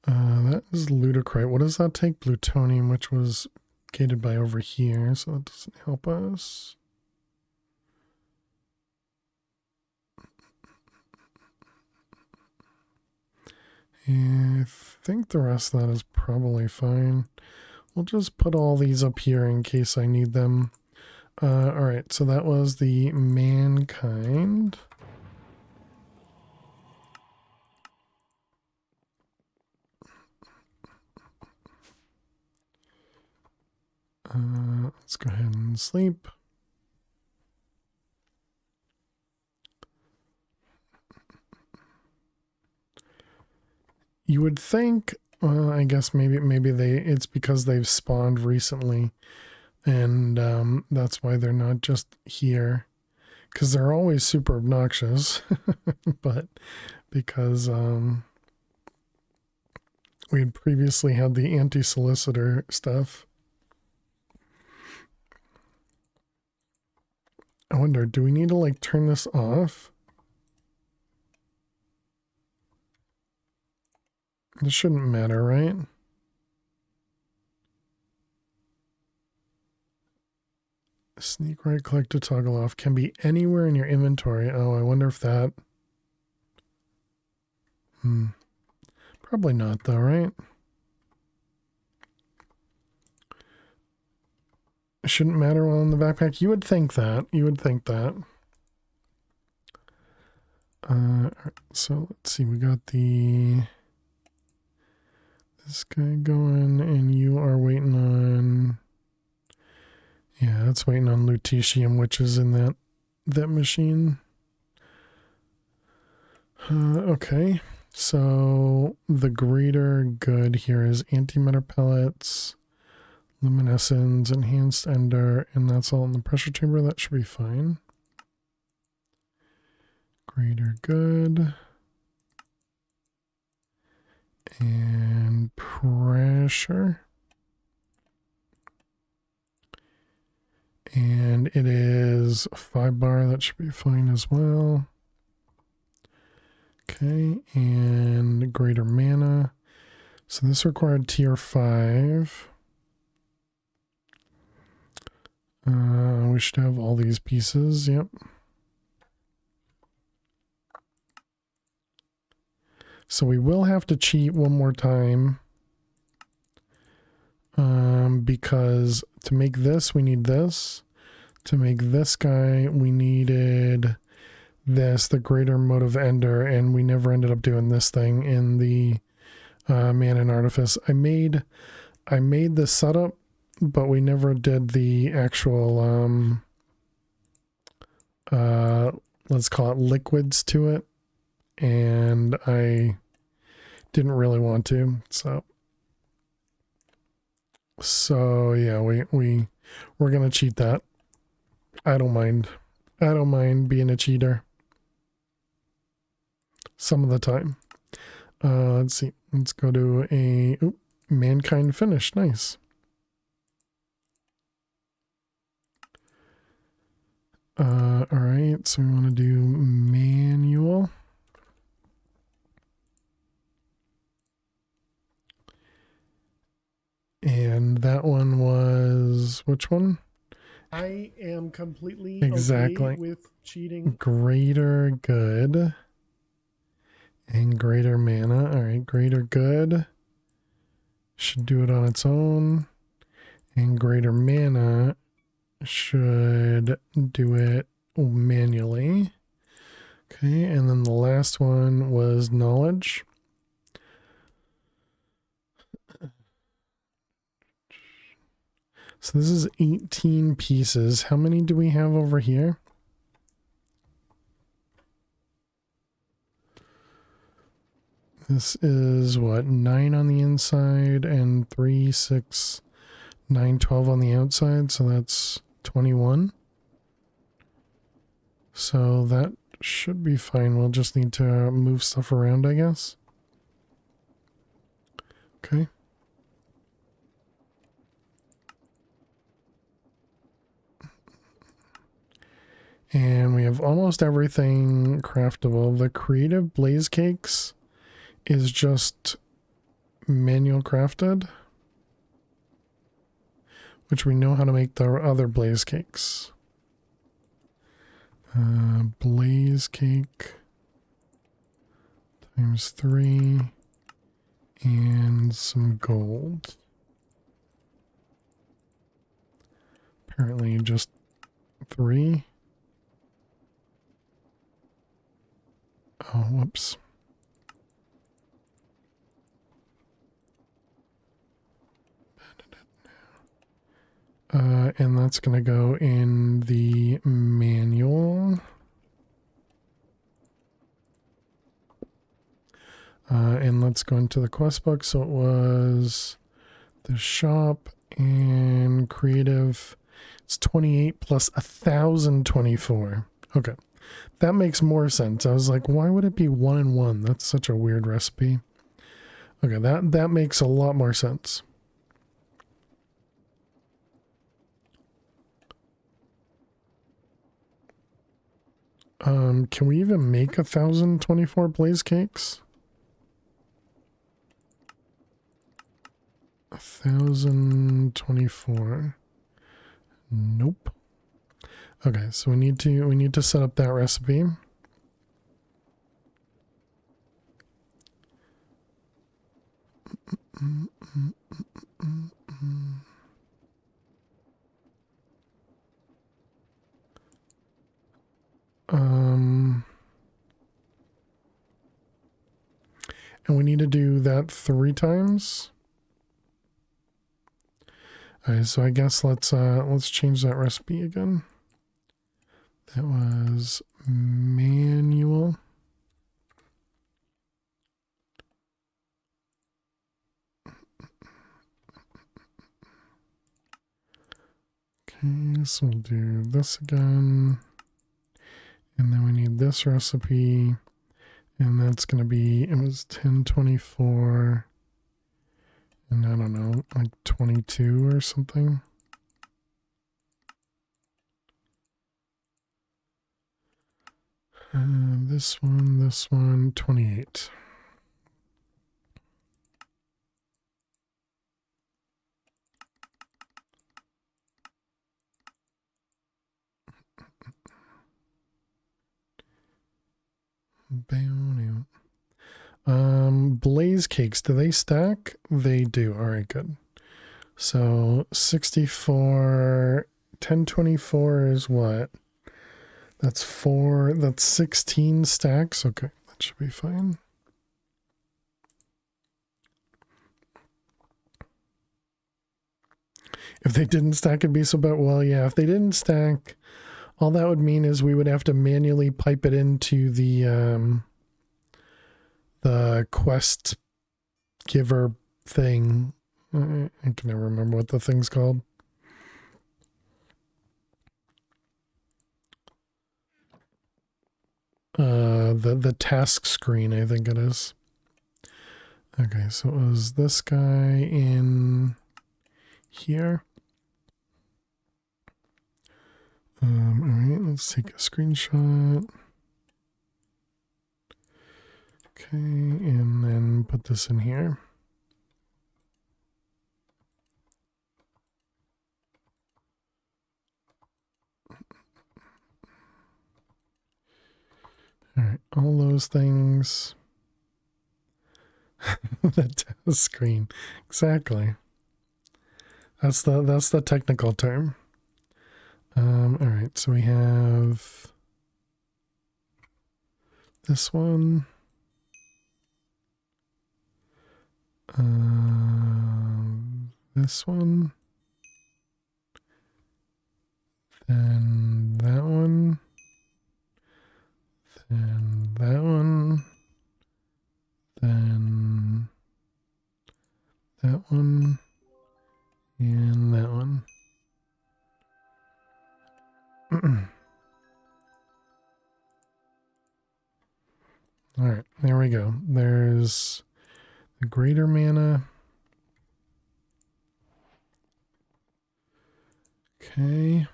That is ludicrous. What does that take? Plutonium, which was gated by over here, so that doesn't help us. I think the rest of that is probably fine. We'll just put all these up here in case I need them. Alright, so that was the mankind. Let's go ahead and sleep. You would think Well, I guess maybe it's because they've spawned recently, and that's why they're not just here. Because they're always super obnoxious, but because we had previously had the anti-solicitor stuff. I wonder, do we need to like turn this off? This shouldn't matter, right? Sneak right click to toggle off can be anywhere in your inventory. Oh, I wonder if that... Probably not though, right? It shouldn't matter while in the backpack. You would think that. You would think that. Alright, so let's see. We got this guy going, and you are waiting on... Yeah, that's waiting on lutetium, which is in that machine. Okay, so the greater good here is antimatter pellets, luminescence, enhanced ender, and that's all in the pressure chamber. That should be fine. Greater good. And pressure. And it is 5 bar. That should be fine as well. Okay, and greater mana. So this required tier 5. We should have all these pieces. Yep. So we will have to cheat one more time. Because to make this, we need this. To make this guy, we needed this, the greater motive ender, and we never ended up doing this thing in the man and artifice. I made the setup, but we never did the actual let's call it liquids to it, and I didn't really want to, so yeah, we're gonna cheat that. I don't mind being a cheater some of the time. Let's see. Let's go to a mankind finish. Nice. All right. So we want to do manual. And that one was which one? I am completely okay with cheating. Greater good. And greater mana. Alright, greater good. Should do it on its own. And greater mana should do it manually. Okay, and then the last one was knowledge. So this is 18 pieces. How many do we have over here? This is what, 9 on the inside and 3, 6, 9, 12 on the outside. So that's 21. So that should be fine. We'll just need to move stuff around, I guess. Okay. And we have almost everything craftable. The creative blaze cakes is just manual crafted, which we know how to make the other blaze cakes. Blaze cake times 3 and some gold. Apparently just 3. Oh, whoops. And that's going to go in the manual. And let's go into the quest book. So it was the shop and creative. It's 28 plus 1,024. Okay. That makes more sense. I was like, why would it be 1 and 1? That's such a weird recipe. Okay, that makes a lot more sense. Can we even make 1,024 blaze cakes? 1,024. Nope. Okay, so we need to set up that recipe. And we need to do that 3 times. Alright, so I guess let's change that recipe again. That was manual. Okay, so we'll do this again. And then we need this recipe. And that's going to be, it was 1024. And I don't know, like 22 or something. This one, 28. Blaze cakes, do they stack? They do. All right, good. So 64, 1024 is what? That's 4, that's 16 stacks. Okay, that should be fine. If they didn't stack, it'd be so bad. Well, yeah, if they didn't stack, all that would mean is we would have to manually pipe it into the quest giver thing. I can never remember what the thing's called. The task screen, I think it is. Okay, so it was this guy in here. All right, let's take a screenshot. Okay, and then put this in here. All right, all those things. The task screen, exactly. That's the technical term. All right, so we have this one. This one. Then that one. Then that one. Then that one. And that one. All right, there we go. There's the greater mana. Okay.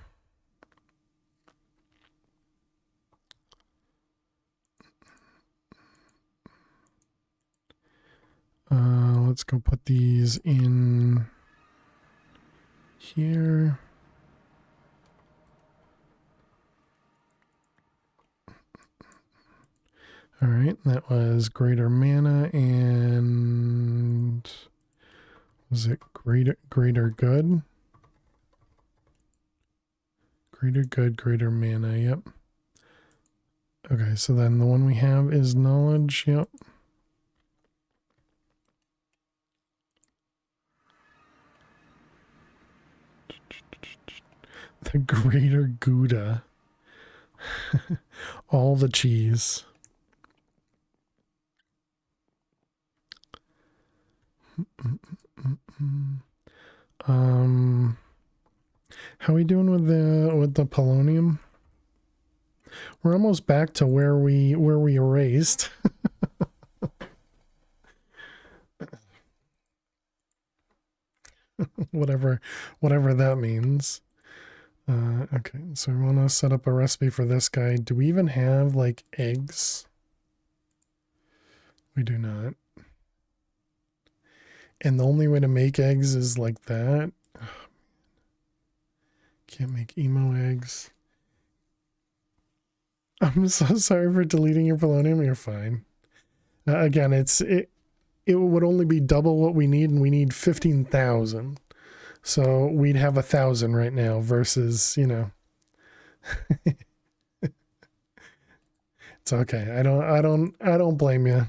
Let's go put these in here. All right, that was greater mana and was it greater good? Greater good, greater mana, yep. Okay, so then the one we have is knowledge, yep. The greater Gouda. All the cheese. How we doing with the polonium? We're almost back to where we erased. whatever that means. Okay, so we want to set up a recipe for this guy. Do we even have like eggs? We do not. And the only way to make eggs is like that. Can't make emo eggs. I'm so sorry for deleting your polonium. You're fine. Again, it would only be double what we need, and we need 15,000. So we'd have 1,000 right now versus, you know. It's okay. I don't blame you.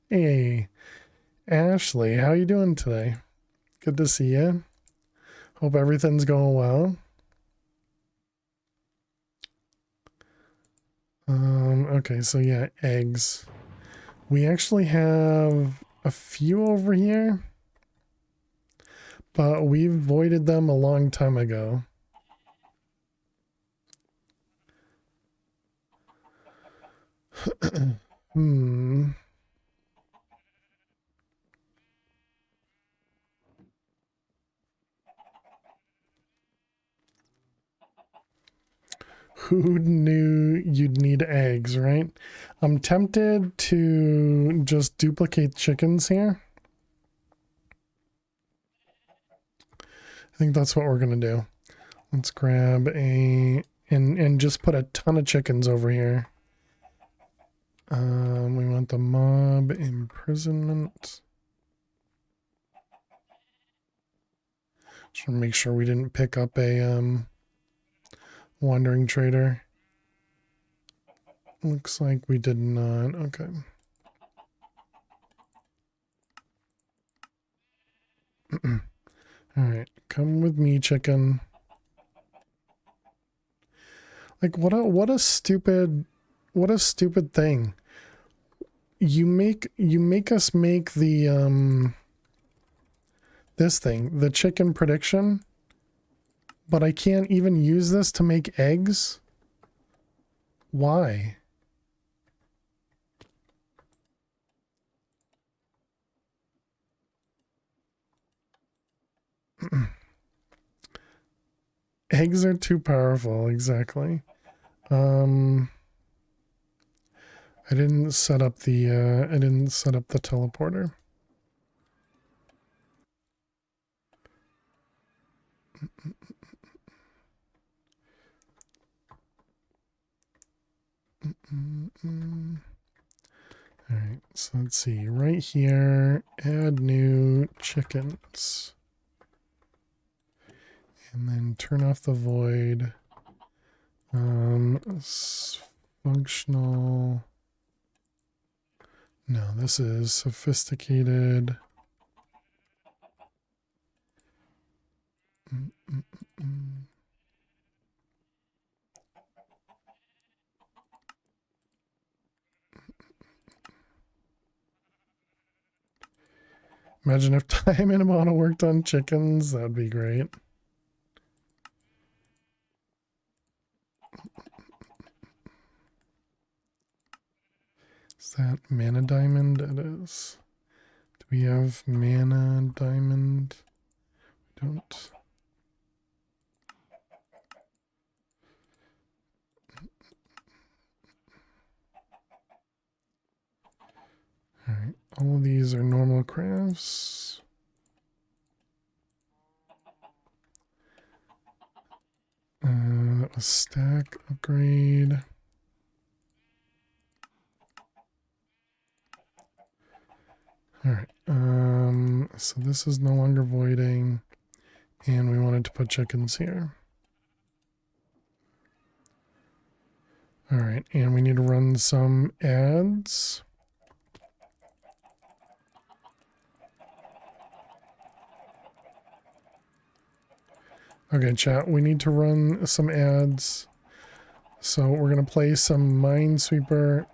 Hey, Ashley, how you doing today? Good to see you. Hope everything's going well. Okay, so yeah, eggs. We actually have a few over here, but we voided them a long time ago. Who knew you'd need eggs, right? I'm tempted to just duplicate chickens here. I think that's what we're going to do. Let's grab and just put a ton of chickens over here. We want the mob imprisonment. Just want to make sure we didn't pick up a wandering trader. Looks like we did not. Okay. All right, come with me, chicken. Like what a stupid thing. You make us make the this thing, the chicken prediction, but I can't even use this to make eggs. Why? Eggs are too powerful, exactly. I didn't set up the teleporter. All right, so let's see. Right here, add new chickens. And then turn off the void. Functional. No, this is sophisticated. Imagine if time and amount worked on chickens. That'd be great. Is that mana diamond? It is. Do we have mana diamond? We don't. Alright, all of these are normal crafts. That was stack upgrade. Alright, so this is no longer voiding, and we wanted to put chickens here. Alright, and we need to run some ads. Okay, chat, we need to run some ads. So we're going to play some Minesweeper.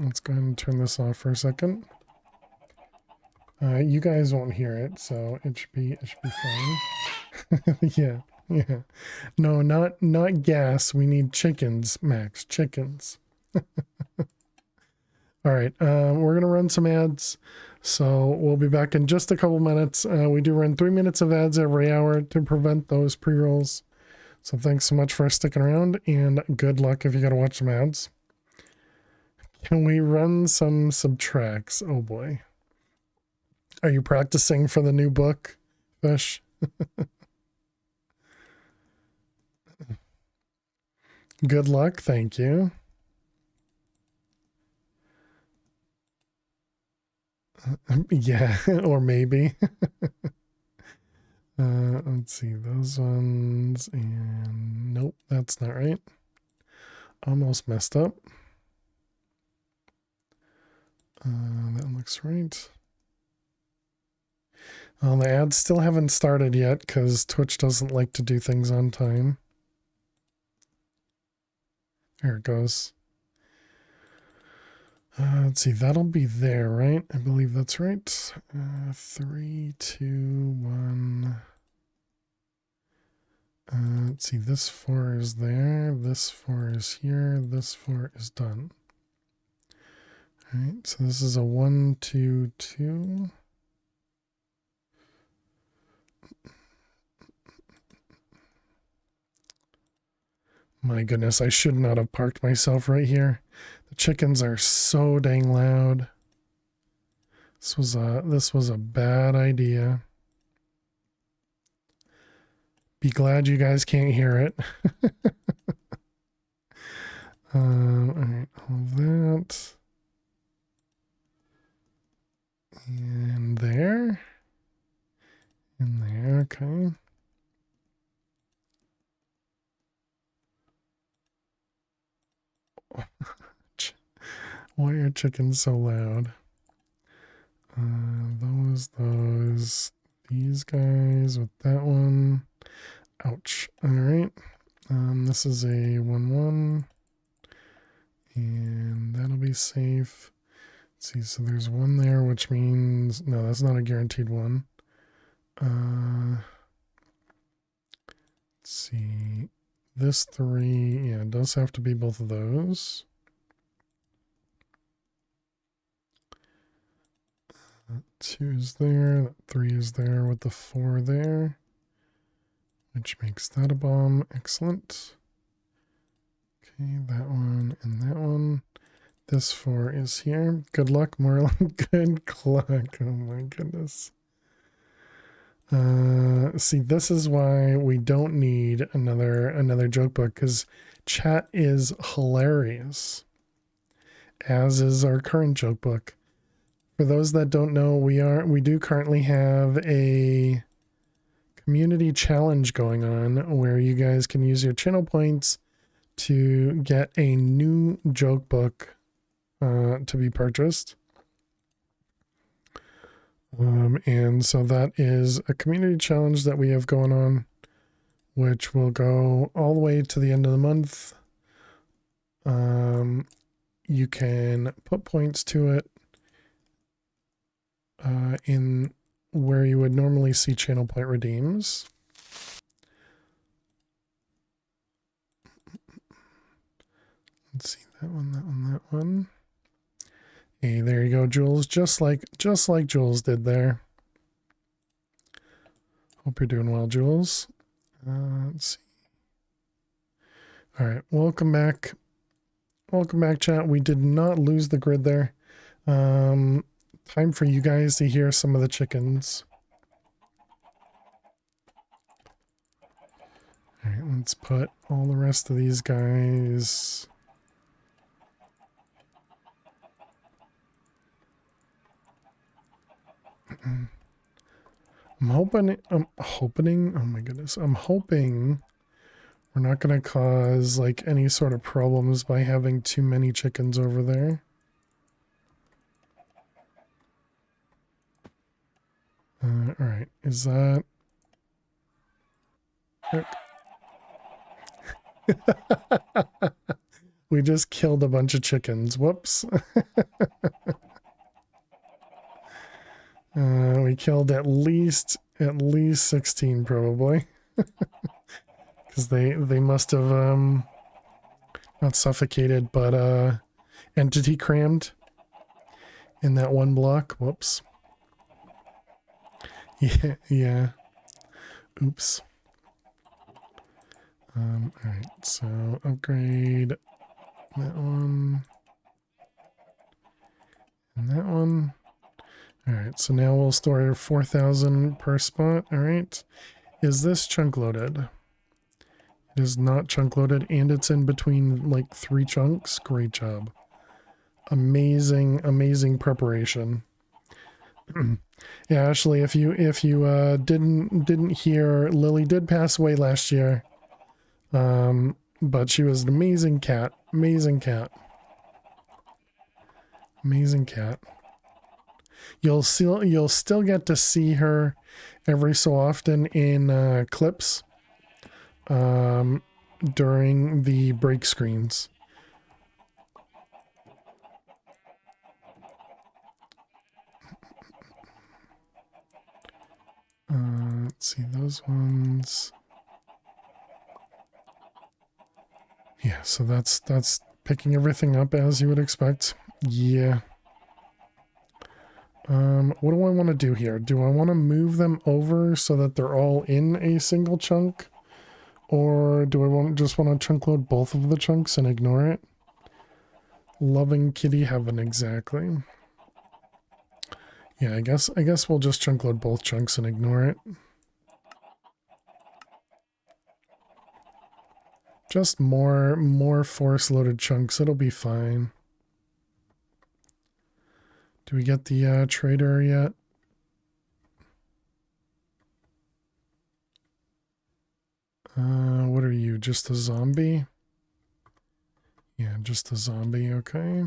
Let's go ahead and turn this off for a second. You guys won't hear it, so it should be fine. Yeah, yeah. No, not gas. We need chickens, Max. Chickens. All right, we're gonna run some ads, so we'll be back in just a couple minutes. We do run 3 minutes of ads every hour to prevent those pre-rolls. So thanks so much for sticking around, and good luck if you gotta watch some ads. Can we run some subtracts? Oh boy. Are you practicing for the new book, Fish? Good luck, thank you. Yeah, or maybe. Let's see, those ones, and nope, that's not right. Almost messed up. That looks right. Well, the ads still haven't started yet because Twitch doesn't like to do things on time. There it goes. Let's see, that'll be there, right? I believe that's right. 3, 2, 1. Let's see, this 4 is there, this 4 is here, this 4 is done. All right, so this is a 1, 2, 2. My goodness, I should not have parked myself right here. The chickens are so dang loud. This was a bad idea. Be glad you guys can't hear it. All right, all of that. And there. And there, okay. Why are chickens so loud? Those, these guys with that one. Ouch. All right. This is a 1-1. And that'll be safe. Let's see, so there's one there, which means, no, that's not a guaranteed one. Let's see, this 3, yeah, it does have to be both of those. That 2 is there, that 3 is there with the 4 there, which makes that a bomb. Excellent. Okay, that one and that one. This 4 is here. Good luck, Marlon. Good luck. Oh my goodness. See, this is why we don't need another joke book, because chat is hilarious, as is our current joke book. For those that don't know, we do currently have a community challenge going on where you guys can use your channel points to get a new joke book to be purchased. And so that is a community challenge that we have going on, which will go all the way to the end of the month. You can put points to it in where you would normally see channel point redeems. Let's see, that one, that one, that one. Hey, there you go, Jules. Just like Jules did there. Hope you're doing well, Jules. Let's see. All right, welcome back. Welcome back, chat. We did not lose the grid there. Time for you guys to hear some of the chickens. All right, let's put all the rest of these guys. I'm hoping, oh my goodness, I'm hoping we're not going to cause like any sort of problems by having too many chickens over there. All right, is that... We just killed a bunch of chickens. Whoops. We killed at least 16 probably. Because they must have not suffocated, but entity crammed in that one block. Whoops. Yeah, yeah. Oops. Alright, so upgrade that one. And that one. Alright, so now we'll store 4,000 per spot. Alright. Is this chunk loaded? It is not chunk loaded, and it's in between like 3 chunks. Great job. Amazing, amazing preparation. Yeah, Ashley, if you didn't hear, Lily did pass away last year. But she was an amazing cat. Amazing cat. Amazing cat. You'll still get to see her every so often in clips during the break screens. Let's see those ones. Yeah, so that's picking everything up as you would expect. Yeah. What do I want to do here? Do I want to move them over so that they're all in a single chunk? Or do I just want to chunk load both of the chunks and ignore it? Loving kitty heaven, exactly. Yeah, I guess we'll just chunk load both chunks and ignore it. Just more force loaded chunks, it'll be fine. Do we get the trader yet? What are you, just a zombie? Yeah, just a zombie, okay.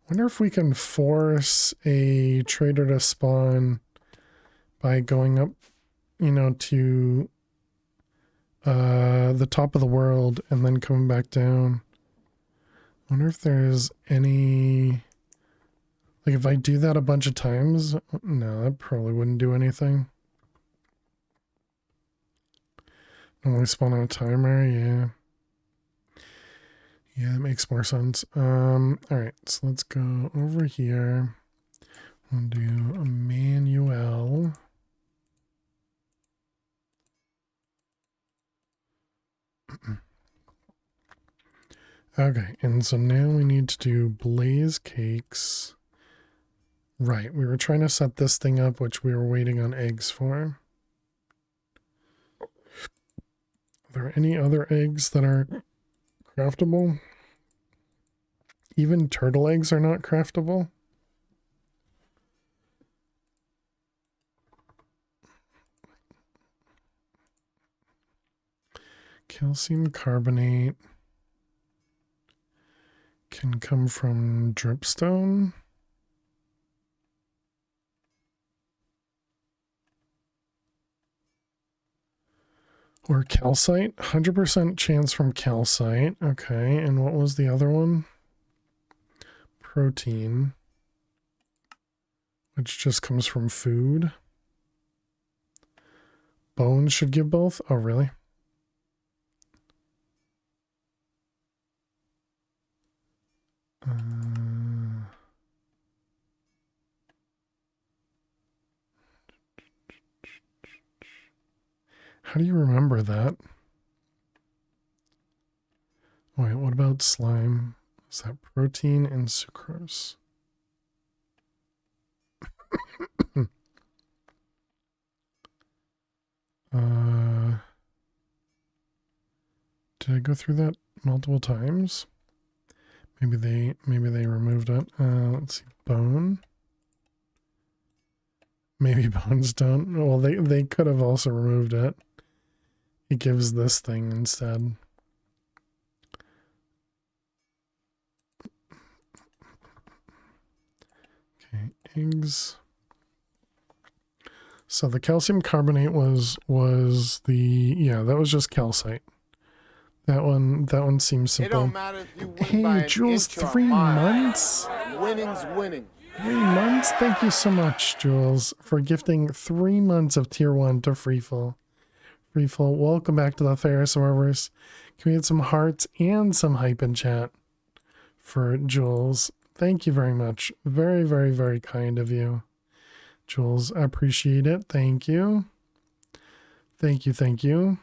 Wonder if we can force a trader to spawn by going up, you know, to the top of the world and then coming back down. Wonder if there's any, like if I do that a bunch of times, no, that probably wouldn't do anything. Only spawn on a timer, yeah. Yeah, that makes more sense. Alright, so let's go over here. We'll do a manual. Okay, and so now we need to do blaze cakes. Right, we were trying to set this thing up, which we were waiting on eggs for. Are there any other eggs that are craftable? Even turtle eggs are not craftable? Calcium carbonate can come from dripstone. Or calcite. 100% chance from calcite. Okay, and what was the other one? Protein. Which just comes from food. Bones should give both? Oh, really? How do you remember that? Wait, what about slime? Is that protein and sucrose? Did I go through that multiple times? Maybe they removed it. Let's see, bone. Maybe bones don't. Well, they could have also removed it. It gives this thing instead. Okay, eggs. So the calcium carbonate was the, yeah, that was just calcite. That one seems It don't simple. matter if you win by Hey, an Jules, inch or a 3 mile. months? Winning's winning. 3 months? Thank you so much, Jules, for gifting 3 months of tier 1 to Freefall. Freefall, welcome back to the Ferris Servers. Can we get some hearts and some hype in chat for Jules? Thank you very much. Very, very, very kind of you. Jules, I appreciate it. Thank you. Thank you, thank you.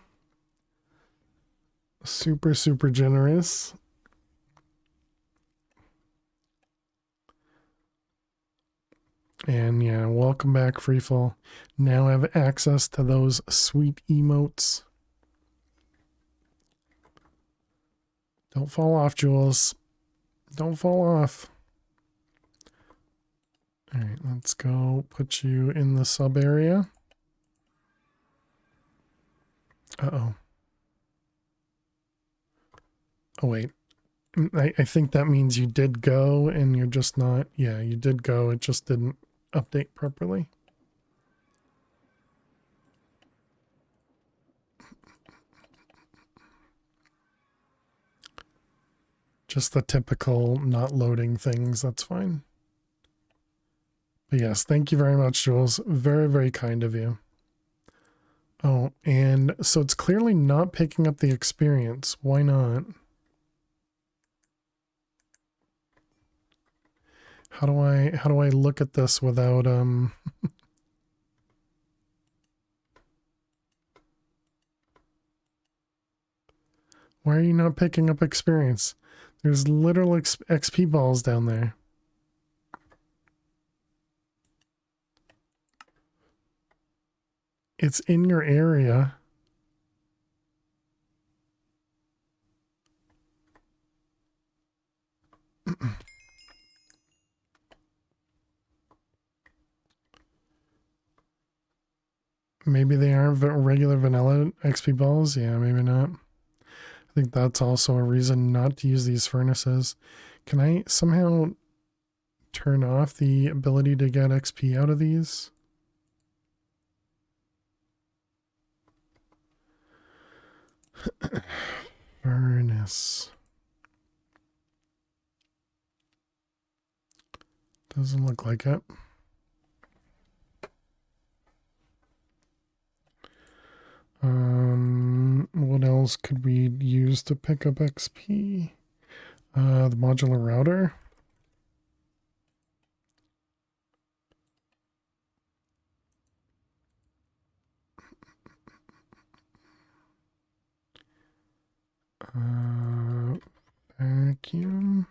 Super, super generous. And yeah, welcome back, Freefall. Now I have access to those sweet emotes. Don't fall off, Jules. Don't fall off. All right, let's go put you in the sub area. Uh-oh. Oh, wait. I think that means you did go and you're just not. Yeah, you did go. It just didn't update properly. Just the typical not loading things. That's fine. But yes, thank you very much, Jules. Very, very kind of you. Oh, and so it's clearly not picking up the experience. Why not? How do I look at this without Why are you not picking up experience? There's literal XP balls down there. It's in your area. Maybe they aren't regular vanilla XP balls. Yeah, maybe not. I think that's also a reason not to use these furnaces. Can I somehow turn off the ability to get XP out of these? Furnace. Doesn't look like it. What else could we use to pick up XP? The modular router. Vacuum.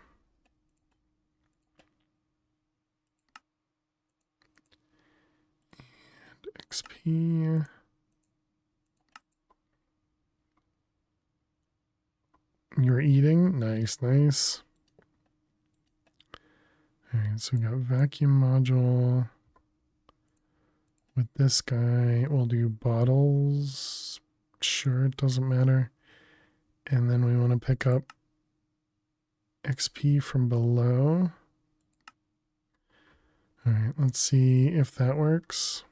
And XP. You're eating? Nice, nice. Alright, so we got vacuum module. With this guy, we'll do bottles. Sure, it doesn't matter. And then we want to pick up XP from below. Alright, let's see if that works.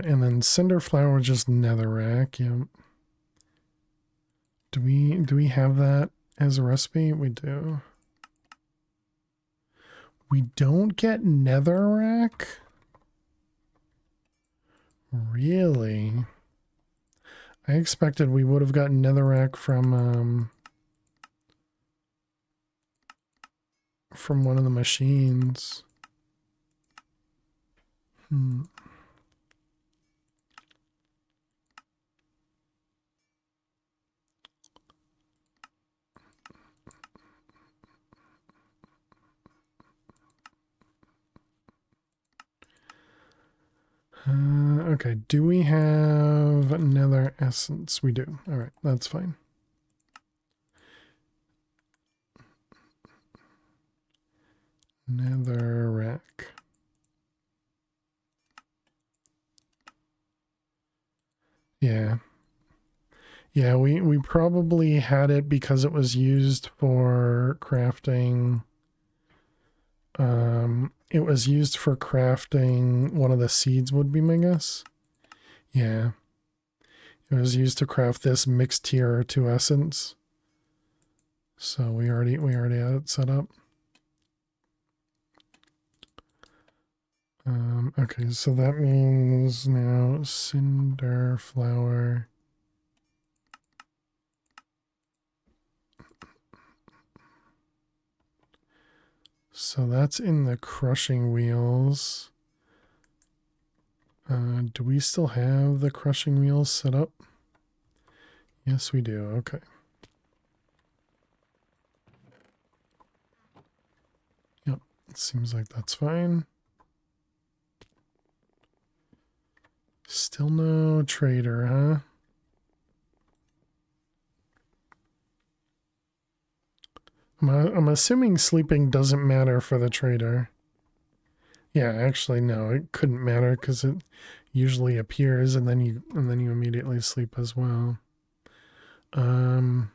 And then cinder flower, just netherrack. Yeah. Do we have that as a recipe? We do. We don't get netherrack? Really? I expected we would have gotten netherrack from one of the machines. Okay, do we have nether essence? We do. All right, that's fine. Netherrack. back. Yeah. Yeah, we probably had it because it was used for crafting. It was used for crafting one of the seeds would be my guess. Yeah. It was used to craft this mixed tier 2 essence. So we already had it set up. Okay, so that means now cinder flower. So that's in the crushing wheels. Do we still have the crushing wheels set up? Yes, we do. Okay. Yep, it seems like that's fine. Still no trader, huh? I'm assuming sleeping doesn't matter for the trader. Yeah, actually no, it couldn't matter because it usually appears and then you immediately sleep as well. And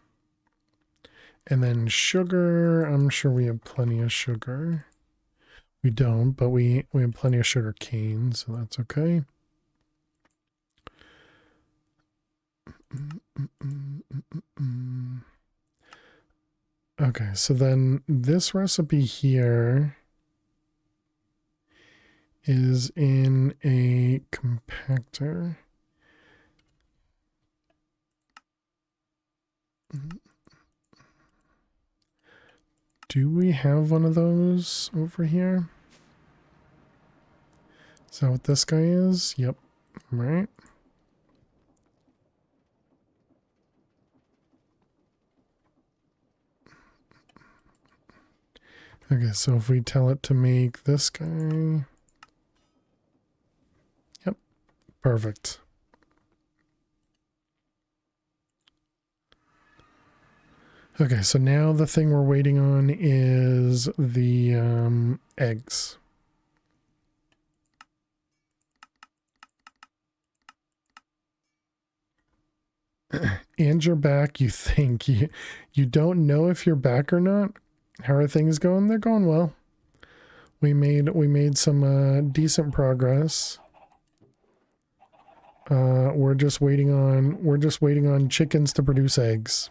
then sugar, I'm sure we have plenty of sugar. We don't, but we have plenty of sugar cane, so that's okay. Okay, so then this recipe here is in a compactor. Do we have one of those over here? Is that what this guy is? Yep. Right. Okay, so if we tell it to make this guy. Yep. Perfect. Okay, so now the thing we're waiting on is the eggs. And you're back, you think. You don't know if you're back or not? How are things going? They're going well. We made some decent progress. We're just waiting on chickens to produce eggs.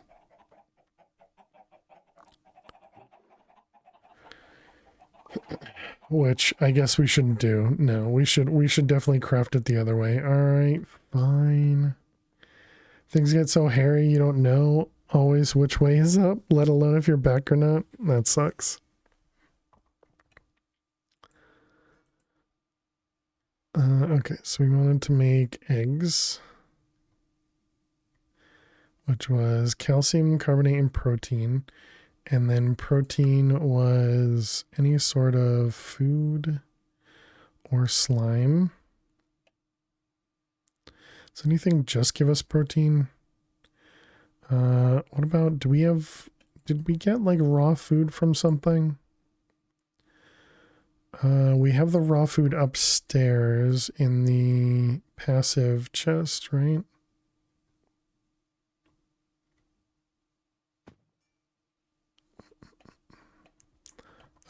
Which I guess we shouldn't do. No, we should definitely craft it the other way. Alright, fine. Things get so hairy you don't know always which way is up, let alone if you're back or not. That sucks. Okay, so we wanted to make eggs, which was calcium carbonate and protein. And then protein was any sort of food or slime. Does anything just give us protein? What about, did we get like raw food from something? We have the raw food upstairs in the passive chest, right?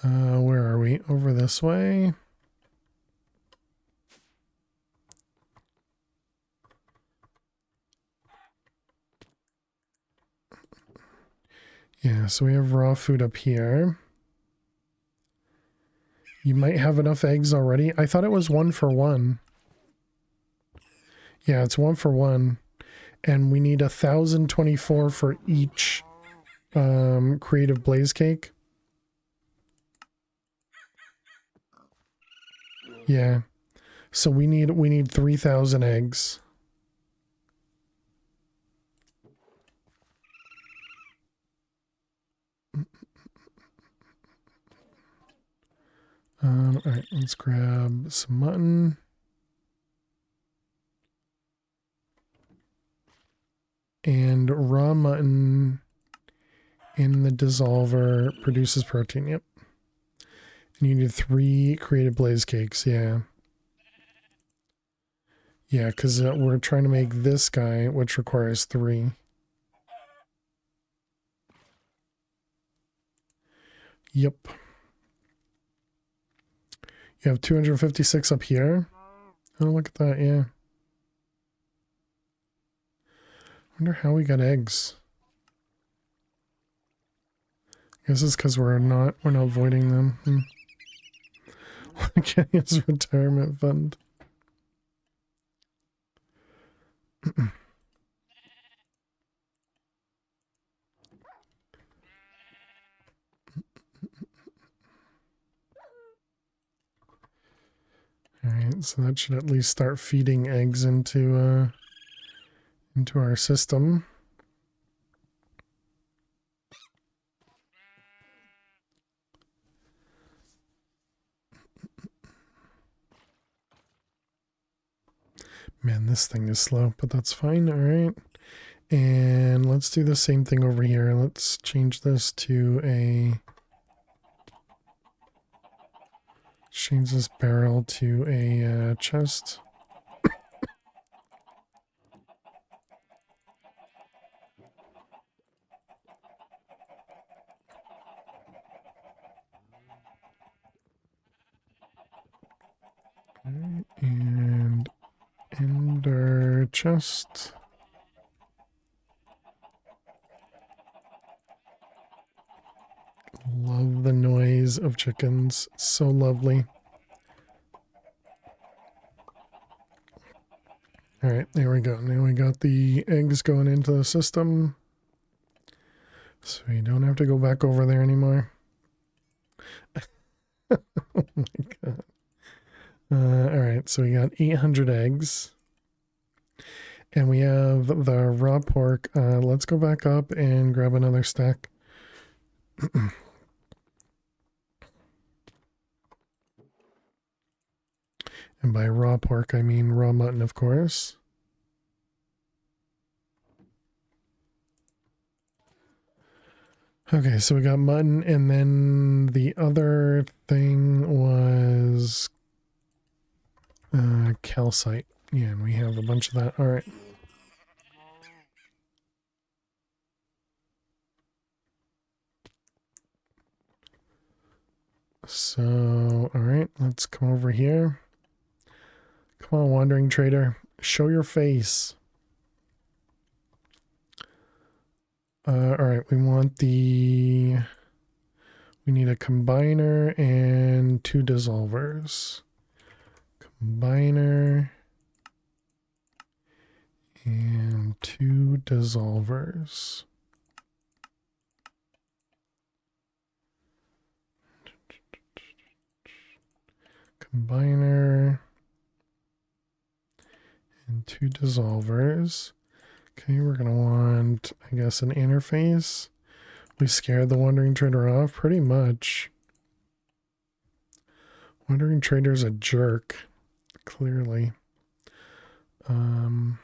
Where are we? Over this way. Yeah, so we have raw food up here. You might have enough eggs already. I thought it was 1 for 1. Yeah, it's 1 for 1. And we need 1,024 for each creative blaze cake. Yeah. So we need 3,000 eggs. All right, let's grab some mutton. And raw mutton in the dissolver produces protein. Yep. And you need 3 created blaze cakes, yeah. Yeah, because we're trying to make this guy, which requires 3. Yep. You have 256 up here. Oh, look at that, yeah. Wonder how we got eggs. I guess it's because we're not voiding them. Okay, his retirement fund. Alright, so that should at least start feeding eggs into our system. Man, this thing is slow, but that's fine. Alright. And let's do the same thing over here. Let's change this to a... Change this barrel to a chest. Okay, and ender chest. Love the noise of chickens. So lovely. Alright, there we go. Now we got the eggs going into the system. So we don't have to go back over there anymore. Oh my god. Alright, so we got 800 eggs. And we have the raw pork. Let's go back up and grab another stack. And by raw pork, I mean raw mutton, of course. Okay, so we got mutton, and then the other thing was calcite. Yeah, and we have a bunch of that. All right. So, all right, let's come over here. Come on, wandering trader, show your face. All right, we need a combiner and 2 dissolvers. Combiner and 2 dissolvers. Combiner and 2 dissolvers. Okay, we're gonna want, I guess, an interface. We scared the wandering trader off pretty much. Wandering trader's a jerk, clearly. Let's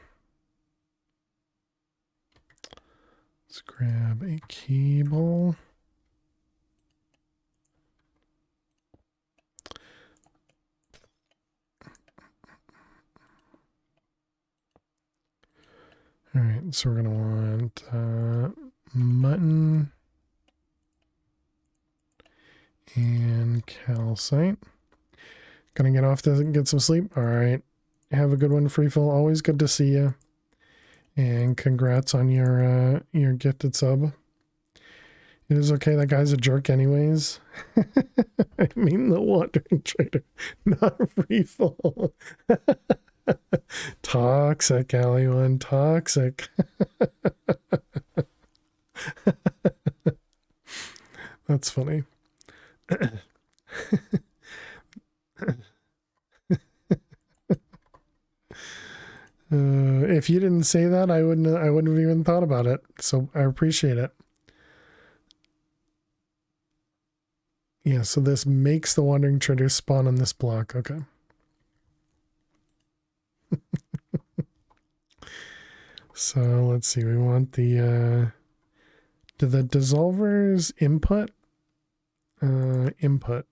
grab a cable. All right, so we're gonna want mutton and calcite. Gonna get off to get some sleep. All right, have a good one, Freefall. Always good to see you, and congrats on your gifted sub. It is okay. That guy's a jerk, anyways. I mean the wandering trader, not Freefall. Toxic, Alley1, toxic. That's funny. If you didn't say that, I wouldn't have even thought about it. So I appreciate it. Yeah, so this makes the wandering trader spawn on this block. Okay. So let's see. We want the do the dissolvers input? Input.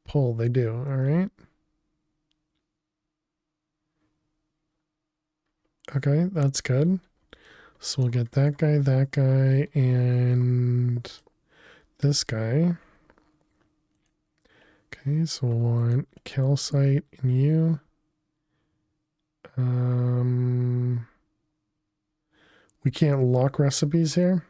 pull. They do. All right. Okay, that's good. So we'll get that guy, and this guy. Okay, so we'll want calcite in you. We can't lock recipes here.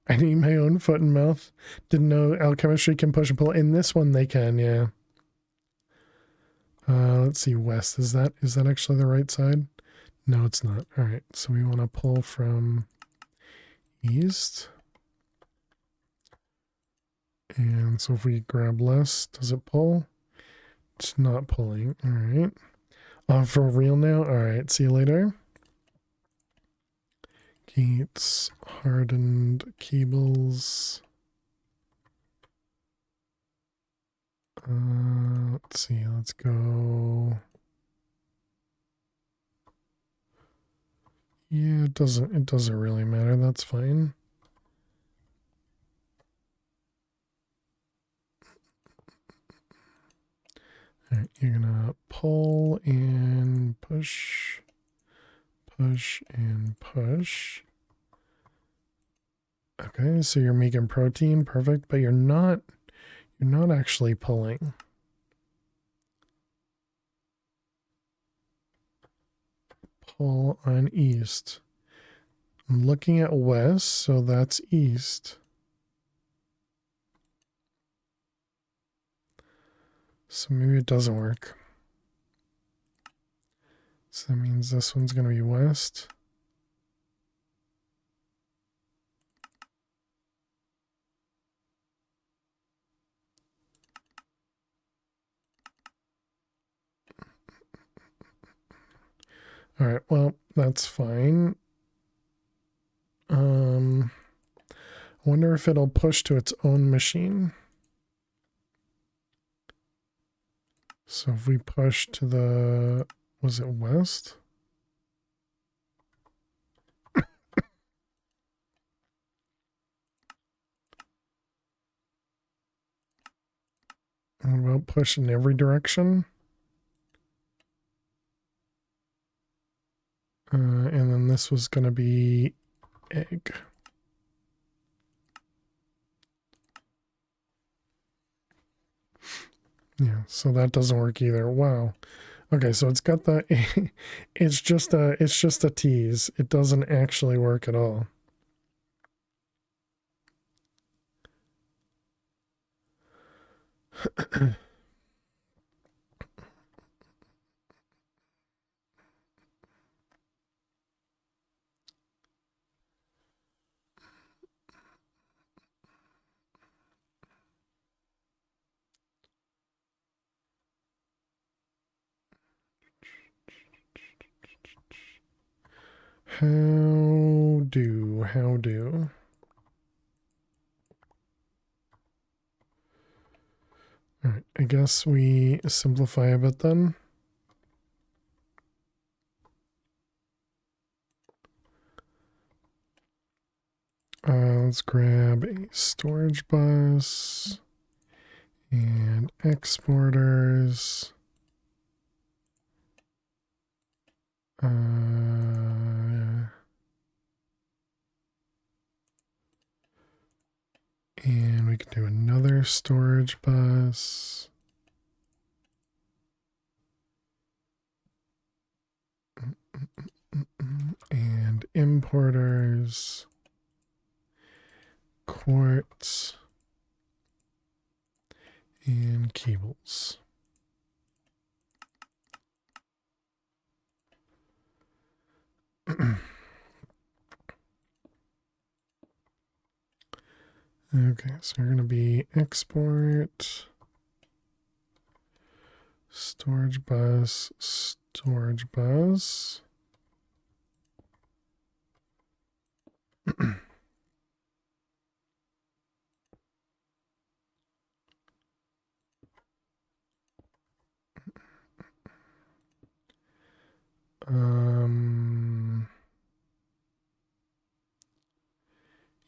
I need my own foot and mouth. Didn't know alchemistry can push and pull. In this one they can, yeah. Let's see, west. Is that actually the right side? No, it's not. All right, so we want to pull from east. And so if we grab less, does it pull? It's not pulling. All right. For real now? All right, see you later. Gates, hardened cables. Let's see, let's go. Yeah, it doesn't really matter. That's fine. All right, you're gonna pull and push, push and push. Okay, so you're making protein, perfect, but you're not actually pulling. Pull on east. I'm looking at west, so that's east. So maybe it doesn't work. So that means this one's going to be west. All right, well, that's fine. I wonder if it'll push to its own machine. So if we push to the, was it west? What about push in every direction? And then this was going to be egg. Yeah, so that doesn't work either. Wow. Okay, so it's got the it's just a tease. It doesn't actually work at all. How do? All right, I guess we simplify a bit then. Let's grab a storage bus and exporters. And we can do another storage bus. And importers. Quartz. And cables. Okay, so we're going to be export, storage bus, storage bus.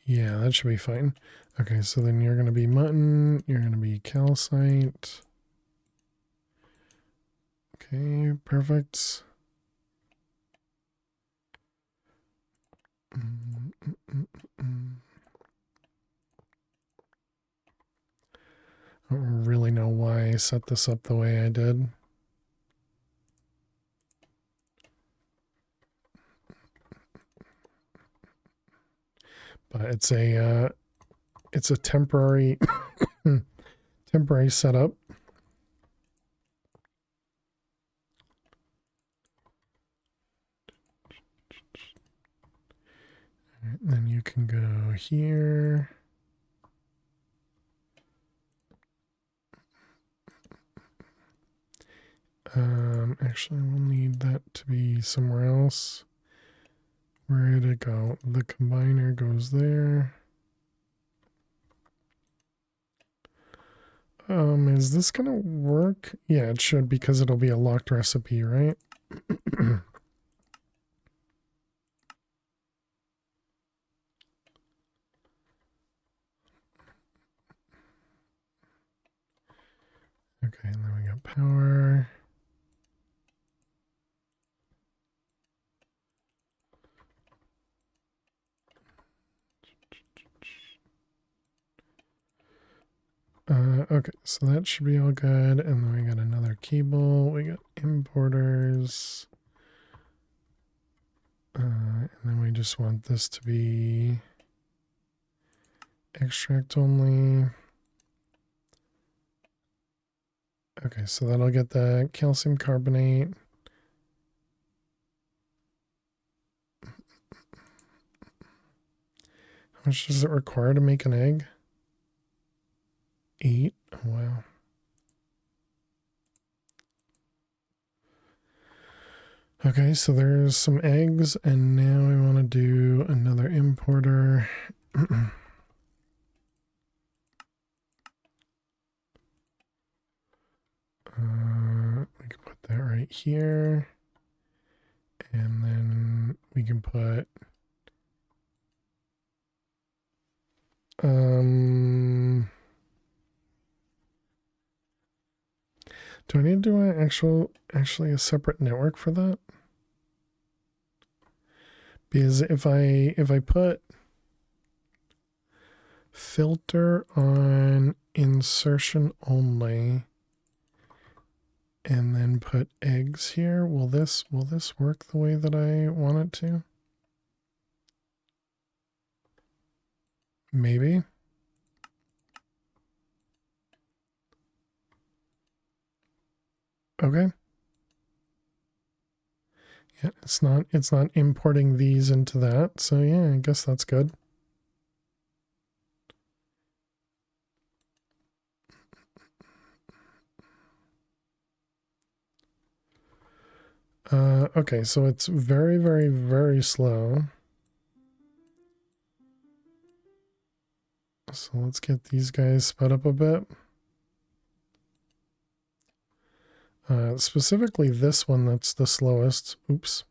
Yeah, that should be fine. Okay, so then you're going to be mutton, you're going to be calcite. Okay, perfect. I don't really know why I set this up the way I did. But it's a temporary temporary setup. Alright, then you can go here. Actually we'll need that to be somewhere else. Where did it go? The combiner goes there. Is this gonna work? Yeah, it should, because it'll be a locked recipe, right? Okay, and then we got power. Okay, so that should be all good. And then we got another cable. We got importers. And then we just want this to be extract only. Okay, so that'll get the calcium carbonate. How much does it require to make an egg? 8. Oh, wow. Okay, so there's some eggs, and now we want to do another importer. We can put that right here. And then we can put do I need to do an actually a separate network for that? Because if I put filter on insertion only and then put eggs here, will this work the way that I want it to? Maybe. Okay. Yeah, it's not importing these into that. So yeah, I guess that's good. Okay, so it's very, very, very slow. So let's get these guys sped up a bit. Specifically this one that's the slowest. Oops.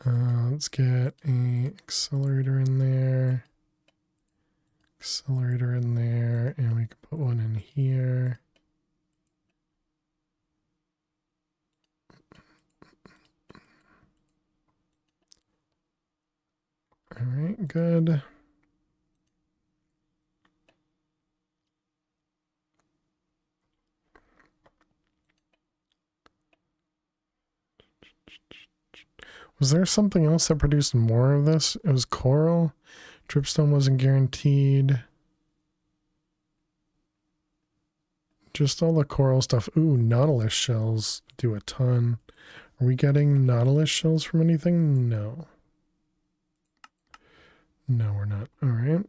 Let's get a accelerator in there. Accelerator in there, and we can put one in here. All right, good. Was there something else that produced more of this? It was coral. Dripstone wasn't guaranteed. Just all the coral stuff. Ooh, nautilus shells do a ton. Are we getting nautilus shells from anything? No. No, we're not. All right.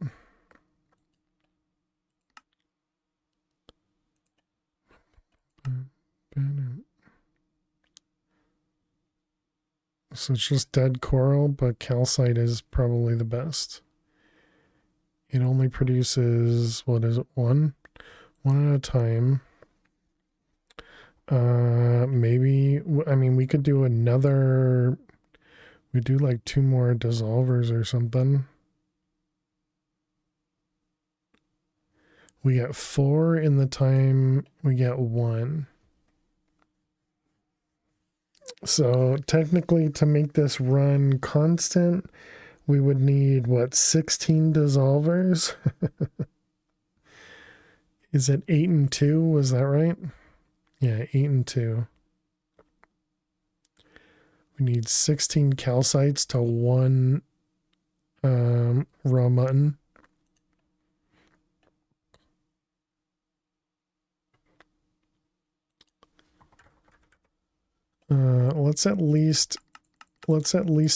So it's just dead coral, but calcite is probably the best. It only produces, what is it, one? One at a time. Maybe, I mean, we could do another, we do like 2 more dissolvers or something. We get 4 in the time we get 1. So technically to make this run constant, we would need what, 16 dissolvers? Is it 8 and 2? Was that right? Yeah, 8 and 2. We need 16 calcites to 1 raw mutton. Let's at least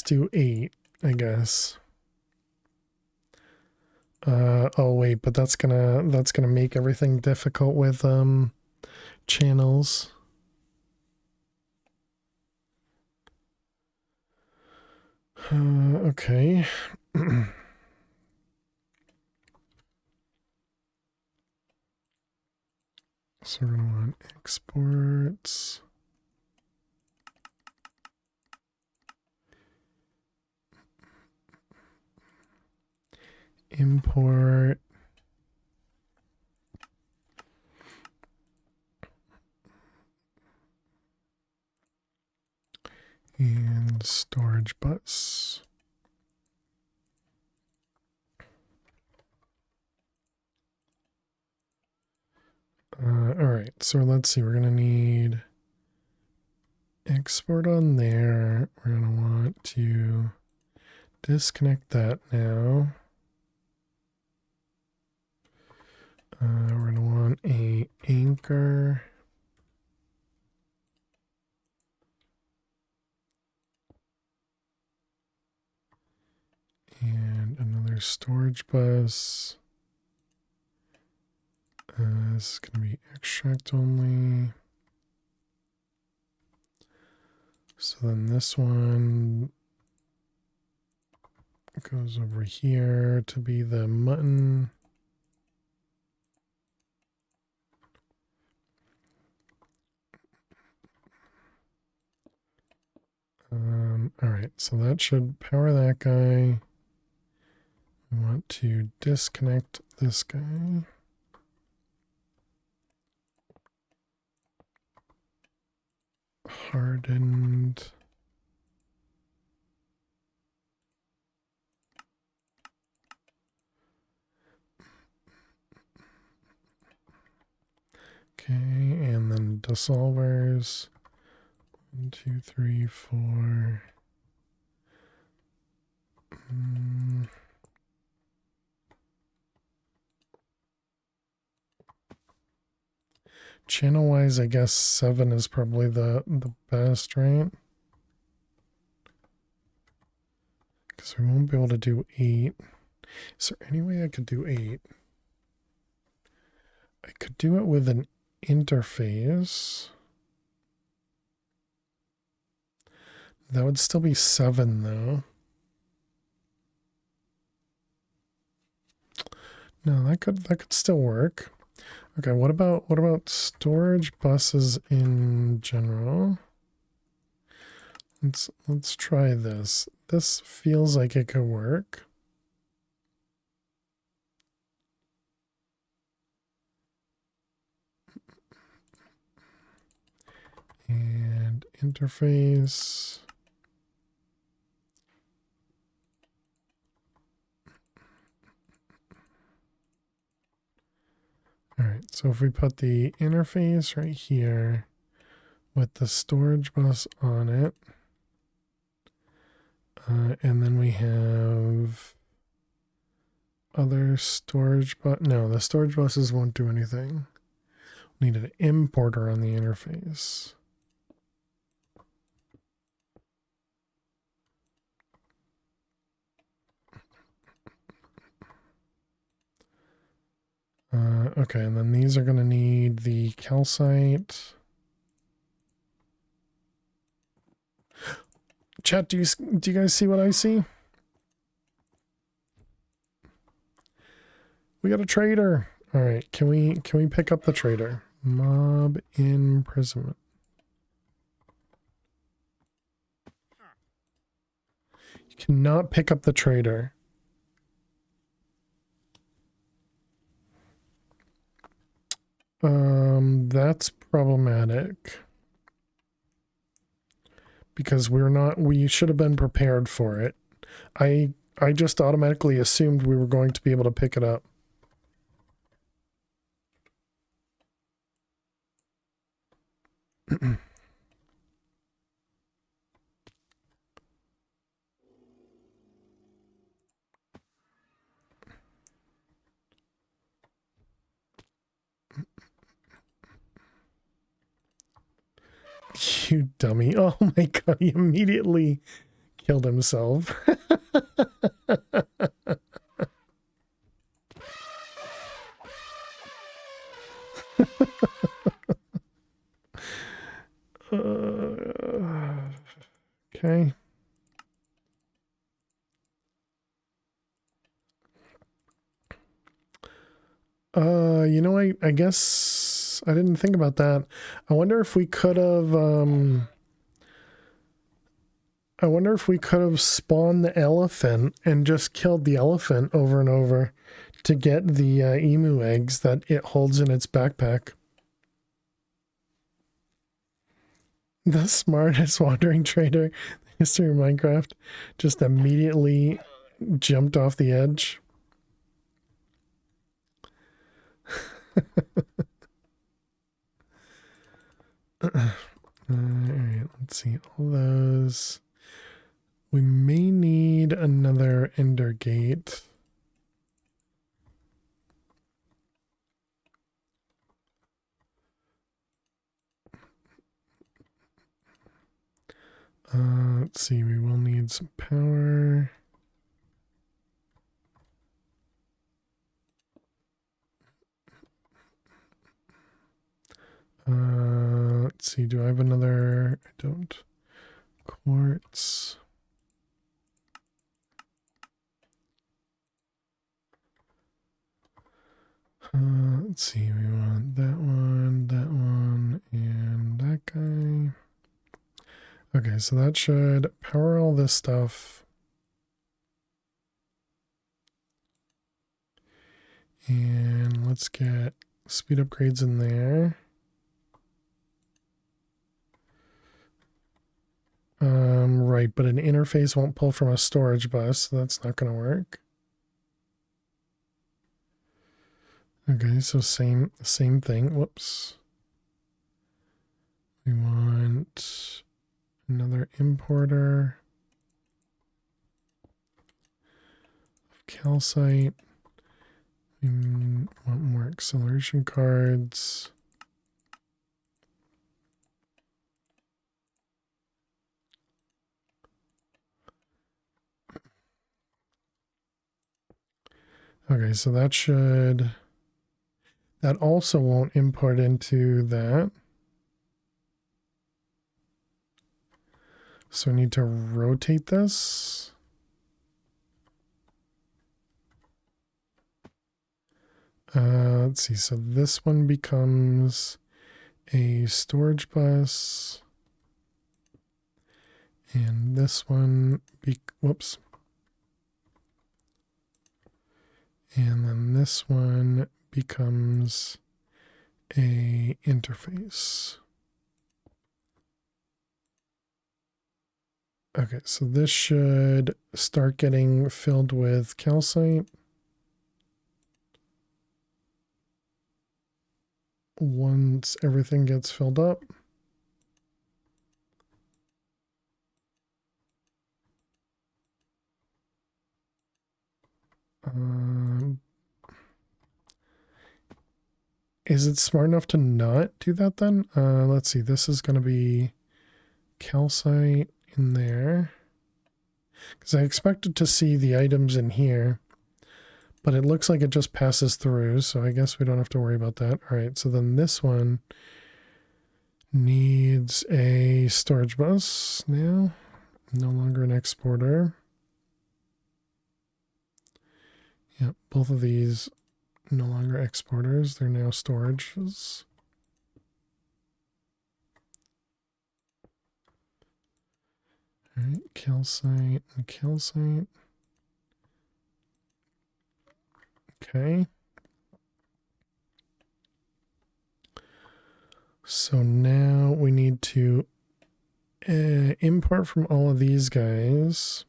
do 8, I guess. Oh wait, but that's gonna make everything difficult with channels. Okay. So we're gonna want exports. Import. And storage bus. All right, so let's see, we're gonna need export on there. We're gonna want to disconnect that now. We're gonna want a anchor. And another storage bus. This is going to be extract only. So then this one goes over here to be the mutton. All right, so that should power that guy. We want to disconnect this guy. Hardened. Okay, and then dissolvers. 1, 2, 3, 4. Channel wise, I guess 7 is probably the best, right? Because we won't be able to do 8. Is there any way I could do 8? I could do it with an interface. That would still be 7 though. No, that could still work. Okay, what about storage buses in general? Let's try this. This feels like it could work. And interface. All right, so if we put the interface right here with the storage bus on it, and then we have other storage bus. No, the storage buses won't do anything. We need an importer on the interface. Okay, and then these are going to need the calcite. Chat, do you guys see what I see? We got a trader. All right, can we pick up the trader? Mob imprisonment. You cannot pick up the trader. That's problematic. Because we should have been prepared for it. I just automatically assumed we were going to be able to pick it up. You dummy. Oh my god, he immediately killed himself. Okay. You know, I guess I didn't think about that. I wonder if we could have, I wonder if we could have spawned the elephant and just killed the elephant over and over to get the emu eggs that it holds in its backpack. The smartest wandering trader in the history of Minecraft just immediately jumped off the edge. Alright, let's see. All those. We may need another ender gate. Let's see. We will need some power. Let's see. Do I have another? I don't. Quartz. Let's see, we want that one, and that guy. Okay, so that should power all this stuff. And let's get speed upgrades in there. Right, but an interface won't pull from a storage bus, so that's not going to work. Okay, so same thing. Whoops. We want another importer of calcite. We want more acceleration cards. Okay, so that also won't import into that. So I need to rotate this. Let's see, so this one becomes a storage bus. And this one, whoops. And then this one becomes a interface. Okay, so this should start getting filled with calcite. Once everything gets filled up. Is it smart enough to not do that then? Let's see. This is going to be calcite in there. Because I expected to see the items in here. But it looks like it just passes through. So I guess we don't have to worry about that. All right. So then this one needs a storage bus now. No longer an exporter. Yep. Both of these no longer exporters. They're now storages. All right, calcite and calcite. Okay. So now we need to import from all of these guys.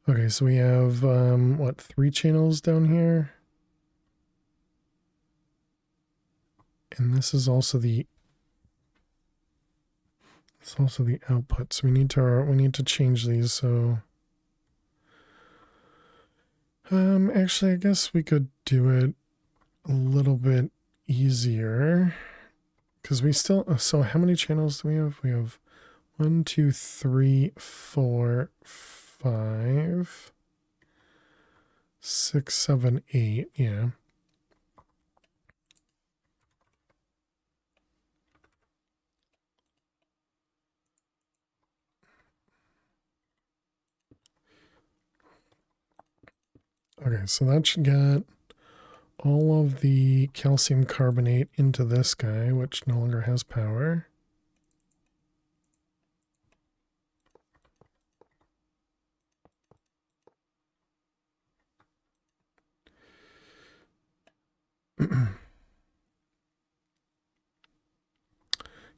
Okay, so we have, what, 3 channels down here? And this is also the output. So we need to change these. So, actually, I guess we could do it a little bit easier because we still. So how many channels do we have? We have 1, 2, 3, 4, 5, 6, 7, 8. Yeah. Okay, so that should get all of the calcium carbonate into this guy, which no longer has power.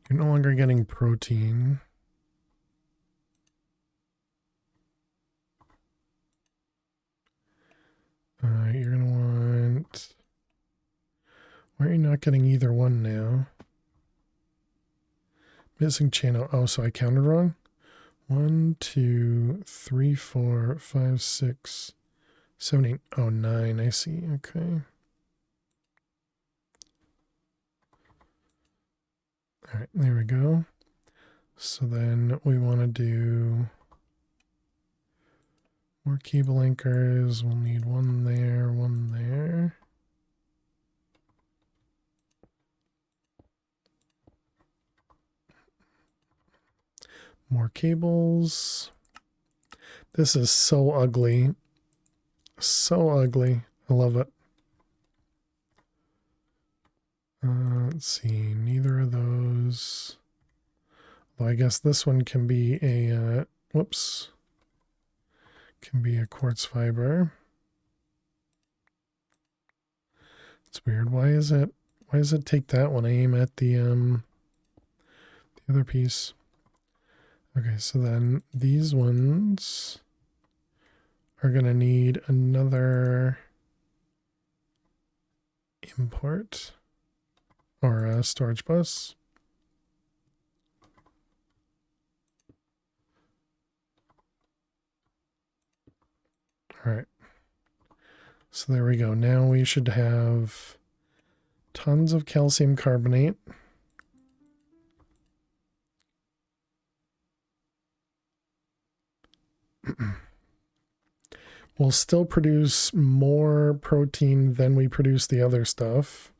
You're no longer getting protein. You're going to want... Why are you not getting either one now? Missing channel. Oh, so I counted wrong? 1, 2, 3, 4, 5, 6, 7, 8. Oh, 9. I see. Okay. All right, there we go. So then we want to do more cable anchors. We'll need one there, one there. More cables. This is so ugly. So ugly. I love it. Let's see. Neither of those. Well, I guess this one can be a, whoops. Can be a quartz fiber. It's weird. Why does it take that one? I aim at the other piece. Okay, so then these ones are gonna need another import or a storage bus. All right. So there we go. Now we should have tons of calcium carbonate. We'll still produce more protein than we produce the other stuff.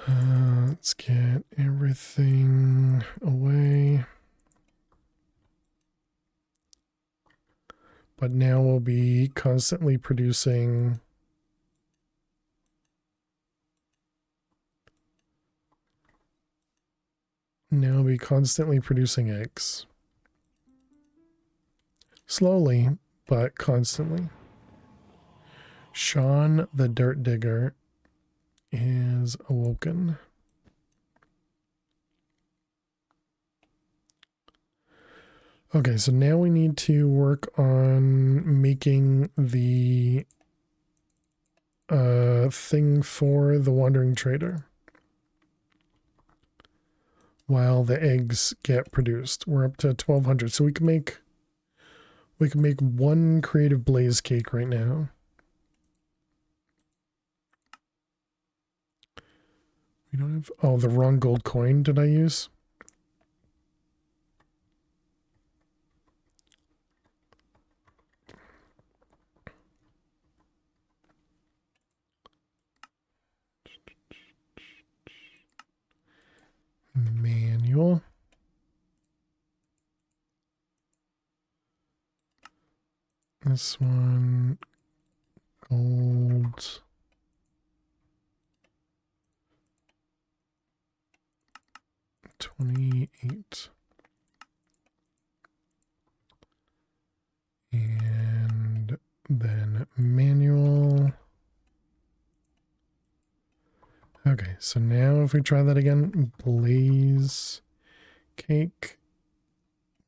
Let's get everything away. But now we'll be constantly producing eggs. Slowly, but constantly. Sean the Dirt Digger is awoken. Okay, so now we need to work on making the thing for the Wandering Trader while the eggs get produced. We're up to 1200, so we can make one creative blaze cake right now. We don't have, oh, the wrong gold coin did I use? Manual. This one, gold. $28. And then manual. Okay, so now if we try that again, blaze cake,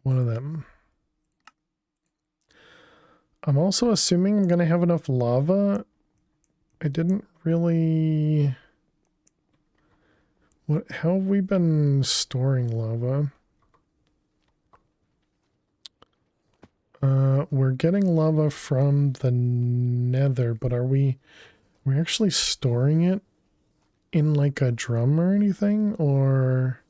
one of them. I'm also assuming I'm going to have enough lava. I didn't really... How have we been storing lava? We're getting lava from the nether, but we're actually storing it in like a drum or anything, or...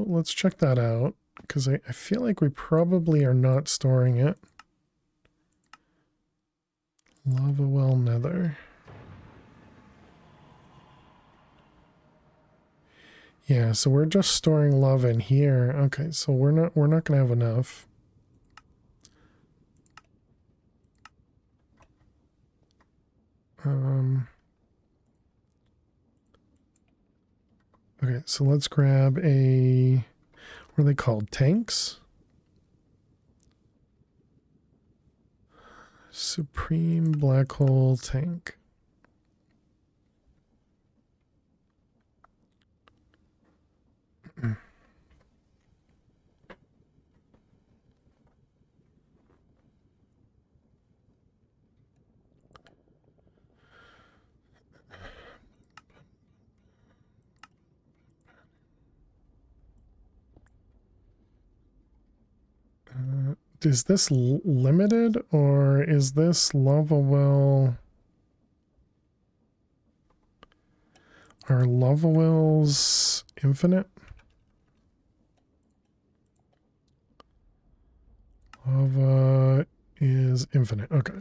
let's check that out, because I feel like we probably are not storing it. Lava well nether. Yeah, so we're just storing lava in here. Okay, so we're not gonna have enough. Okay, so let's grab a, what are they called? Tanks? Supreme black hole tank. Is this limited, or is this lava well? Are lava wells infinite? Lava is infinite. Okay.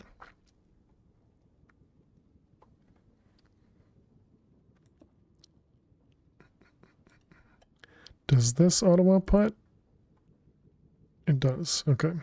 Does this auto output? It does. Okay.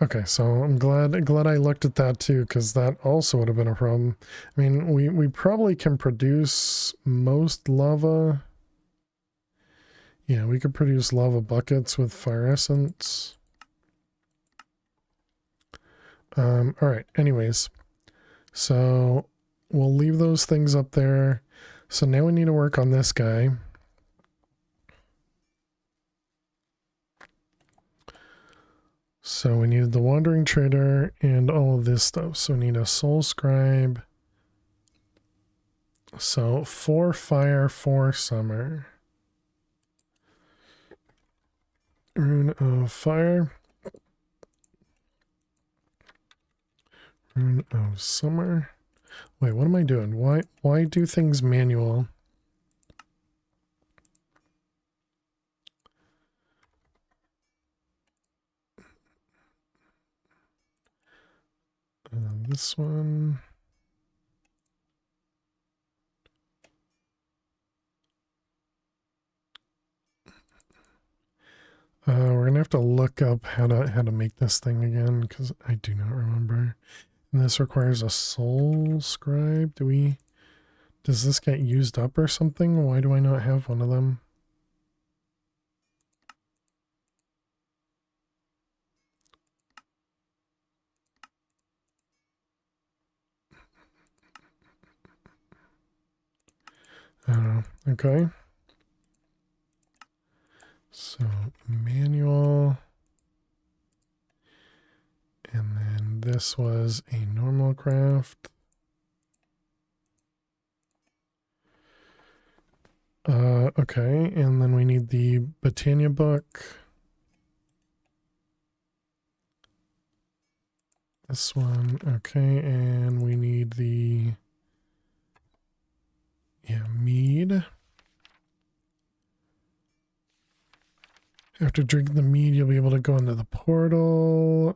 Okay, so I'm glad I looked at that too, because that also would have been a problem. I mean, we probably can produce most lava. Yeah, we could produce lava buckets with fire essence. All right, anyways. So we'll leave those things up there. So now we need to work on this guy. So we need the wandering trader and all of this stuff. So we need a soul scribe. So 4 fire, 4 summer. Rune of fire. Rune of summer. Wait, what am I doing? Why do things manual? This one. We're gonna have to look up how to make this thing again, because I do not remember. And this requires a soul scribe. Does this get used up or something? Why do I not have one of them? I don't know. Okay. So manual. And then this was a normal craft. Okay, and then we need the Botania book. This one, okay, and we need the, mead. After drinking the mead, you'll be able to go into the portal.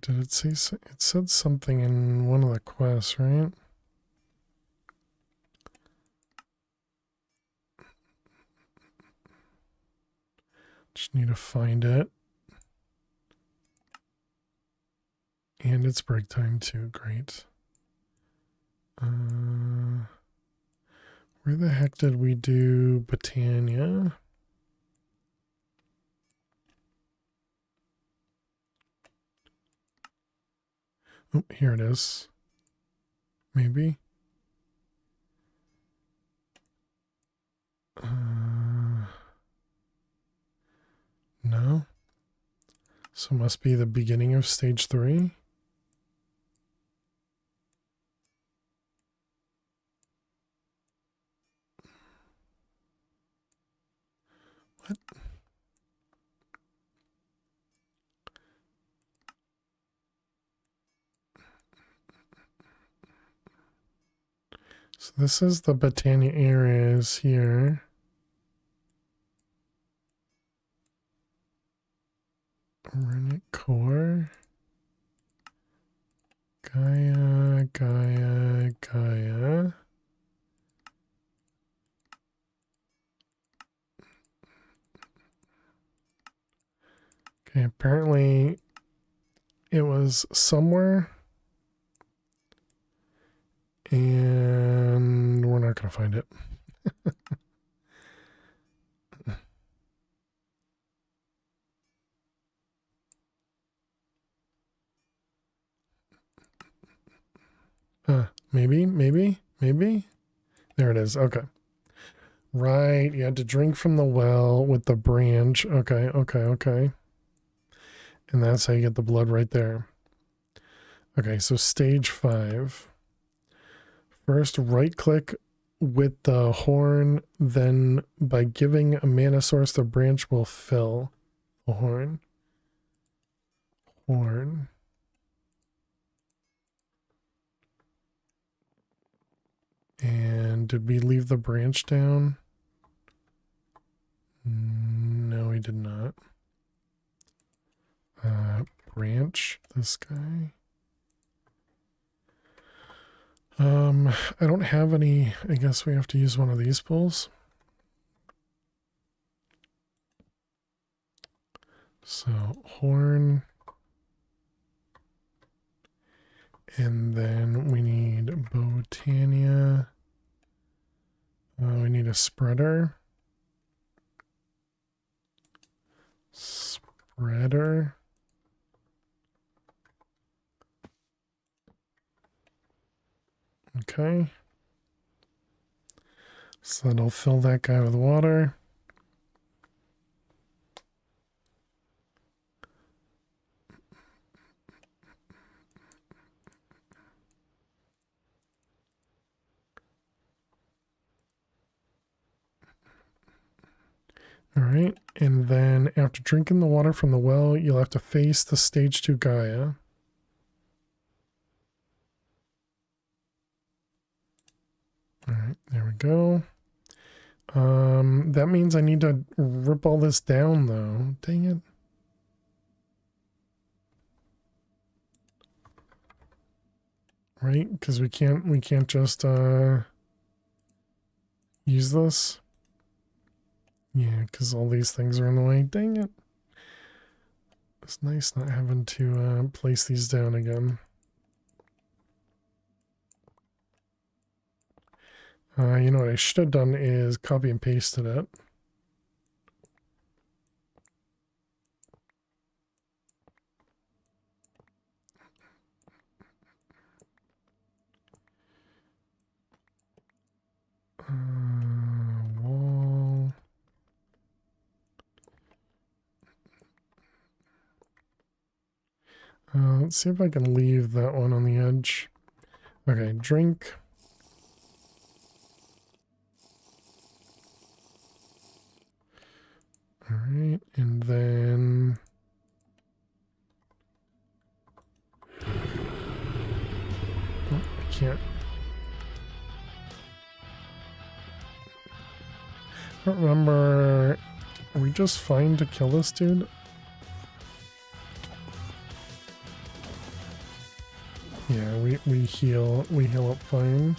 Did it say it said something in one of the quests, right? Just need to find it. And it's break time too, great. Where the heck did we do Britannia? Oh, here it is. Maybe. No. So must be the beginning of stage 3. What? So this is the Britannia areas here. Runic core. Gaia, Gaia, Gaia. Okay, apparently it was somewhere. And we're not going to find it. Maybe. There it is. Okay. Right. You had to drink from the well with the branch. Okay. And that's how you get the blood right there. Okay, so stage 5. First, right click with the horn, then by giving a mana source, the branch will fill the horn. Horn. And did we leave the branch down? No, we did not. Branch, this guy. I don't have any. I guess we have to use one of these pools. So horn. And then we need Botania. We need a spreader. Spreader. Okay. So that'll fill that guy with water. All right, and then after drinking the water from the well, you'll have to face the stage 2 Gaia. All right, there we go. That means I need to rip all this down, though. Dang it. Right? Because we can't just use this. Yeah, because all these things are in the way. Dang it. It's nice not having to place these down again. You know what I should have done is copy and pasted it. Wall. Let's see if I can leave that one on the edge. Okay, drink. All right, and then oh, I can't. I don't remember. Are we just fine to kill this dude? Yeah, we heal up fine.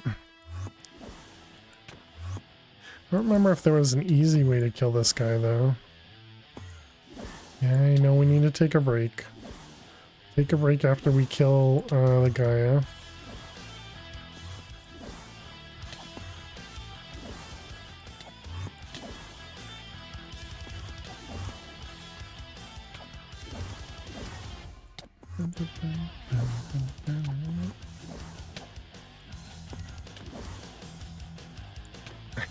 I don't remember if there was an easy way to kill this guy though. Yeah, I know we need to take a break. Take a break after we kill the Gaia.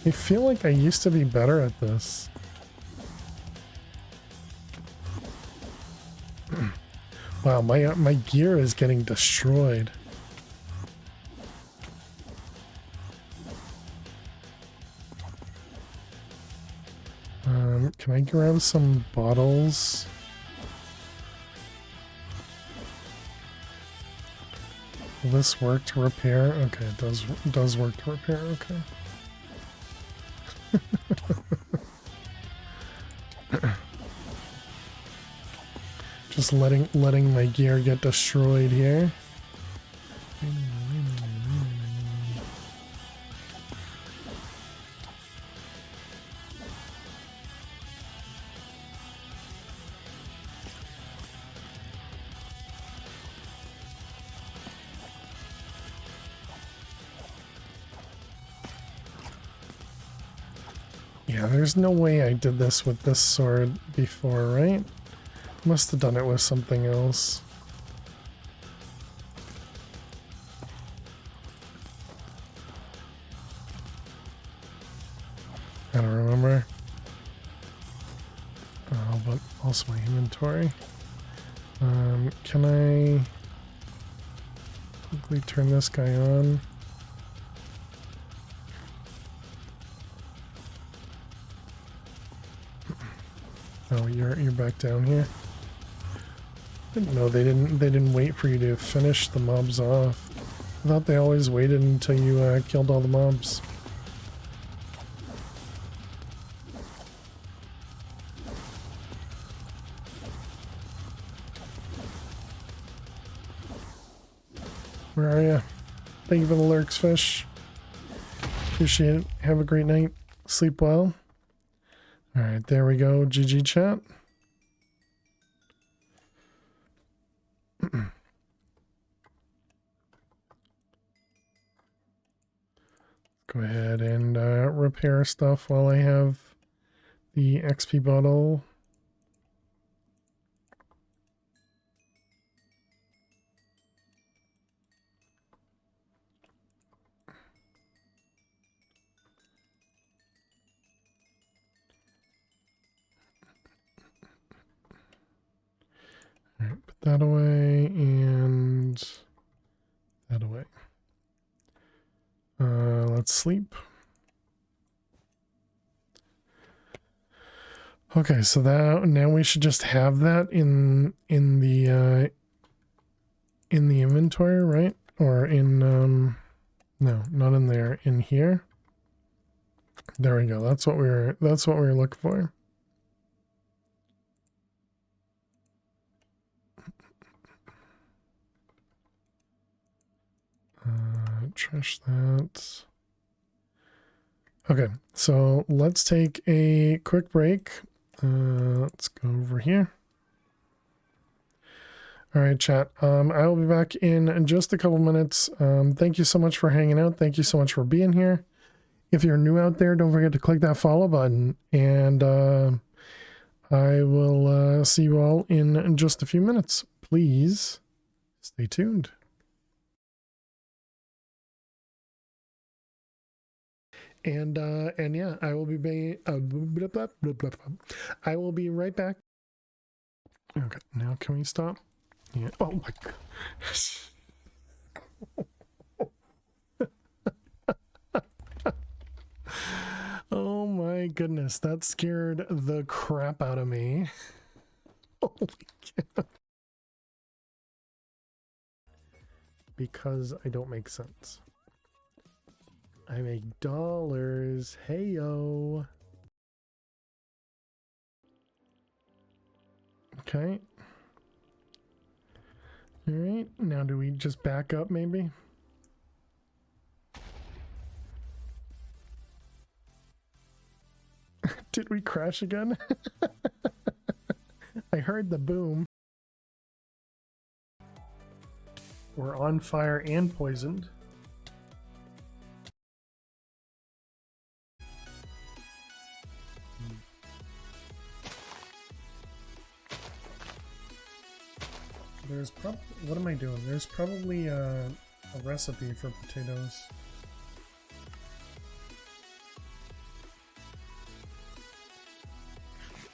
I feel like I used to be better at this. Wow, my gear is getting destroyed. Can I grab some bottles? Will this work to repair? Okay, it does work to repair, okay. Just letting my gear get destroyed here. Yeah, there's no way I did this with this sword before, right? Must have done it with something else. I don't remember. Oh, but also my inventory. Can I quickly turn this guy on? Oh, you're back down here. No, they didn't wait for you to finish the mobs off. I thought they always waited until you killed all the mobs. Where are you? Thank you for the lurks, fish. Appreciate it. Have a great night. Sleep well. Alright, there we go. GG chat. Go ahead and repair stuff while I have the XP bottle. Alright, put that away and that away. Let's sleep. Okay, so that now we should just have that in the inventory, right? Or in no, not in there, in here. There we go. That's what we were looking for. Trash that. Okay, so let's take a quick break. Let's go over here. All right, chat. I will be back in just a couple minutes. Thank you so much for hanging out. Thank you so much for being here. If you're new out there, don't forget to click that follow button. And I will see you all in just a few minutes. Please stay tuned. And yeah, I will be I will be right back. Okay, now can we stop? Yeah. Oh my god. Oh my goodness, that scared the crap out of me. Holy cow. because I don't make sense. I make dollars. Hey yo. Okay. All right. Now do we just back up maybe? Did we crash again? I heard the boom. We're on fire and poisoned. There's what am I doing? There's probably a recipe for potatoes.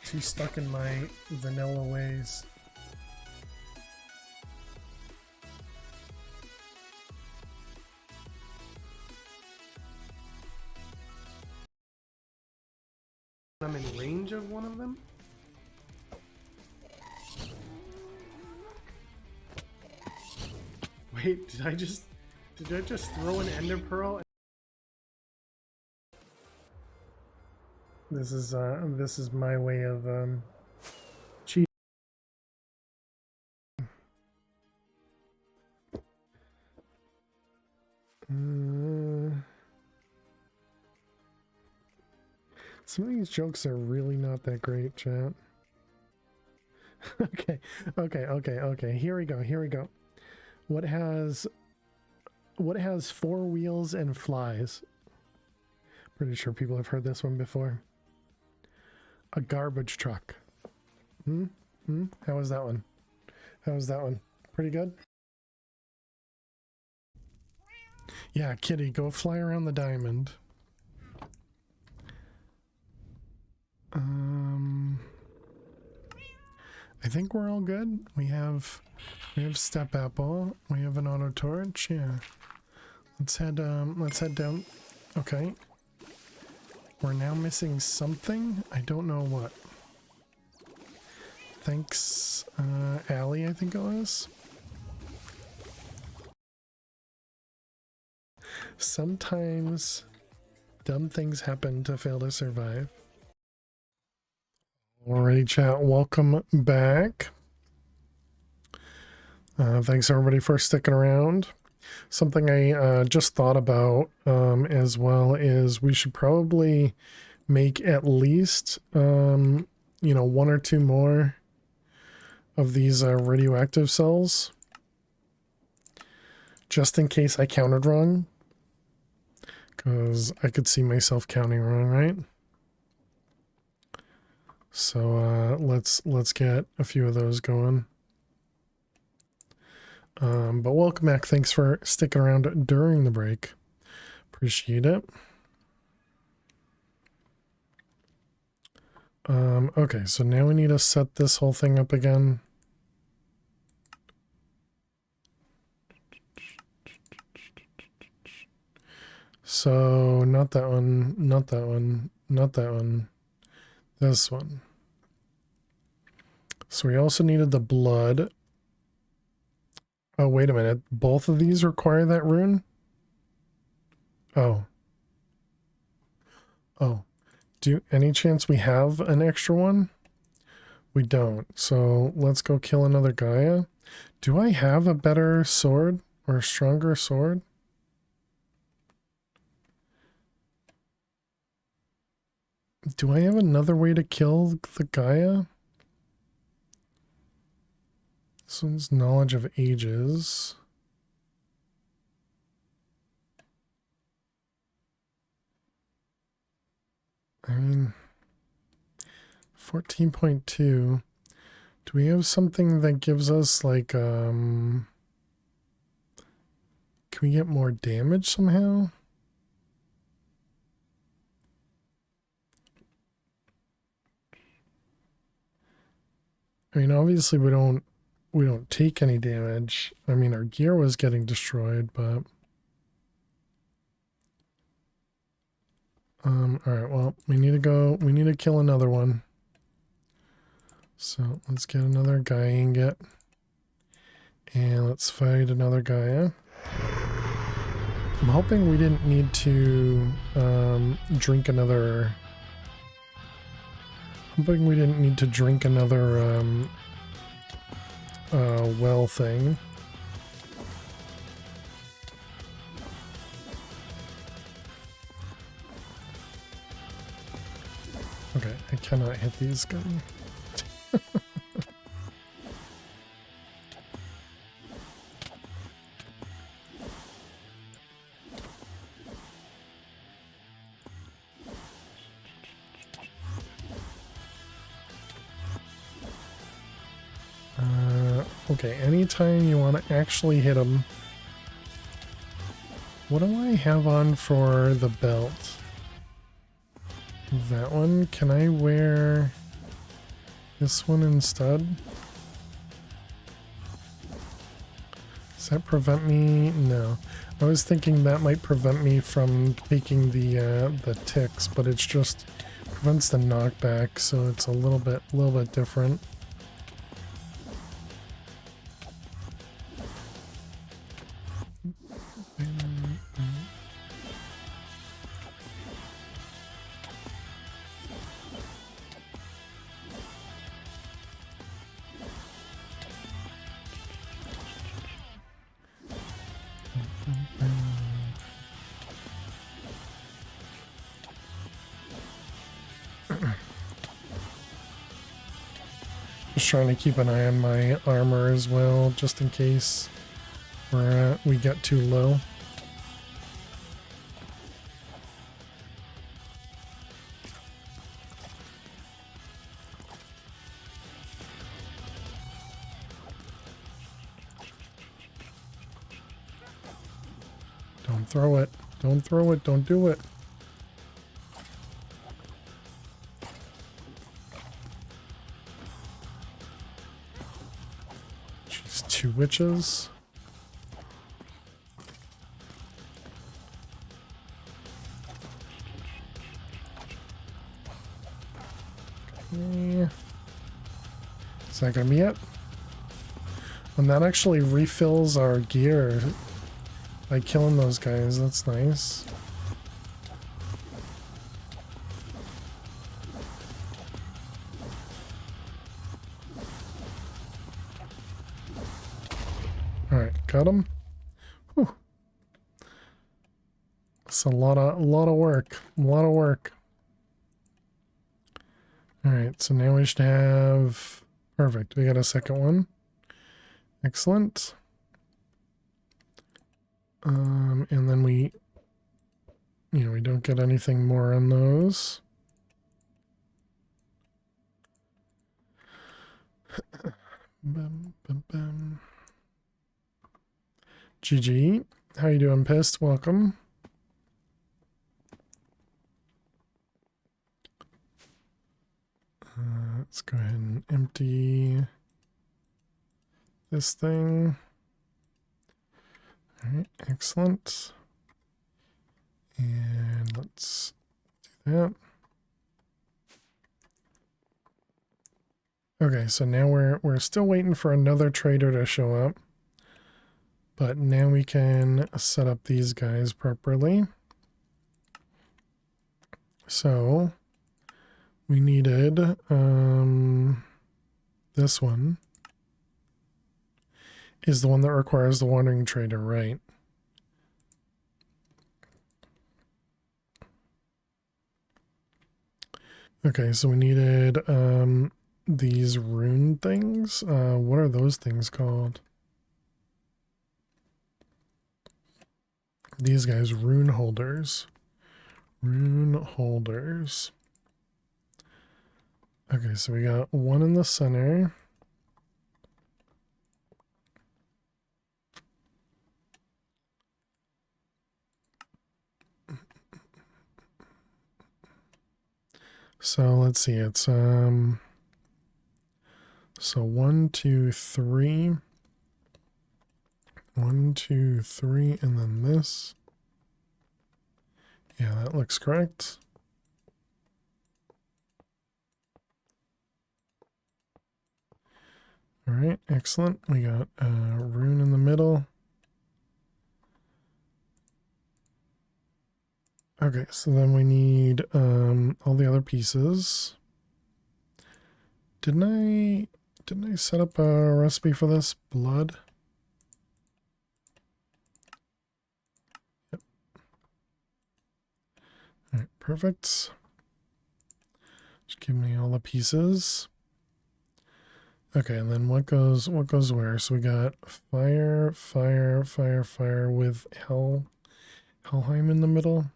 Too stuck in my vanilla ways. I'm in range of one of them. Wait, did I just throw an ender pearl? This is my way of cheating. Some of these jokes are really not that great, chat. Okay. Here we go. What has 4 wheels and flies? Pretty sure people have heard this one before. A garbage truck. How was that one? Pretty good? Yeah, kitty, go fly around the diamond. I think we're all good. We have step apple. We have an auto torch. Yeah. Let's head down. Okay. We're now missing something. I don't know what. Thanks, Allie, I think it was. Sometimes dumb things happen to fail to survive. Alrighty, chat. Welcome back. Thanks everybody for sticking around. Something I just thought about as well is we should probably make at least 1 or 2 more of these radioactive cells, just in case I counted wrong, because I could see myself counting wrong, right? So let's get a few of those going. But welcome back. Thanks for sticking around during the break. Appreciate it. Okay, so now we need to set this whole thing up again. So not that one, not that one, not that one, this one. So we also needed the blood. Oh, wait a minute. Both of these require that rune? Oh. Any chance we have an extra one? We don't. So let's go kill another Gaia. Do I have a better sword or a stronger sword? Do I have another way to kill the Gaia? This one's knowledge of ages. I mean, 14.2. Do we have something that gives us like, can we get more damage somehow? I mean, obviously we don't take any damage. I mean, our gear was getting destroyed, but all right, well, we need to kill another one. So let's get another Gaia ingot. And let's fight another Gaia. I'm hoping we didn't need to drink another. I'm hoping we didn't need to drink another well thing. Okay, I cannot hit these guys. Okay, anytime you want to actually hit them. What do I have on for the belt? That one? Can I wear this one instead? Does that prevent me? No. I was thinking that might prevent me from taking the ticks, but it's just prevents the knockback, so it's a little bit different. Just trying to keep an eye on my armor as well, just in case we get too low. Don't throw it. Don't throw it. Don't do it. Jeez, 2 witches. Okay. Is that gonna be it? And that actually refills our gear by killing those guys. That's nice. Alright, got him. Whew. It's a lot of work. A lot of work. Alright, so now we should have... Perfect, we got a second one. Excellent. And then we don't get anything more on those. Bum, bum, bum. GG. How you doing, Pissed? Welcome. Let's go ahead and empty this thing. All right, excellent. And let's do that. Okay, so now we're still waiting for another trader to show up. But now we can set up these guys properly. So we needed this one is the one that requires the wandering trader, right? Okay, so we needed these rune things. What are those things called? These guys, rune holders. Rune holders. Okay, so we got one in the center. So let's see, it's so 1, 2, 3. 1, 2, 3, and then this. Yeah, that looks correct. All right, excellent. We got a rune in the middle. Okay, so then we need all the other pieces. Didn't I set up a recipe for this? Blood? Yep. Alright, perfect. Just give me all the pieces. Okay, and then what goes where? So we got fire, fire, fire, fire with Helheim in the middle.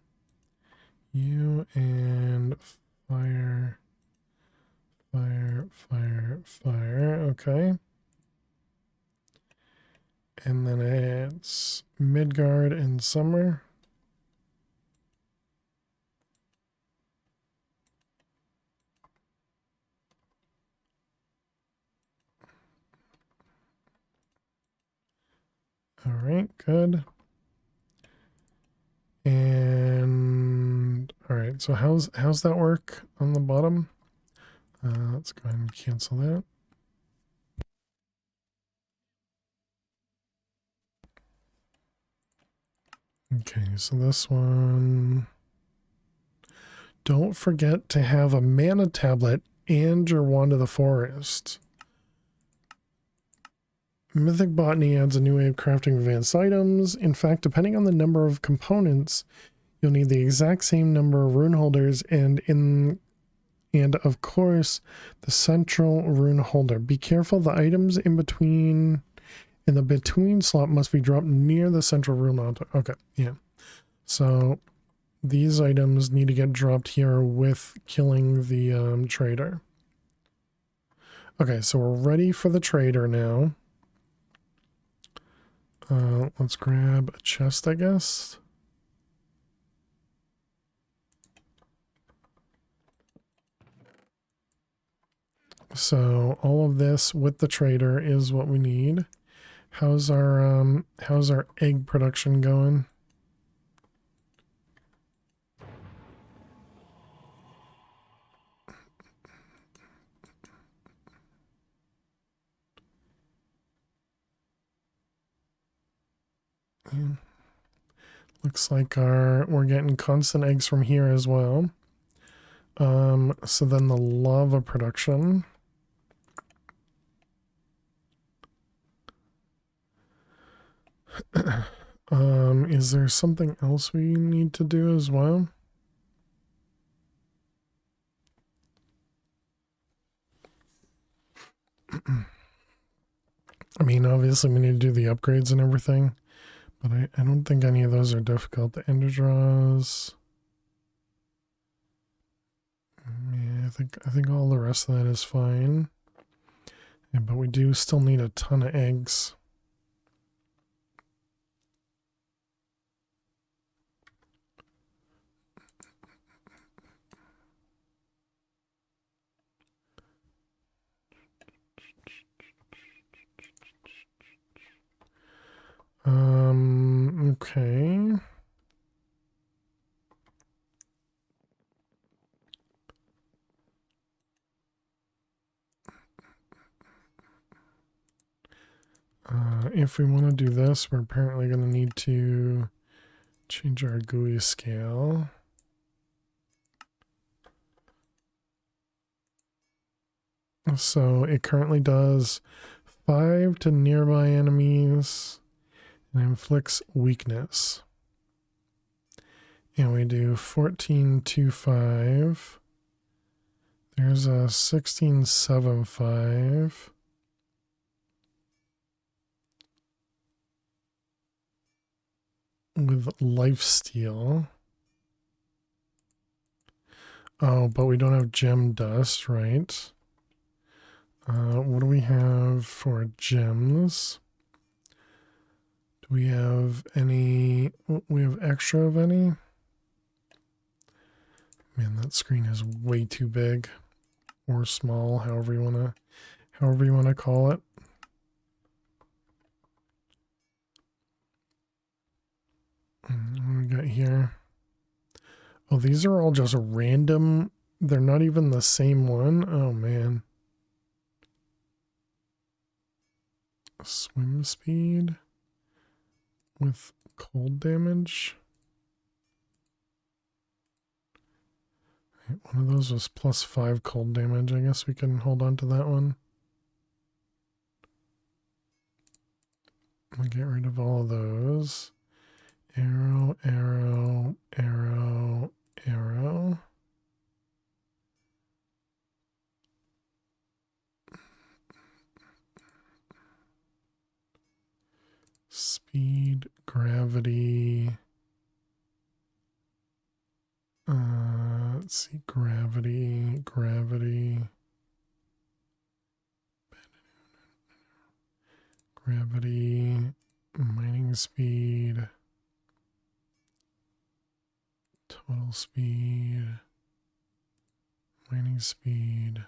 You and fire, fire, fire, fire. Okay. And then it's Midgard and Summer. All right, good. And all right, so how's that work on the bottom? Let's go ahead and cancel that. Okay, so this one. Don't forget to have a mana tablet and your wand of the forest. Mythic Botany adds a new way of crafting advanced items. In fact, depending on the number of components, you'll need the exact same number of rune holders and of course the central rune holder. Be careful, the items in the between slot must be dropped near the central rune holder. Okay, yeah. So these items need to get dropped here with killing the trader. Okay, so we're ready for the trader now. Let's grab a chest, I guess. So all of this with the trader is what we need. How's our egg production going? Yeah. Looks like we're getting constant eggs from here as well. So then the lava production. Is there something else we need to do as well? I mean, obviously we need to do the upgrades and everything, but I don't think any of those are difficult. The ender draws. Yeah, I think all the rest of that is fine. Yeah, but we do still need a ton of eggs. Okay. If we want to do this, we're apparently going to need to change our GUI scale. So it currently does 5 to nearby enemies and inflicts weakness. And we do 14 to 5. There's a 16.75. With lifesteal. Oh, but we don't have gem dust, right? What do we have for gems? Do we have any? We have extra of any? Man, that screen is way too big or small, however you wanna call it. What do we got here? Oh, these are all just random. They're not even the same one. Oh man. Swim speed with cold damage. One of those was +5 cold damage. I guess we can hold on to that one. We'll get rid of all of those. Arrow, arrow, arrow, arrow. Speed, gravity. Let's see, gravity, gravity. Gravity, mining speed, total speed, mining speed.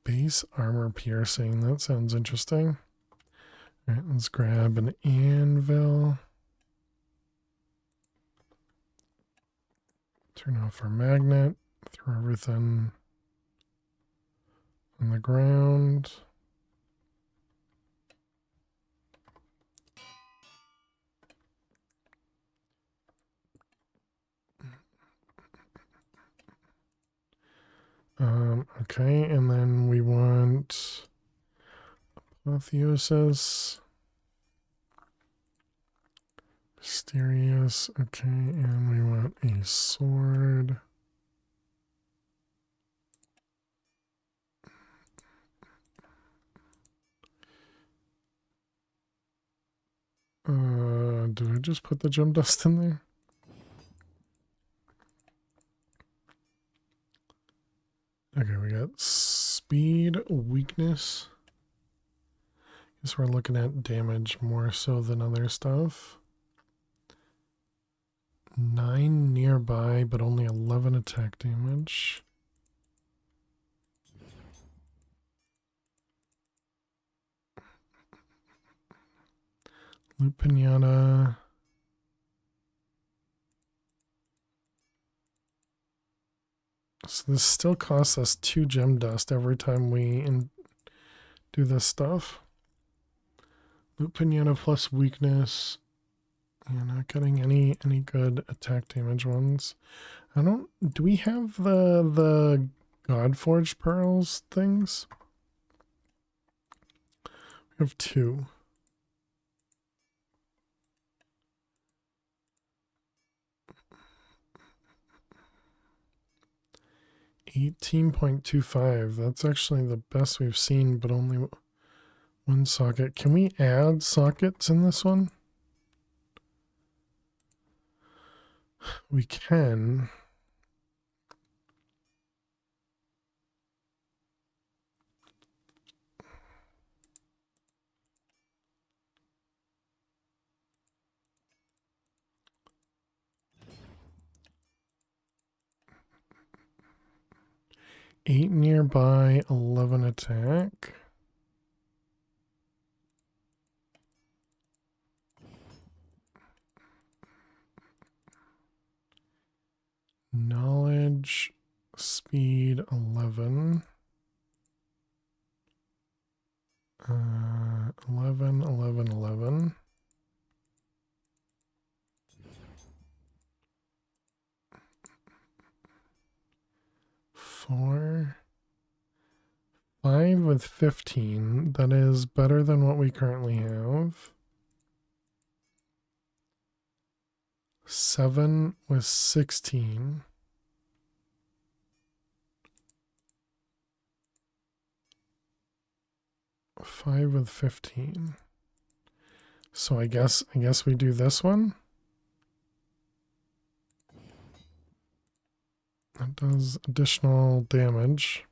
Base armor piercing, that sounds interesting. All right, let's grab an anvil. Turn off our magnet, throw everything on the ground. Okay, and then we want apotheosis, mysterious. Okay, and we want a sword. Did I just put the gem dust in there? Okay, we got speed, weakness. Guess we're looking at damage more so than other stuff. 9 nearby, but only 11 attack damage. Loot Pinata. So this still costs us 2 gem dust every time we do this stuff. Loot Pinata plus weakness. Yeah, not getting any good attack damage ones. Do we have the Godforged Pearls things? We have 2. $18.25. That's actually the best we've seen, but only 1 socket. Can we add sockets in this one? We can. Eight nearby, 11 attack. Knowledge, speed 11. 11, 11, 11. Four. 5 with 15. That is better than what we currently have. 7 with 16. Five with 15. So I guess we do this one. That does additional damage.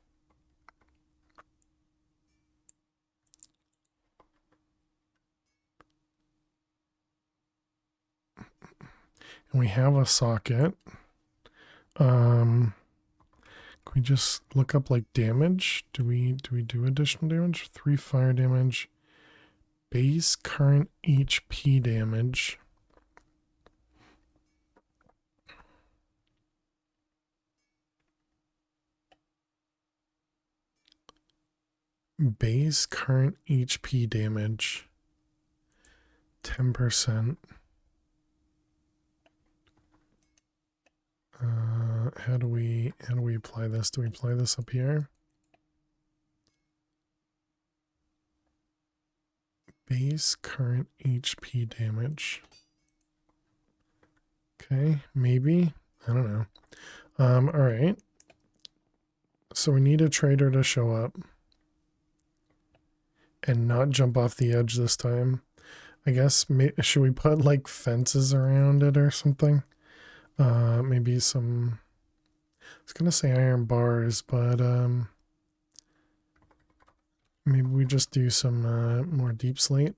And we have a socket. Can we just look up like damage? Do we do additional damage? 3 fire damage. Base current HP damage. Base current HP damage. 10%. How do we apply this? Do we apply this up here? Base current HP damage. Okay, maybe. I don't know. All right. So we need a trader to show up and not jump off the edge this time. I guess, should we put like fences around it or something? Maybe some, I was gonna say iron bars, but maybe we just do some more deep slate.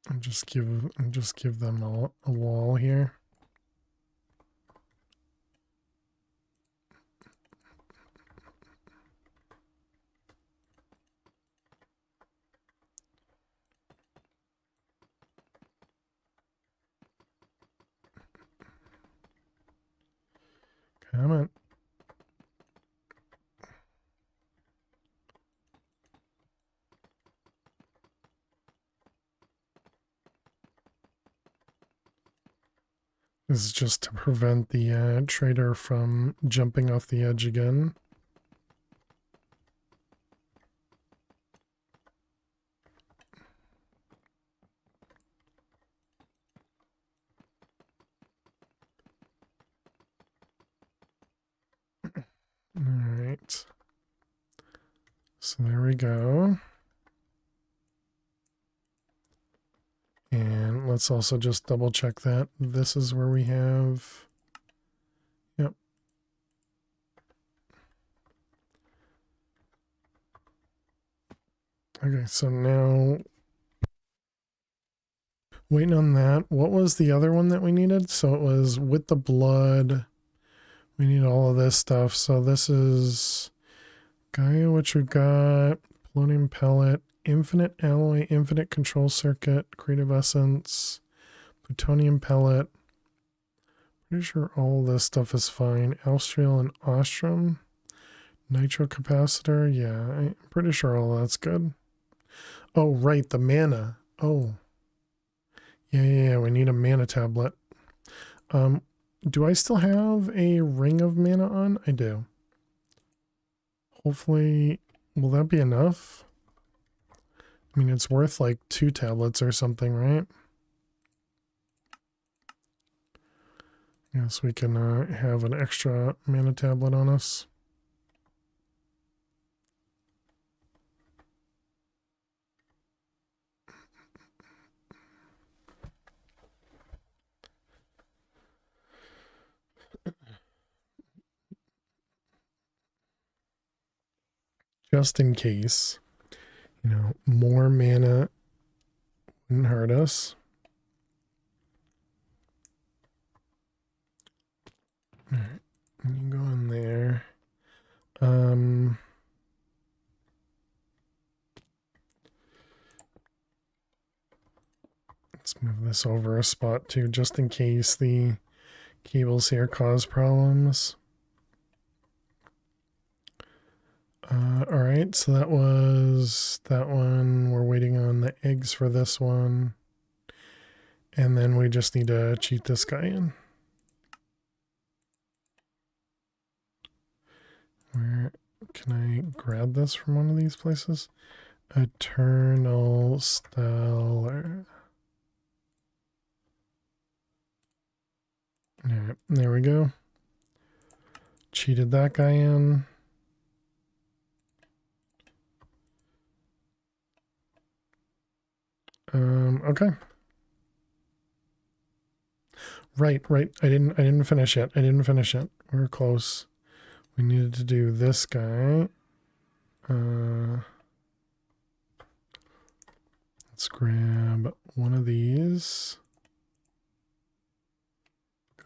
And just give them a wall here. Come on. This is just to prevent the trader from jumping off the edge again. All right. So there we go. And let's also just double check that this is where we have, yep. Okay, so now waiting on that. What was the other one that we needed? So it was with the blood. We need all of this stuff. So this is Gaia, which we've got, polonium pellet, infinite alloy, infinite control circuit, creative essence, plutonium pellet. Pretty sure all this stuff is fine. Austrial and Ostrom, nitro capacitor. Yeah, I'm pretty sure all that's good. Oh, right, the mana. Oh, yeah. We need a mana tablet. Do I still have a ring of mana on? I do. Hopefully, will that be enough? I mean, it's worth like 2 tablets or something, right? Yes, we can have an extra mana tablet on us. Just in case, more mana wouldn't hurt us. All right, you can go in there. Let's move this over a spot too, just in case the cables here cause problems. All right, so that was that one. We're waiting on the eggs for this one. And then we just need to cheat this guy in. Where can I grab this from one of these places? Eternal Stellar. All right, there we go. Cheated that guy in. Okay. Right. I didn't finish it. We were close. We needed to do this guy. Let's grab one of these.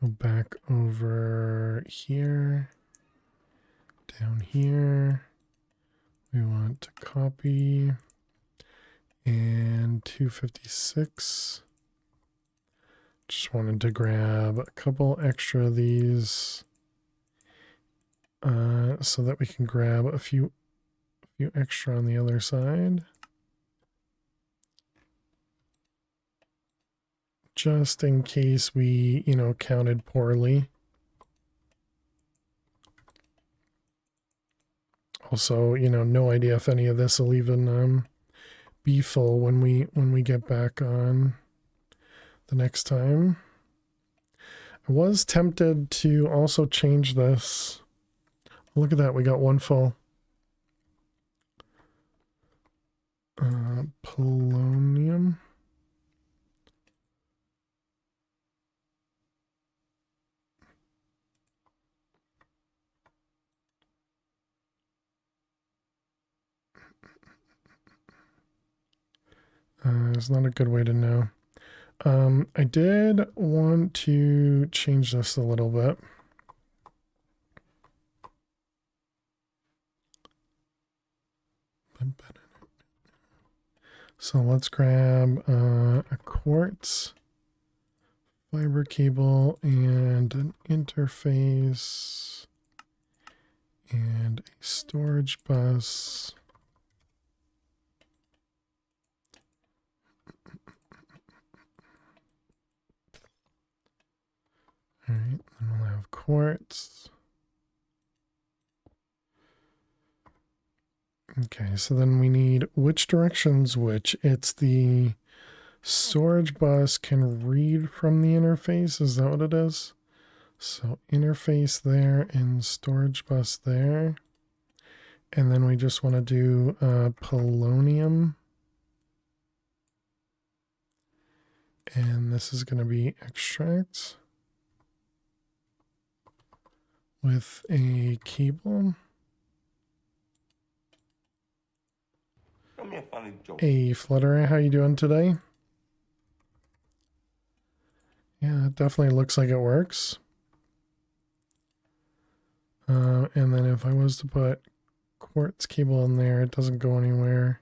Go back over here. Down here. We want to copy. And 256. Just wanted to grab a couple extra of these so that we can grab a few extra on the other side. Just in case we, counted poorly. Also, no idea if any of this will even be full when we get back on the next time. I was tempted to also change this. Look at that, we got one full. Polonium. It's not a good way to know. I did want to change this a little bit. So let's grab a quartz fiber cable and an interface and a storage bus. All right, then we'll have quartz. Okay, so then we need which direction's which. It's the storage bus can read from the interface. Is that what it is? So interface there and storage bus there. And then we just want to do polonium. And this is going to be extract with a cable. Hey Flutter, how you doing today? Yeah, it definitely looks like it works. And then if I was to put quartz cable in there, it doesn't go anywhere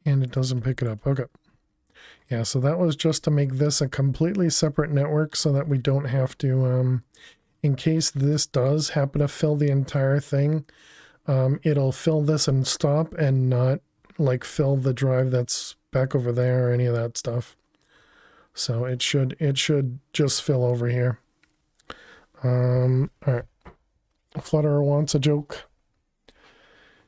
and it doesn't pick it up. Okay. Yeah, so that was just to make this a completely separate network so that we don't have to, in case this does happen to fill the entire thing, it'll fill this and stop and not like fill the drive that's back over there or any of that stuff. So it should just fill over here. All right. Flutterer wants a joke.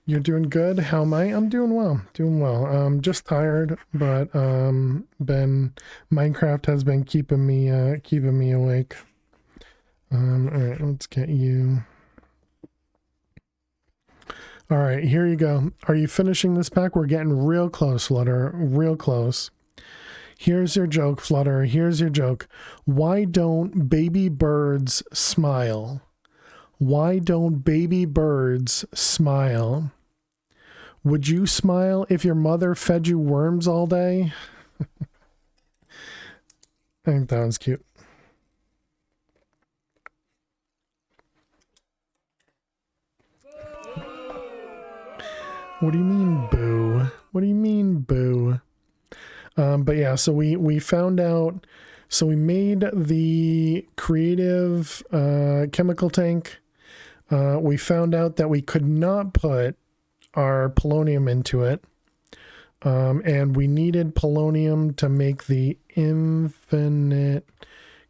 You're doing good. How am I? I'm doing well. Doing well. Just tired, but Minecraft has been keeping me awake. All right, let's get you. All right, here you go. Are you finishing this pack? We're getting real close, Flutter. Real close. Here's your joke, Flutter. Here's your joke. Why don't baby birds smile? Why don't baby birds smile? Would you smile if your mother fed you worms all day? I think that was cute. What do you mean, boo? What do you mean, boo? But yeah, so we found out, so we made the creative chemical tank. We found out that we could not put our polonium into it. And we needed polonium to make the infinite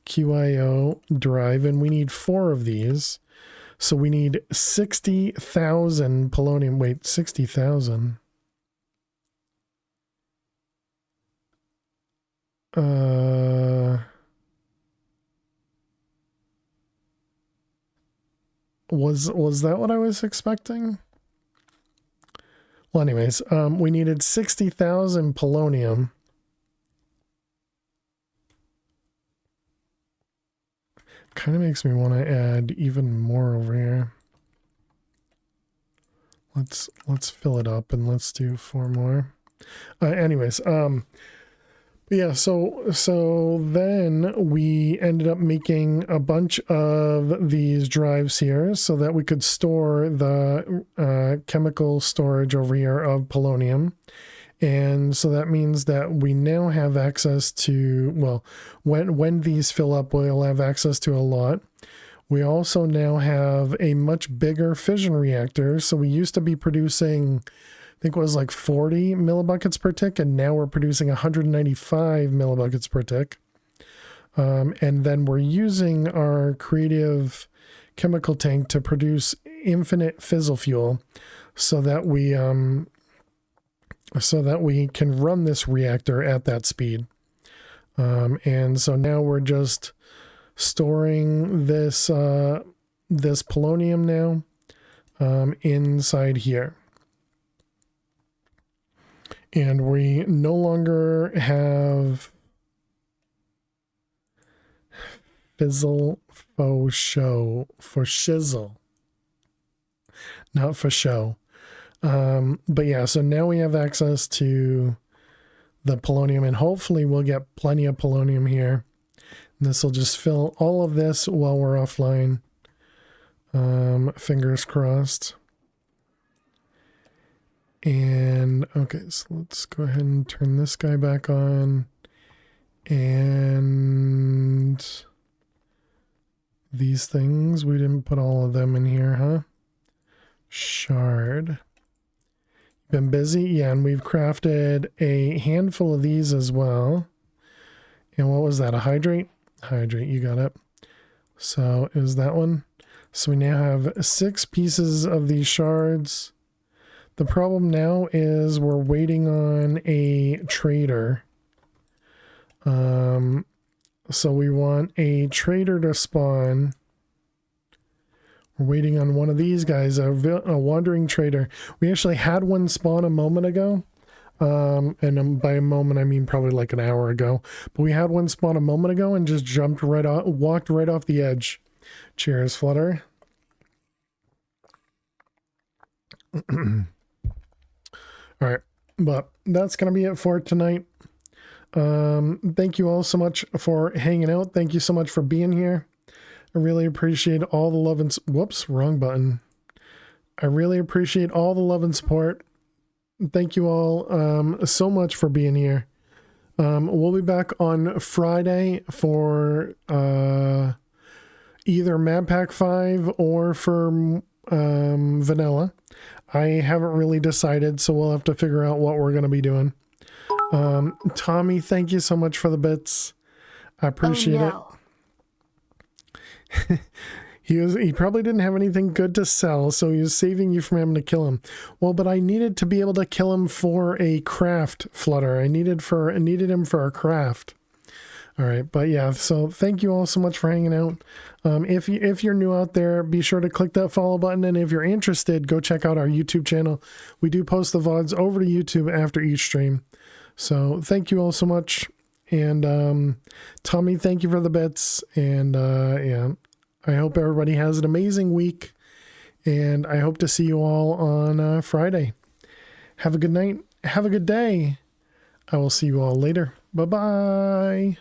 QIO drive, and we need 4 of these. So we need 60,000 polonium. Wait, 60,000. Was that what I was expecting? Well, anyways, we needed 60,000 polonium. Kind of makes me want to add even more over here. Let's fill it up and let's do 4 more. Anyways, yeah, so then we ended up making a bunch of these drives here so that we could store the chemical storage over here of polonium. And so that means that we now have access to, well, when these fill up, we'll have access to a lot. We also now have a much bigger fission reactor. So we used to be producing, I think it was like 40 millibuckets per tick, and now we're producing 195 millibuckets per tick. And then we're using our creative chemical tank to produce infinite fizzle fuel so that we can run this reactor at that speed. And so now we're just storing this this polonium now inside here. And we no longer have fizzle faux show for shizzle, not for show. But yeah, so now we have access to the polonium, and hopefully we'll get plenty of polonium here. This will just fill all of this while we're offline. Fingers crossed. And okay, so let's go ahead and turn this guy back on. And these things, we didn't put all of them in here, huh? Shard. Been busy? Yeah, and we've crafted a handful of these as well. And what was that? A hydrate? Hydrate, you got it. So it was that one. So we now have 6 pieces of these shards. The problem now is we're waiting on a trader. So we want a trader to spawn. We're waiting on one of these guys, a wandering trader. We actually had one spawn a moment ago. And by a moment, I mean probably like an hour ago. But we had one spawn a moment ago and just jumped right off, walked right off the edge. Cheers, Flutter. All right, but that's going to be it for tonight. Thank you all so much for hanging out. Thank you so much for being here. I really appreciate all the love and... Whoops, wrong button. I really appreciate all the love and support. Thank you all so much for being here. We'll be back on Friday for either Map Pack 5 or for Vanilla. I haven't really decided, so we'll have to figure out what we're going to be doing. Tommy, thank you so much for the bits. I appreciate it. He probably didn't have anything good to sell, so he was saving you from having to kill him. Well, but I needed to be able to kill him for a craft, Flutter. I needed him for a craft. All right, but yeah, so thank you all so much for hanging out. If you're new out there, be sure to click that follow button, and if you're interested, go check out our YouTube channel. We do post the VODs over to YouTube after each stream. So thank you all so much. And Tommy, thank you for the bits. And yeah, I hope everybody has an amazing week. And I hope to see you all on Friday. Have a good night. Have a good day. I will see you all later. Bye-bye.